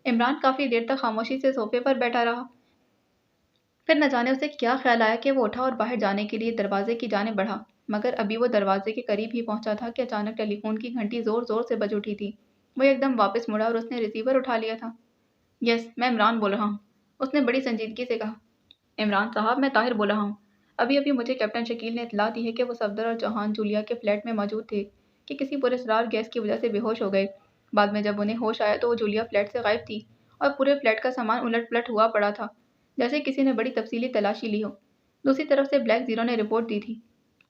عمران کافی دیر تک خاموشی سے صوفے پر بیٹھا رہا، پھر نہ جانے اسے کیا خیال آیا کہ وہ اٹھا اور باہر جانے کے لیے دروازے کی جانب بڑھا، مگر ابھی وہ دروازے کے قریب ہی پہنچا تھا کہ اچانک ٹیلی فون کی گھنٹی زور زور سے بج اٹھی تھی۔ وہ ایک دم واپس مڑا اور اس نے ریسیور اٹھا لیا تھا۔ یس، میں عمران بول رہا ہوں، اس نے بڑی سنجیدگی سے کہا۔ عمران صاحب، میں طاہر بول رہا ہوں۔ ابھی مجھے کیپٹن شکیل نے اطلاع دی ہے کہ وہ صفدر اور چوہان جولیا کے فلیٹ میں موجود تھے کہ کسی پراسرار گیس کی وجہ سے بے ہوش ہو گئے۔ بعد میں جب انہیں ہوش آیا تو وہ جولیا فلیٹ سے غائب تھی اور پورے فلیٹ کا سامان الٹ پلٹ ہوا پڑا تھا، جیسے کسی نے بڑی تفصیلی تلاشی لی ہو۔ دوسری طرف سے بلیک زیرو نے رپورٹ دی تھی۔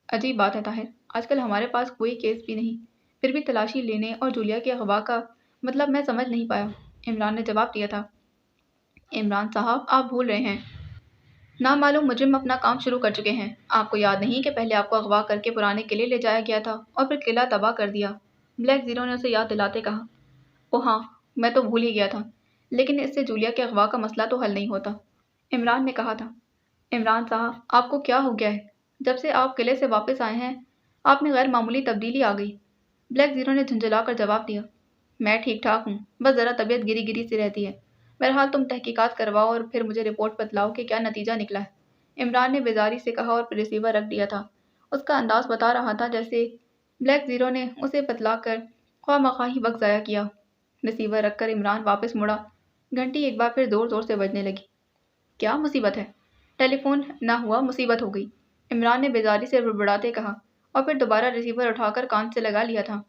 عجیب بات ہے طاہر، آج کل ہمارے پاس کوئی کیس بھی نہیں، پھر بھی تلاشی لینے اور جولیا کے اغوا کا مطلب میں سمجھ نہیں پایا، عمران نے جواب دیا تھا۔ عمران صاحب، آپ بھول رہے ہیں، نامعلوم مجرم اپنا کام شروع کر چکے ہیں۔ آپ کو یاد نہیں کہ پہلے آپ کو اغوا کر کے پرانے قلعے لے جایا گیا تھا اور پھر قلعہ تباہ کر دیا؟ بلیک زیرو نے اسے یاد دلاتے کہا۔ اوہ ہاں، میں تو بھول ہی گیا تھا، لیکن اس سے جولیا کے اغوا کا مسئلہ تو حل نہیں ہوتا، عمران نے کہا تھا۔ عمران صاحب، آپ کو کیا ہو گیا ہے؟ جب سے آپ قلعے سے واپس آئے ہیں آپ میں غیر معمولی تبدیلی آ گئی، بلیک زیرو نے جھنجھلا کر جواب دیا۔ میں ٹھیک ٹھاک ہوں، بس ذرا طبیعت گری گری سی رہتی ہے۔ بہرحال تم تحقیقات کرواؤ اور پھر مجھے رپورٹ بتلاؤ کہ کیا نتیجہ نکلا ہے، عمران نے بیزاری سے کہا اور پھر ریسیور رکھ دیا تھا۔ اس کا انداز بتا رہا تھا جیسے بلیک زیرو نے اسے بتلا کر خواہ مخواہ ہی وقت ضائع کیا۔ ریسیور رکھ کر عمران واپس مڑا۔ گھنٹی ایک بار پھر زور زور سے بجنے لگی۔ کیا مصیبت ہے؟ ٹیلی فون نہ ہوا، مصیبت ہو گئی، عمران نے بیزاری سے بڑبڑاتے کہا اور پھر دوبارہ ریسیور اٹھا کر کان سے لگا لیا تھا۔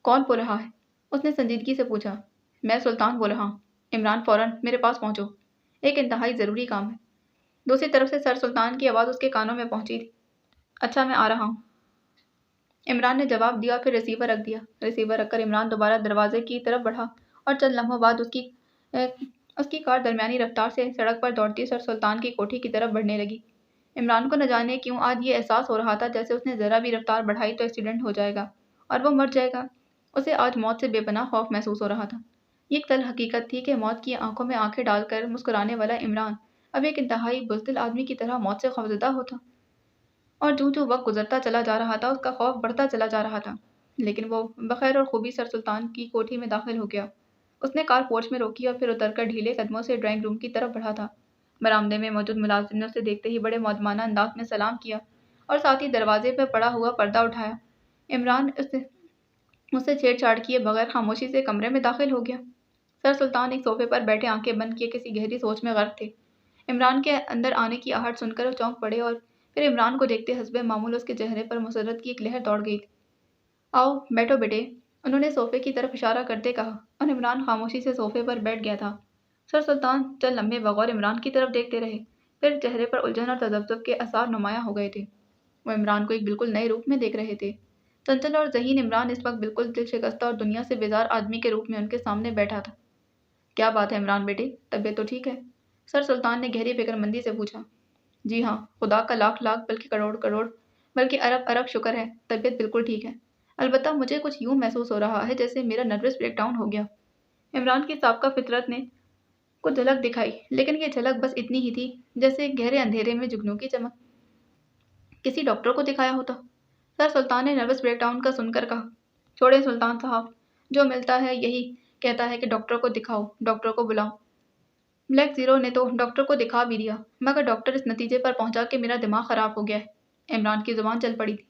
کون بول رہا ہے؟ اس نے سنجیدگی سے پوچھا۔ میں سلطان بول رہا ہوں، عمران فوراً میرے پاس پہنچو، ایک انتہائی ضروری کام ہے۔ دوسری طرف سے سر سلطان کی آواز اس کے کانوں میں پہنچی تھی۔ اچھا، میں آ رہا ہوں، عمران نے جواب دیا، پھر ریسیور رکھ دیا۔ ریسیور رکھ کر عمران دوبارہ دروازے کی طرف بڑھا اور چند لمحوں بعد اس کی کار درمیانی رفتار سے سڑک پر دوڑتی سر سلطان کی کوٹھی کی طرف بڑھنے لگی۔ عمران کو نہ جانے کیوں آج یہ احساس ہو رہا تھا جیسے اس نے ذرا بھی رفتار بڑھائی تو ایکسیڈنٹ ہو جائے گا اور وہ مر جائے گا۔ اسے آج موت سے بے پناہ خوف محسوس ہو رہا تھا۔ یہ ایک تلخ حقیقت تھی کہ موت کی آنکھوں میں آنکھیں ڈال کر مسکرانے والا عمران اب ایک انتہائی بزدل آدمی کی طرح موت سے خوفزدہ ہوتا، اور جو وقت گزرتا چلا جا رہا تھا اس کا خوف بڑھتا چلا جا رہا تھا۔ لیکن وہ بخیر اور خوبی سر سلطان کی کوٹھی میں داخل ہو گیا۔ اس نے کار پورچ میں روکی اور پھر اتر کر ڈھیلے قدموں سے ڈرائنگ روم کی طرف بڑھا تھا۔ برآمدے میں موجود ملازم نے اسے دیکھتے ہی بڑے معدبانہ انداز میں سلام کیا اور ساتھ ہی دروازے پہ پڑا ہوا پردہ اٹھایا۔ عمران اسے چھیڑ چھاڑ کیے بغیر خاموشی سے کمرے میں داخل ہو گیا۔ سر سلطان ایک صوفے پر بیٹھے آنکھیں بند کیے کسی گہری سوچ میں غرق تھے۔ عمران کے اندر آنے کی آہٹ سن کر وہ چونک پڑے اور پھر عمران کو دیکھتے حسب معمول اس کے چہرے پر مسرت کی ایک لہر دوڑ گئی تھی۔ آؤ بیٹھو بیٹے، انہوں نے صوفے کی طرف اشارہ کرتے کہا، اور عمران خاموشی سے صوفے پر بیٹھ گیا تھا۔ سر سلطان چند لمحے بغور عمران کی طرف دیکھتے رہے، پھر چہرے پر الجھن اور تذبذب کے آثار نمایاں ہو گئے تھے۔ وہ عمران کو ایک بالکل نئے روپ میں دیکھ رہے تھے۔ چنچل اور ذہین عمران اس وقت بالکل دل شکستہ اور دنیا سے بیزار آدمی کے روپ میں ان کے سامنے بیٹھا تھا۔ کیا بات ہے عمران بیٹے، طبیعت تو ٹھیک ہے؟ سر سلطان نے گہری فکر مندی سے پوچھا۔ جی ہاں، خدا کا لاکھ لاکھ بلکہ کروڑ کروڑ بلکہ ارب ارب شکر ہے، طبیعت بالکل ٹھیک ہے۔ البتہ مجھے کچھ یوں محسوس ہو رہا ہے جیسے میرا نروس بریک ڈاؤن ہو گیا۔ عمران کی سابقہ فطرت نے کچھ جھلک دکھائی، لیکن یہ جھلک بس اتنی ہی تھی جیسے گہرے اندھیرے میں جگنوں کی چمک۔ کسی ڈاکٹر کو دکھایا ہوتا؟ سر سلطان نے نروس بریک ڈاؤن کا سن کر کہا۔ چھوڑیں سلطان صاحب، جو ملتا ہے یہی کہتا ہے کہ ڈاکٹر کو دکھاؤ، ڈاکٹر کو بلاؤ۔ بلیک زیرو نے تو ڈاکٹر کو دکھا بھی دیا، مگر ڈاکٹر اس نتیجے پر پہنچا کہ میرا دماغ خراب ہو گیا ہے۔ عمران کی زبان چل پڑی تھی۔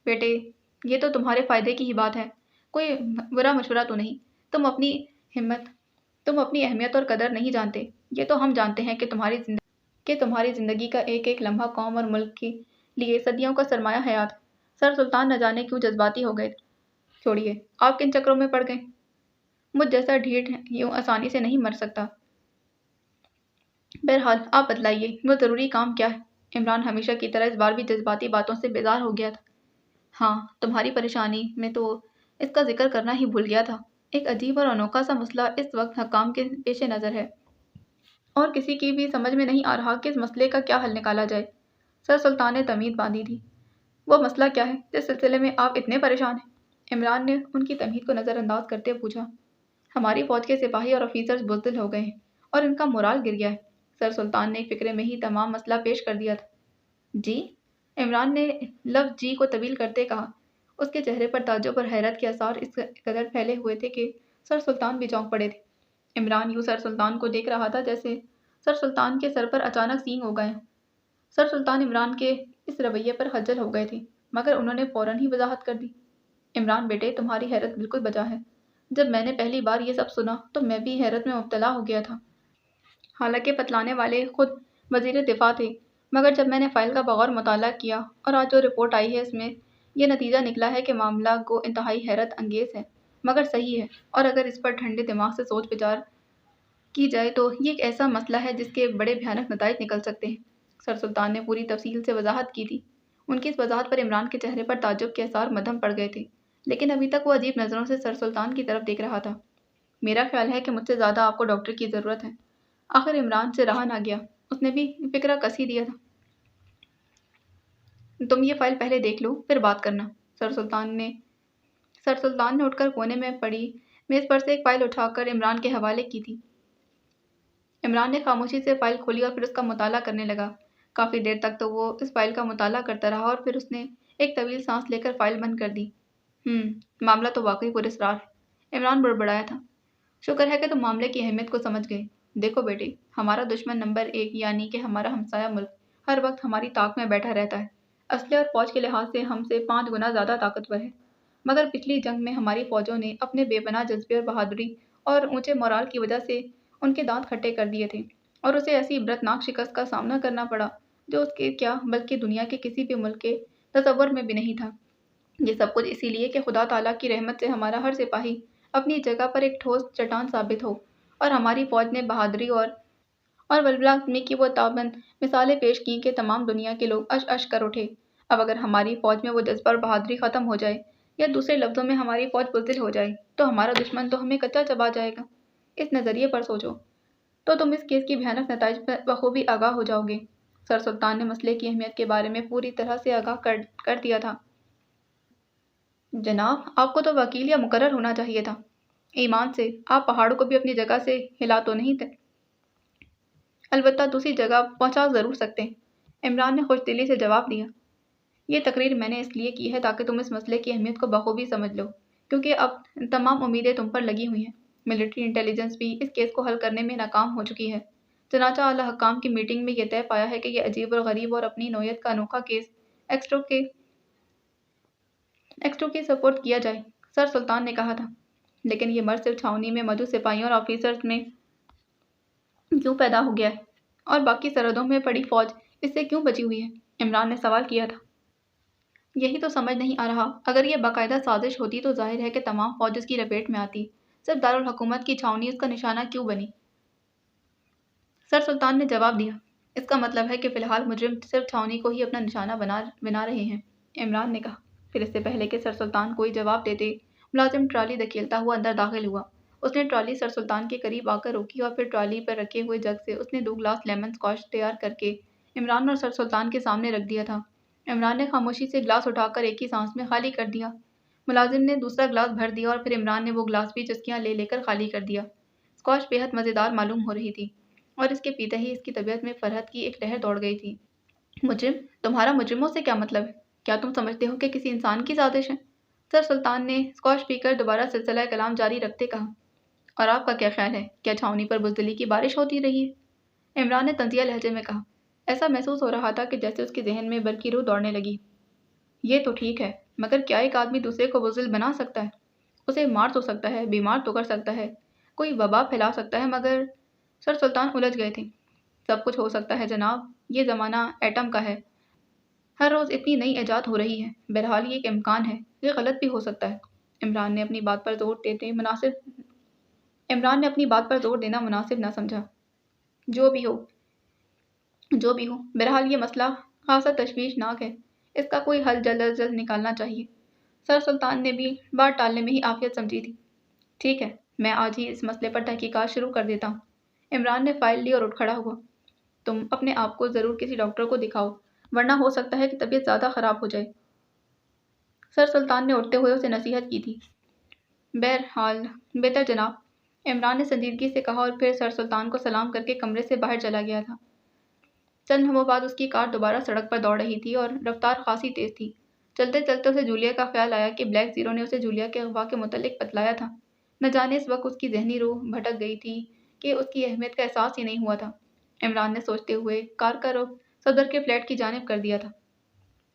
بیٹے، یہ تو تمہارے فائدے کی ہی بات ہے، کوئی برا مشورہ تو نہیں۔ تم اپنی اہمیت اور قدر نہیں جانتے۔ یہ تو ہم جانتے ہیں کہ تمہاری زندگی کا ایک ایک لمحہ قوم اور ملک کے لیے صدیوں کا سرمایہ حیات ہے۔ سر سلطان نہ جانے کیوں جذباتی ہو گئے تھے۔ چھوڑیے، آپ کن چکروں میں پڑ گئے؟ مجھ جیسا ڈھیٹ یوں آسانی سے نہیں مر سکتا۔ بہرحال آپ بتلائیے، وہ ضروری کام کیا ہے؟ عمران ہمیشہ کی طرح اس بار بھی جذباتی باتوں سے بیزار ہو گیا تھا۔ ہاں، تمہاری پریشانی میں تو اس کا ذکر کرنا ہی بھول گیا تھا۔ ایک عجیب اور انوکھا سا مسئلہ اس وقت حکام کے پیش نظر ہے، اور کسی کی بھی سمجھ میں نہیں آ رہا کہ اس مسئلے کا کیا حل نکالا جائے۔ سر سلطان نے تمہید باندھی تھی۔ وہ مسئلہ کیا ہے جس سلسلے میں آپ اتنے پریشان ہیں؟ عمران نے ان کی تمہید کو نظر انداز کرتے پوچھا۔ ہماری فوج کے سپاہی اور آفیسرز بزدل ہو گئے ہیں اور ان کا مورال گر گیا ہے۔ سر سلطان نے ایک فکرے میں ہی تمام مسئلہ پیش کر دیا تھا۔ جی؟ عمران نے لفظ جی کو طویل کرتے کہا۔ اس کے چہرے پر تعجب اور حیرت کے آثار اس قدر پھیلے ہوئے تھے کہ سر سلطان بھی چونک پڑے تھے۔ عمران یوں سر سلطان کو دیکھ رہا تھا جیسے سر سلطان کے سر پر اچانک سینگ ہو گئے ہوں۔ سر سلطان عمران کے اس رویے پر خجل ہو گئے تھے، مگر انہوں نے فوراً ہی وضاحت کر دی۔ عمران بیٹے، تمہاری حیرت بالکل بجا ہے۔ جب میں نے پہلی بار یہ سب سنا تو میں بھی حیرت میں مبتلا ہو گیا تھا۔ حالانکہ بتلانے والے خود وزیر دفاع تھے، مگر جب میں نے فائل کا بغور مطالعہ کیا اور آج جو رپورٹ آئی ہے اس میں یہ نتیجہ نکلا ہے کہ معاملہ گو انتہائی حیرت انگیز ہے، مگر صحیح ہے، اور اگر اس پر ٹھنڈے دماغ سے سوچ بچار کی جائے تو یہ ایک ایسا مسئلہ ہے جس کے بڑے بھیانک نتائج نکل سکتے ہیں۔ سر سلطان نے پوری تفصیل سے وضاحت کی تھی۔ ان کی اس وضاحت پر عمران کے چہرے پر تعجب کے آثار مدھم پڑ گئے تھے، لیکن ابھی تک وہ عجیب نظروں سے سر سلطان کی طرف دیکھ رہا تھا۔ میرا خیال ہے کہ مجھ سے زیادہ آپ کو ڈاکٹر کی ضرورت ہے۔ آخر عمران سے رہا نہ گیا، اس نے بھی فکرہ کس ہی دیا تھا۔ تم یہ فائل پہلے دیکھ لو، پھر بات کرنا۔ سر سلطان نے اٹھ کر کونے میں پڑی میز پر سے ایک فائل اٹھا کر عمران کے حوالے کی تھی۔ عمران نے خاموشی سے فائل کھولی اور پھر اس کا مطالعہ کرنے لگا۔ کافی دیر تک تو وہ اس فائل کا مطالعہ کرتا رہا اور پھر اس نے ایک طویل سانس لے کر فائل بند کر دی۔ معاملہ تو واقعی پراسرار ہے، عمران بڑبڑایا تھا۔ شکر ہے کہ تم معاملے کی اہمیت کو سمجھ گئے۔ دیکھو بیٹے، ہمارا دشمن نمبر 1 یعنی کہ ہمارا ہمسایہ ملک ہر وقت ہماری طاق میں بیٹھا رہتا ہے۔ اسلحے اور فوج کے لحاظ سے ہم سے 5 گنا زیادہ طاقتور ہے، مگر پچھلی جنگ میں ہماری فوجوں نے اپنے بے پناہ جذبے اور بہادری اور اونچے مورال کی وجہ سے ان کے دانت کھٹے کر دیے تھے، اور اسے ایسی عبرتناک شکست کا سامنا کرنا پڑا جو اس کے کیا بلکہ دنیا کے کسی بھی ملک کے تصور میں بھی نہیں تھا۔ یہ سب کچھ اسی لیے کہ خدا تعالیٰ کی رحمت سے ہمارا ہر سپاہی اپنی جگہ پر ایک ٹھوس چٹان ثابت ہو، اور ہماری فوج نے بہادری اور ولولہ عظمی کی وہ تابند مثالیں پیش کیں کہ تمام دنیا کے لوگ اش اش کر اٹھے۔ اب اگر ہماری فوج میں وہ جذبہ اور بہادری ختم ہو جائے، یا دوسرے لفظوں میں ہماری فوج بزدل ہو جائے، تو ہمارا دشمن تو ہمیں کچا چبا جائے گا۔ اس نظریے پر سوچو تو تم اس کیس کی بھیانک نتائج پر بخوبی آگاہ ہو جاؤ گے۔ سر سلطان نے مسئلے کی اہمیت کے بارے میں پوری طرح سے آگاہ کر دیا تھا۔ جناب، آپ کو تو وکیل یا مقرر ہونا چاہیے تھا۔ ایمان سے، آپ پہاڑوں کو بھی اپنی جگہ سے ہلا تو نہیں تھے؟ البتہ دوسری جگہ پہنچا ضرور سکتے ہیں، عمران نے خوش دلی سے جواب دیا۔ یہ تقریر میں نے اس لیے کی ہے تاکہ تم اس مسئلے کی اہمیت کو بخوبی سمجھ لو، کیونکہ اب تمام امیدیں تم پر لگی ہوئی ہیں۔ ملٹری انٹیلیجنس بھی اس کیس کو حل کرنے میں ناکام ہو چکی ہے۔ چنانچہ اعلیٰ حکام کی میٹنگ میں یہ طے پایا ہے کہ یہ عجیب اور غریب اور اپنی نوعیت کا انوکھا کیس ایکسٹو کے سپرد کیا جائے۔ سر سلطان نے کہا تھا، لیکن یہ مرض صرف چھاؤنی میں موجود سپاہیوں اور آفیسرز میں کیوں پیدا ہو گیا ہے، اور باقی سرحدوں میں پڑی فوج اس سے کیوں بچی ہوئی ہے؟ عمران نے سوال کیا تھا۔ یہی تو سمجھ نہیں آ رہا، اگر یہ باقاعدہ سازش ہوتی تو ظاہر ہے کہ تمام فوج اس کی لپیٹ میں آتی، صرف دارالحکومت کی چھاونی اس کا نشانہ کیوں بنی؟ سر سلطان نے جواب دیا، اس کا مطلب ہے کہ فی الحال مجرم صرف چھاونی کو ہی اپنا نشانہ بنا رہے ہیں، عمران نے کہا۔ پھر اس سے پہلے کہ سر سلطان کوئی جواب دیتے، ملازم ٹرالی دھکیلتا ہوا اندر داخل ہوا۔ اس نے ٹرالی سر سلطان کے قریب آ کر روکی اور پھر ٹرالی پر رکھے ہوئے جگ سے اس نے 2 گلاس لیمن اسکواش تیار کر کے عمران اور سر سلطان کے سامنے رکھ دیا تھا۔ عمران نے خاموشی سے گلاس اٹھا کر ایک ہی سانس میں خالی کر دیا۔ ملازم نے دوسرا گلاس بھر دیا اور پھر عمران نے وہ گلاس بھی چسکیاں لے لے کر خالی کر دیا۔ اسکواش بےحد مزیدار معلوم ہو رہی تھی اور اس کے پیتے ہی اس کی طبیعت میں فرحت کی ایک لہر دوڑ گئی تھی۔ مجرم؟ تمہارا مجرموں سے کیا مطلب ہے؟ کیا تم سمجھتے ہو کہ کسی انسان کی سازش ہے؟ سر سلطان نے اسکواش پی کر دوبارہ سلسلہ کلام جاری رکھتے کہا۔ اور آپ کا کیا خیال ہے؟ کیا چھاونی پر بزدلی کی بارش ہوتی رہی ہے؟ عمران نے طنزیہ لہجے میں کہا۔ ایسا محسوس ہو رہا تھا کہ جیسے اس کے ذہن میں برقی روح دوڑنے لگی۔ یہ تو ٹھیک ہے، مگر کیا ایک آدمی دوسرے کو بزدل بنا سکتا ہے؟ اسے مار تو سکتا ہے، بیمار تو کر سکتا ہے، کوئی وبا پھیلا سکتا ہے، مگر… سر سلطان الجھ گئے تھے۔ سب کچھ ہو سکتا ہے جناب، یہ زمانہ ایٹم کا ہے، ہر روز اتنی نئی ایجاد ہو رہی ہے، بہرحال یہ ایک امکان ہے، یہ غلط بھی ہو سکتا ہے۔ عمران نے اپنی بات پر زور دینا مناسب نہ سمجھا۔ جو بھی ہو، بہرحال یہ مسئلہ خاصا تشویشناک ہے، اس کا کوئی حل جلد از جلد نکالنا چاہیے۔ سر سلطان نے بھی بات ٹالنے میں ہی عافیت سمجھی تھی۔ ٹھیک ہے، میں آج ہی اس مسئلے پر تحقیقات شروع کر دیتا ہوں۔ عمران نے فائل لی اور اٹھ کھڑا ہوا۔ تم اپنے آپ کو ضرور کسی ڈاکٹر کو دکھاؤ، ورنہ ہو سکتا ہے کہ طبیعت زیادہ خراب ہو جائے۔ سر سلطان نے اٹھتے ہوئے اسے نصیحت کی تھی۔ بہرحال بہتر جناب، عمران نے سنجیدگی سے کہا اور پھر سر سلطان کو سلام کر کے کمرے سے باہر چلا گیا تھا۔ چند لمحوں بعد اس کی کار دوبارہ سڑک پر دوڑ رہی تھی اور رفتار خاصی تیز تھی۔ چلتے چلتے اسے جولیا کا خیال آیا کہ بلیک زیرو نے اسے جولیا کے اغوا کے متعلق بتلایا تھا۔ نہ جانے اس وقت اس کی ذہنی روح بھٹک گئی تھی کہ اس کی اہمیت کا احساس ہی نہیں ہوا تھا۔ عمران نے سوچتے ہوئے کار کا رخ صدر کے فلیٹ کی جانب کر دیا تھا۔